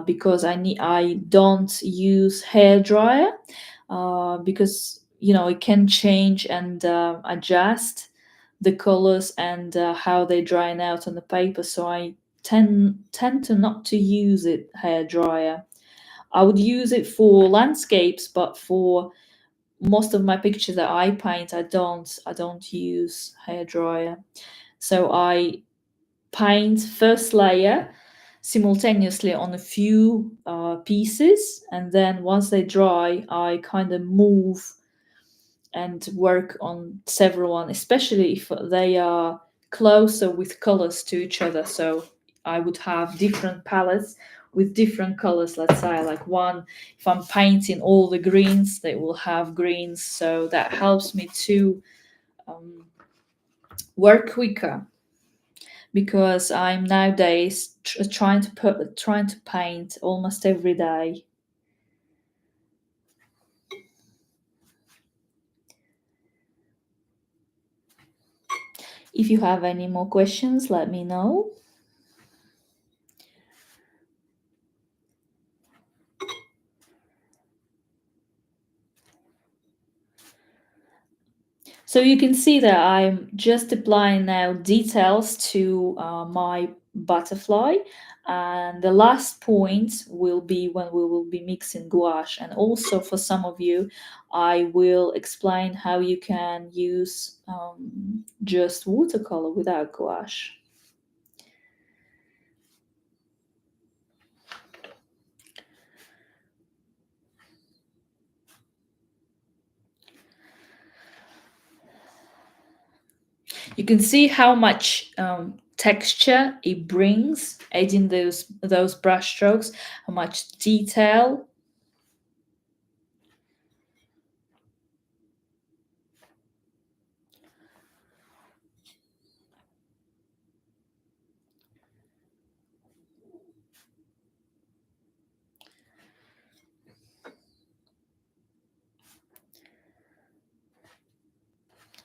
because I don't use hair dryer because it can change and adjust the colors and how they drying out on the paper. So I tend to not to use it hair dryer. I would use it for landscapes, but for most of my pictures that I paint, I don't use hair dryer. So I paint first layer simultaneously on a few pieces, and then once they dry, I kind of move and work on several ones, especially if they are closer with colors to each other. So I would have different palettes with different colors. Let's say like one, if I'm painting all the greens, they will have greens. So that helps me to um, work quicker because I'm nowadays trying to paint almost every day. If you have any more questions, let me know. So you can see that I'm just applying now details to my butterfly. And the last point will be when we will be mixing gouache. And also for some of you, I will explain how you can use just watercolor without gouache. You can see how much texture it brings, adding those brush strokes, how much detail.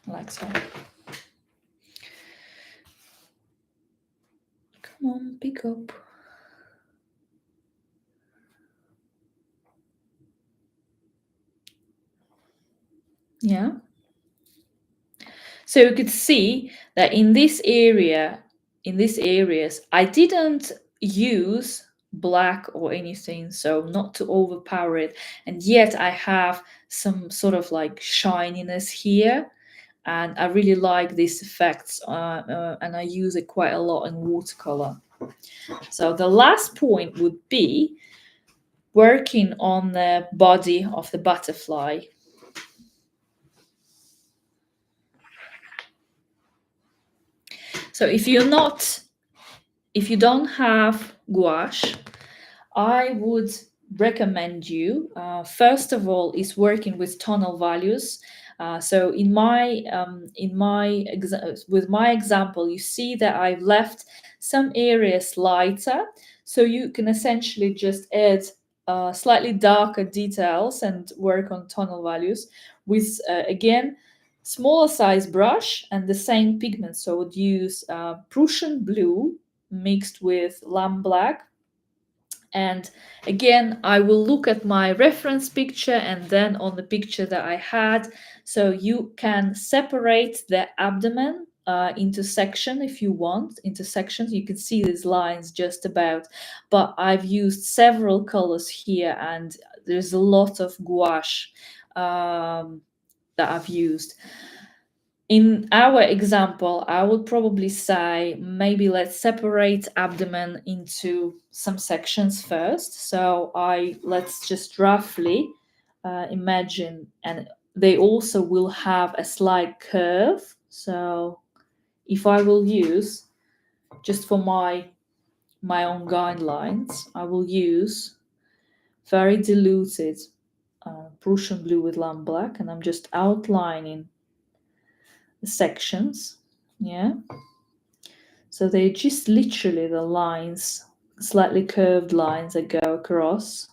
Like so. Come on, pick up. Yeah. So you could see that in this area, in these areas, I didn't use black or anything, so not to overpower it. And yet I have some sort of like shininess here. And I really like these effects, and I use it quite a lot in watercolor. So the last point would be working on the body of the butterfly. So if you don't have gouache, I would recommend you, first of all, is working with tonal values. So with my example, you see that I've left some areas lighter, so you can essentially just add slightly darker details and work on tonal values with again smaller size brush and the same pigment. So I would use Prussian blue mixed with lamp black. And again, I will look at my reference picture and then on the picture that I had. So you can separate the abdomen into section if you want, into sections. You can see these lines just about, but I've used several colors here and there's a lot of gouache that I've used. In our example, I would probably say maybe let's separate abdomen into some sections first. So let's just roughly imagine, and they also will have a slight curve. So if I will use, just for my own guidelines, I will use very diluted Prussian blue with lamp black, and I'm just outlining the sections. Yeah. So they're just literally the lines, slightly curved lines that go across.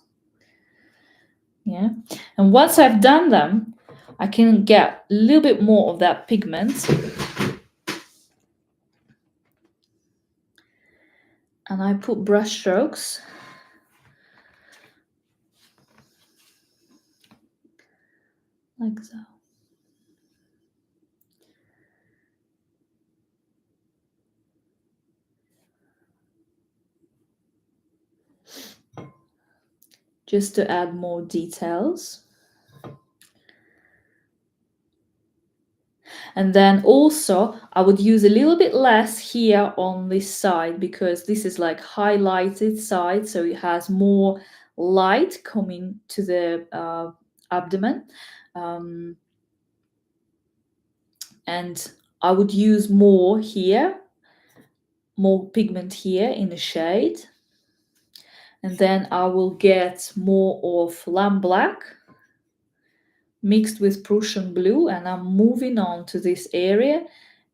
Yeah. And once I've done them, I can get a little bit more of that pigment. And I put brush strokes. Like so. Just to add more details. And then also I would use a little bit less here on this side because this is like highlighted side, so it has more light coming to the abdomen. And I would use more here, more pigment here in the shade. And then I will get more of lamp black mixed with Prussian blue, and I'm moving on to this area,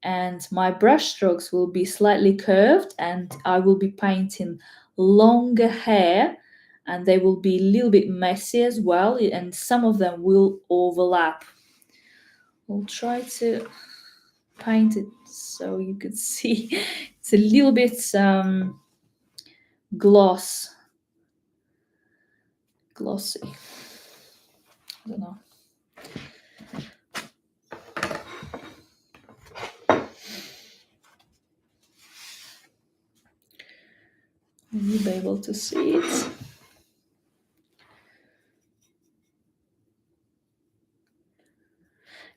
and my brush strokes will be slightly curved and I will be painting longer hair, and they will be a little bit messy as well, and some of them will overlap. I'll try to paint it so you could see it's a little bit glossy. I don't know. Will you be able to see it?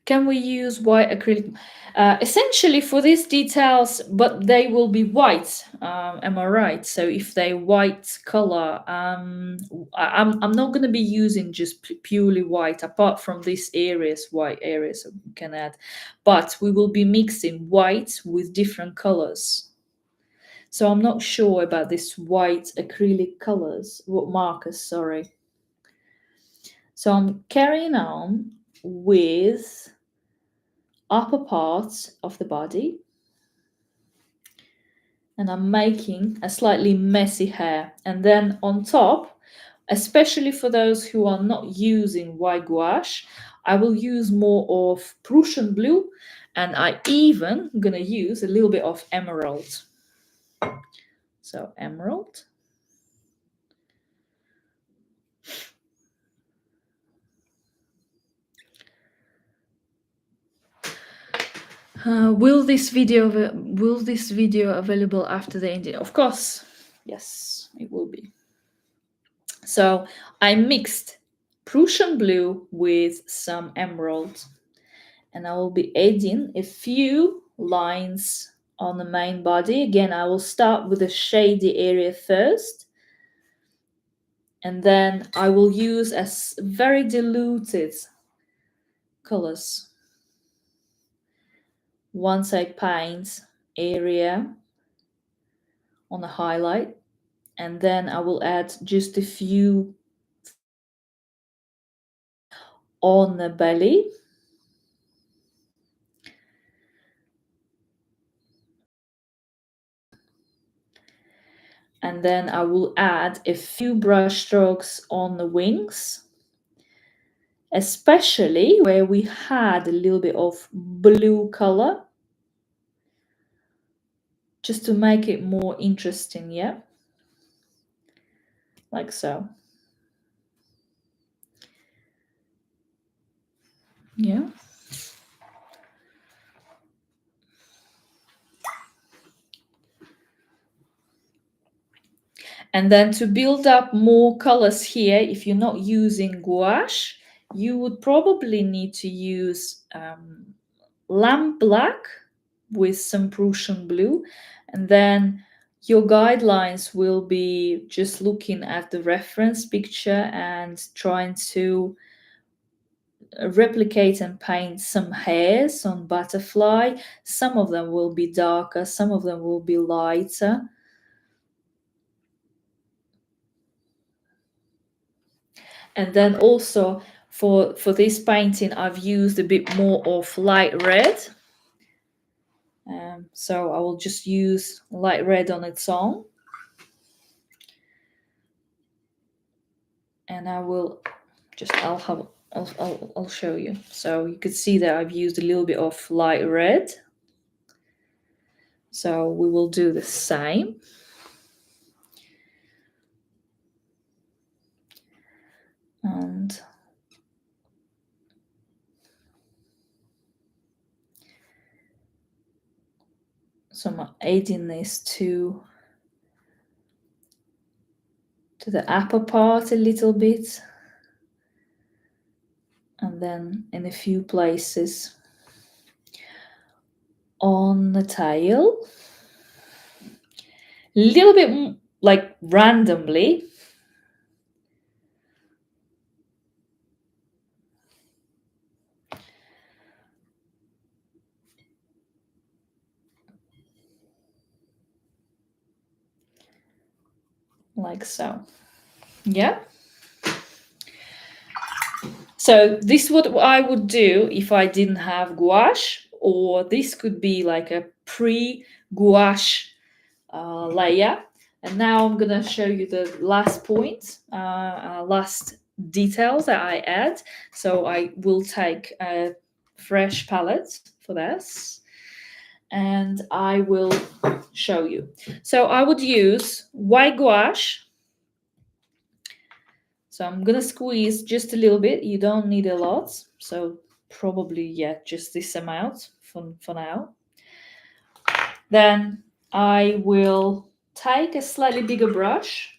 Can we use white acrylic? Essentially for these details, but they will be white. Am I right? So if they white color, I'm not going to be using just purely white. Apart from these areas, white areas we can add, but we will be mixing white with different colors. So I'm not sure about this white acrylic colors. What markers? Sorry. So I'm carrying on with upper parts of the body, and I'm making a slightly messy hair. And then on top, especially for those who are not using white gouache, I will use more of Prussian blue, and I even gonna use a little bit of emerald. So emerald. Will this video available after the ending? Of course, yes, it will be. So I mixed Prussian blue with some emerald, and I will be adding a few lines on the main body. Again, I will start with the shady area first, and then I will use as very diluted colors once I paint area on the highlight, and then I will add just a few on the belly. And then I will add a few brush strokes on the wings, especially where we had a little bit of blue color, just to make it more interesting, yeah? Like so. Yeah. And then to build up more colors here, if you're not using gouache, you would probably need to use lamp black with some Prussian blue. And then your guidelines will be just looking at the reference picture and trying to replicate and paint some hairs on butterfly. Some of them will be darker, some of them will be lighter. And then also for this painting, I've used a bit more of light red. So I will just use light red on its own. And I will just, I'll show you. So you could see that I've used a little bit of light red. So we will do the same. And so I'm adding this to the upper part a little bit. And then in a few places on the tail. A little bit like randomly. Like so. Yeah. So this is what I would do if I didn't have gouache, or this could be like a pre-gouache layer. And now I'm gonna show you the last point, last details that I add. So I will take a fresh palette for this, and I will show you. So I would use white gouache. So I'm gonna squeeze just a little bit. You don't need a lot. So probably, yeah, just this amount for now. Then I will take a slightly bigger brush,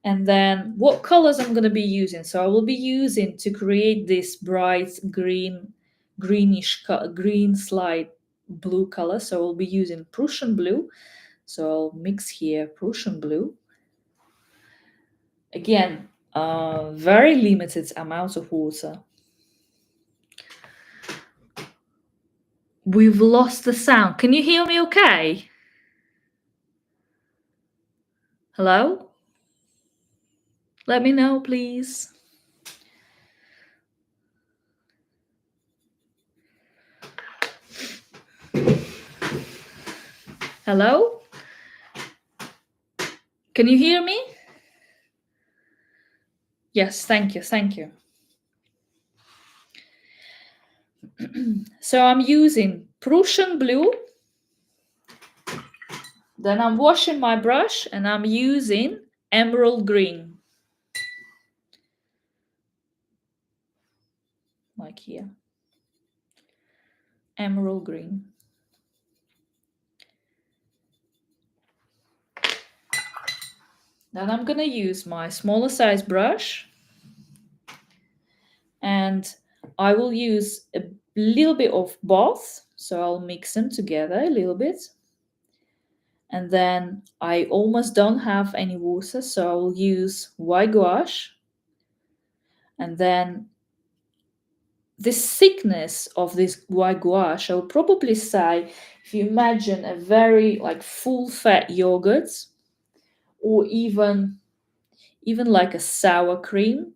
and then what colors I'm gonna be using. So I will be using, to create this bright greenish green slide blue color. So I'll be using Prussian blue. So I'll mix here Prussian blue. Again, very limited amount of water. We've lost the sound. Can you hear me okay? Hello? Let me know, please. Hello? Can you hear me? Yes, thank you, thank you. So I'm using Prussian blue. Then I'm washing my brush and I'm using emerald green. Like here. Emerald green. Then I'm gonna use my smaller size brush, and I will use a little bit of both. So I'll mix them together a little bit. And then I almost don't have any water, so I will use white gouache. And then this thickness of this white gouache, I would probably say, if you imagine a very like full fat yogurt, or even like a sour cream,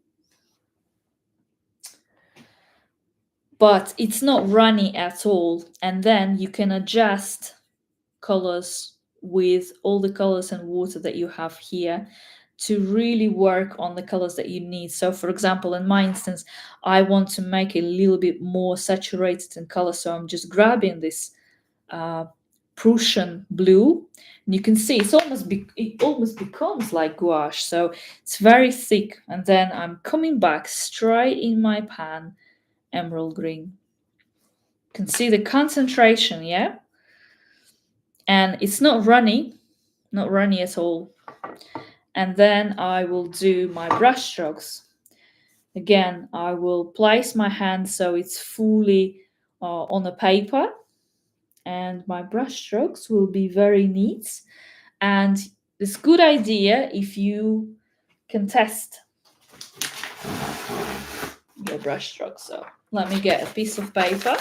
but it's not runny at all. And then you can adjust colors with all the colors and water that you have here to really work on the colors that you need. So for example, in my instance, I want to make it a little bit more saturated in color, so I'm just grabbing this Prussian blue, and you can see it almost becomes like gouache, so it's very thick. And then I'm coming back straight in my pan, emerald green. You can see the concentration, yeah, and it's not runny at all. And then I will do my brush strokes. Again, I will place my hand so it's fully on the paper, and my brush strokes will be very neat. And it's good idea if you can test your brush strokes. So let me get a piece of paper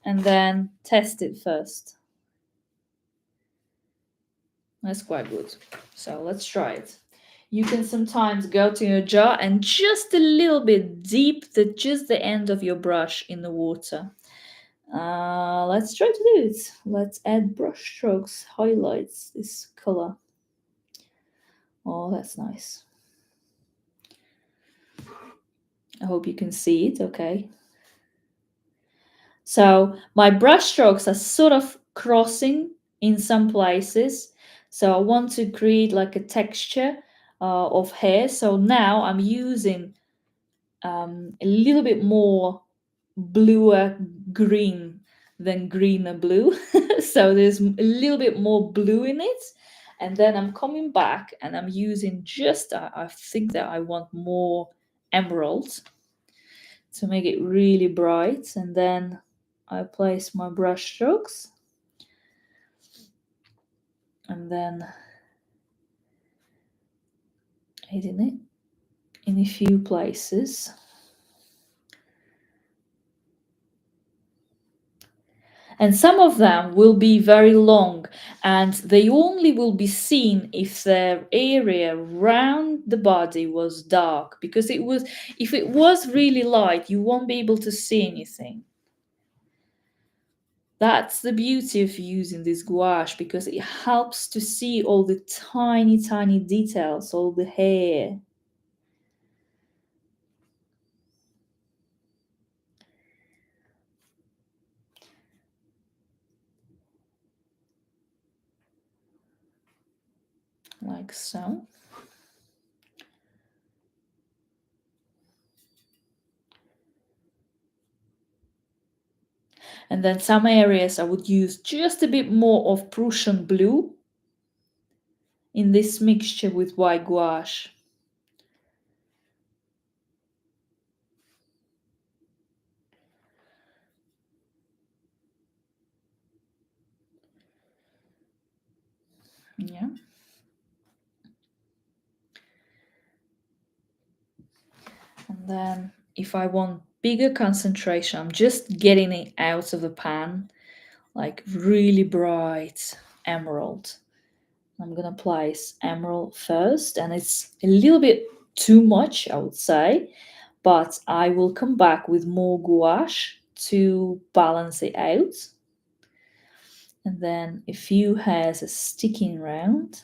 and then test it first. That's quite good. So let's try it. You can sometimes go to your jar and just a little bit dip just the end of your brush in the water. Let's try to do it. Let's add brush strokes, highlights this color. Oh, that's nice. I hope you can see it, okay. So my brush strokes are sort of crossing in some places. So I want to create like a texture of hair. So now I'm using a little bit more bluer green than greener blue. So there's a little bit more blue in it. And then I'm coming back and I'm using just, I think that I want more emerald to make it really bright. And then I place my brush strokes and then hitting it in a few places. And some of them will be very long, and they only will be seen if the area around the body was dark, because if it was really light, you won't be able to see anything. That's the beauty of using this gouache, because it helps to see all the tiny, tiny details, all the hair. Like so. And then some areas I would use just a bit more of Prussian blue in this mixture with white gouache. Yeah. And then if I want bigger concentration, I'm just getting it out of the pan, like really bright emerald. I'm gonna place emerald first, and it's a little bit too much, I would say, but I will come back with more gouache to balance it out. And then a few hairs are sticking around,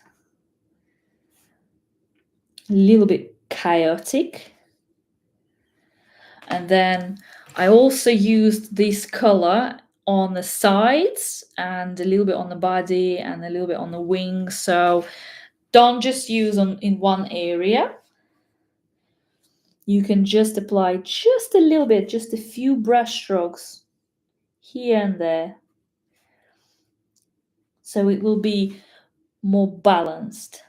a little bit chaotic. And then I also used this color on the sides and a little bit on the body and a little bit on the wings. So don't just use in one area. You can just apply just a little bit, just a few brush strokes here and there. So it will be more balanced.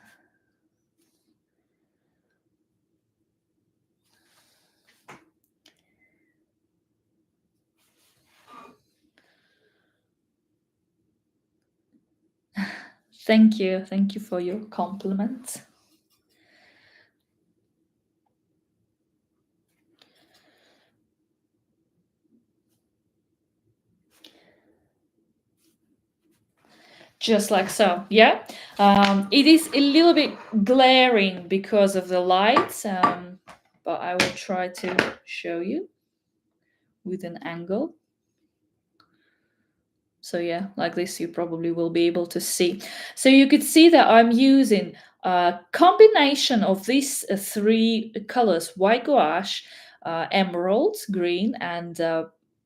Thank you. Thank you for your compliment. Just like so, yeah. It is a little bit glaring because of the light, but I will try to show you with an angle. So yeah, like this you probably will be able to see. So you could see that I'm using a combination of these three colors: white gouache, emerald green, and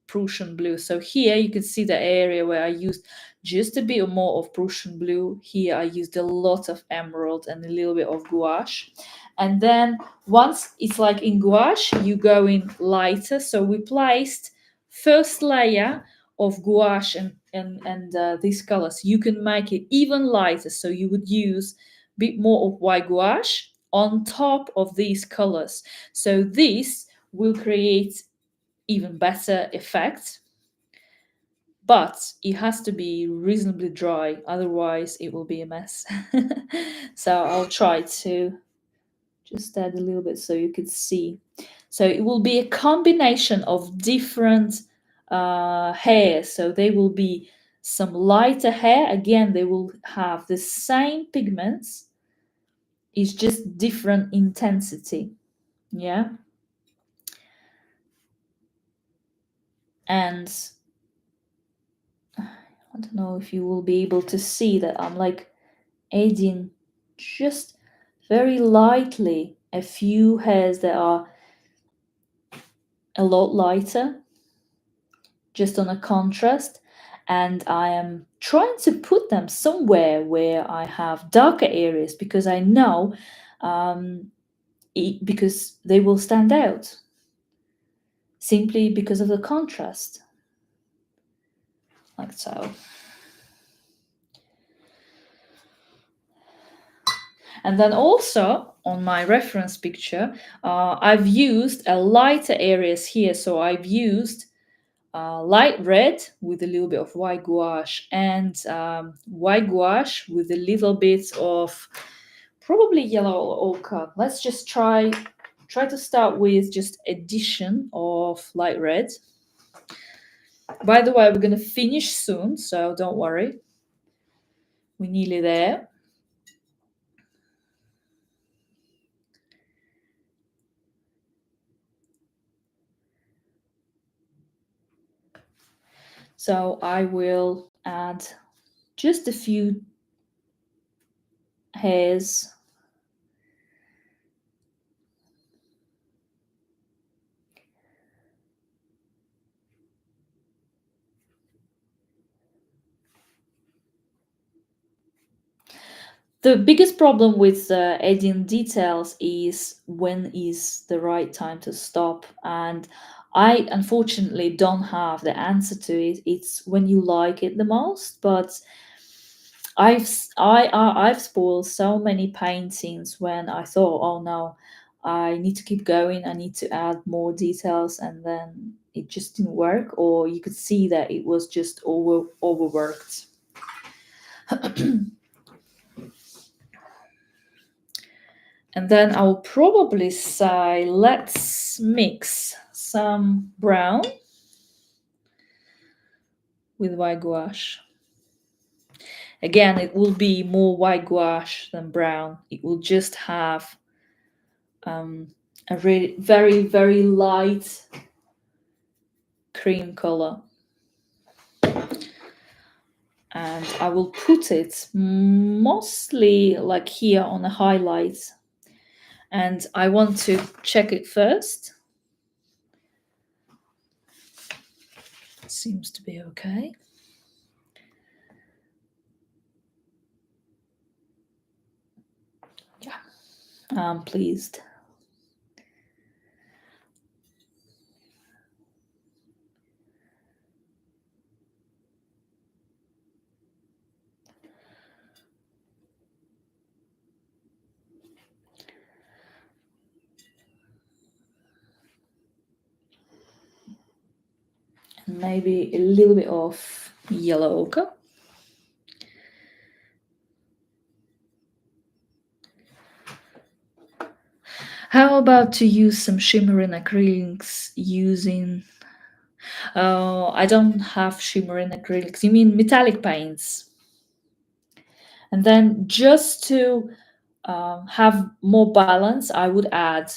Prussian blue. So here you can see the area where I used just a bit more of Prussian blue. Here I used a lot of emerald and a little bit of gouache. And then once it's like in gouache, you go in lighter. So we placed first layer of gouache and these colors. You can make it even lighter, so you would use a bit more of white gouache on top of these colors. So this will create even better effect, but it has to be reasonably dry, otherwise it will be a mess. So I'll try to just add a little bit so you could see. So it will be a combination of different hair. So they will be some lighter hair. Again, they will have the same pigments. It's just different intensity. Yeah. And I don't know if you will be able to see that I'm like adding just very lightly a few hairs that are a lot lighter, just on a contrast, and I am trying to put them somewhere where I have darker areas because I know because they will stand out simply because of the contrast, like so. And then also on my reference picture, I've used a lighter areas here. So I've used light red with a little bit of white gouache and white gouache with a little bit of probably yellow or ochre. Let's just try to start with just addition of light red. By the way, we're going to finish soon, so don't worry. We're nearly there. So I will add just a few hairs. The biggest problem with adding details is when is the right time to stop, and I unfortunately don't have the answer to it. It's when you like it the most, but I've spoiled so many paintings when I thought, oh no, I need to keep going. I need to add more details, and then it just didn't work, or you could see that it was just overworked. And then I'll probably say, let's mix some brown with white gouache. Again, it will be more white gouache than brown. It will just have a really very, very light cream color. And I will put it mostly like here on the highlights. And I want to check it first. It seems to be okay. Yeah, I'm pleased. And maybe a little bit of yellow ochre. How about to use some shimmering acrylics using... Oh, I don't have shimmering acrylics. You mean metallic paints? And then just to have more balance, I would add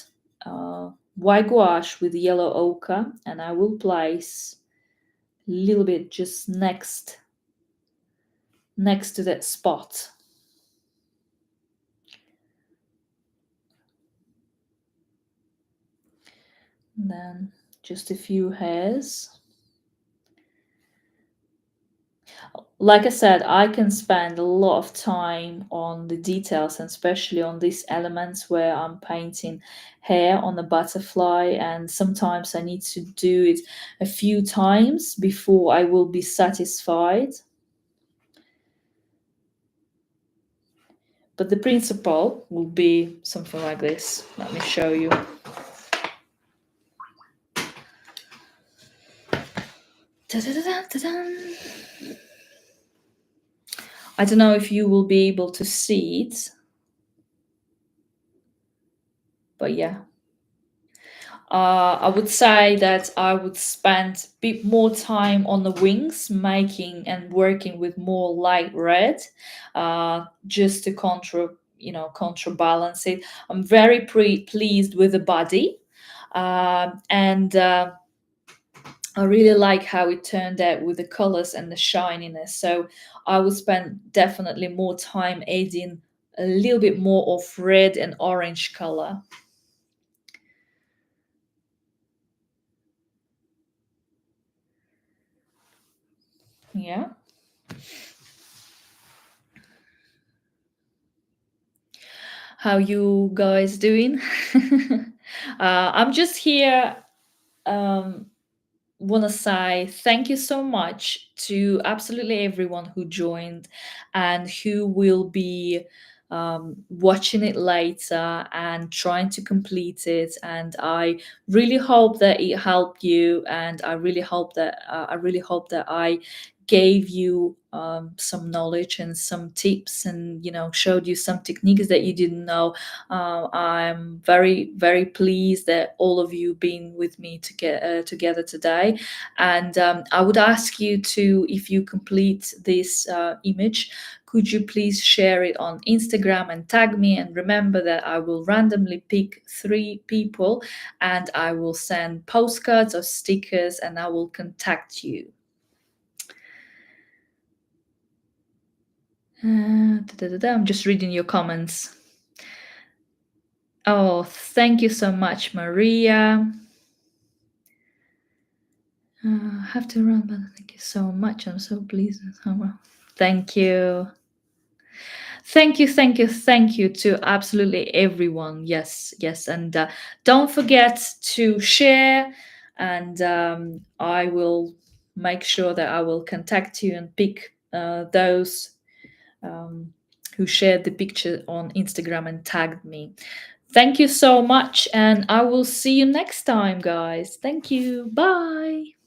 white gouache with yellow ochre, and I will place a little bit just next to that spot. And then just a few hairs. Like I said, I can spend a lot of time on the details, and especially on these elements where I'm painting hair on a butterfly, and sometimes I need to do it a few times before I will be satisfied. But the principle will be something like this. Let me show you. I don't know if you will be able to see it, but yeah. I would say that I would spend a bit more time on the wings, making and working with more light red, just to counterbalance it. I'm very pleased with the body, and I really like how it turned out with the colors and the shininess. So I would spend definitely more time adding a little bit more of red and orange color. Yeah. How you guys doing? I'm just here. Um, Want to say thank you so much to absolutely everyone who joined and who will be watching it later and trying to complete it. And I really hope that it helped you, and I really hope that I gave you some knowledge and some tips, and showed you some techniques that you didn't know. I'm very, very pleased that all of you been with me to get together today. And I would ask you to, if you complete this image, could you please share it on Instagram and tag me? And remember that I will randomly pick 3 people, and I will send postcards or stickers, and I will contact you. I'm just reading your comments. Oh, thank you so much, Maria. I have to run, but thank you so much. I'm so pleased. Oh, well. Thank you. Thank you, thank you, thank you to absolutely everyone. Yes, yes. And don't forget to share, and I will make sure that I will contact you and pick those um, who shared the picture on Instagram and tagged me. Thank you so much, and I will see you next time, guys. Thank you. Bye.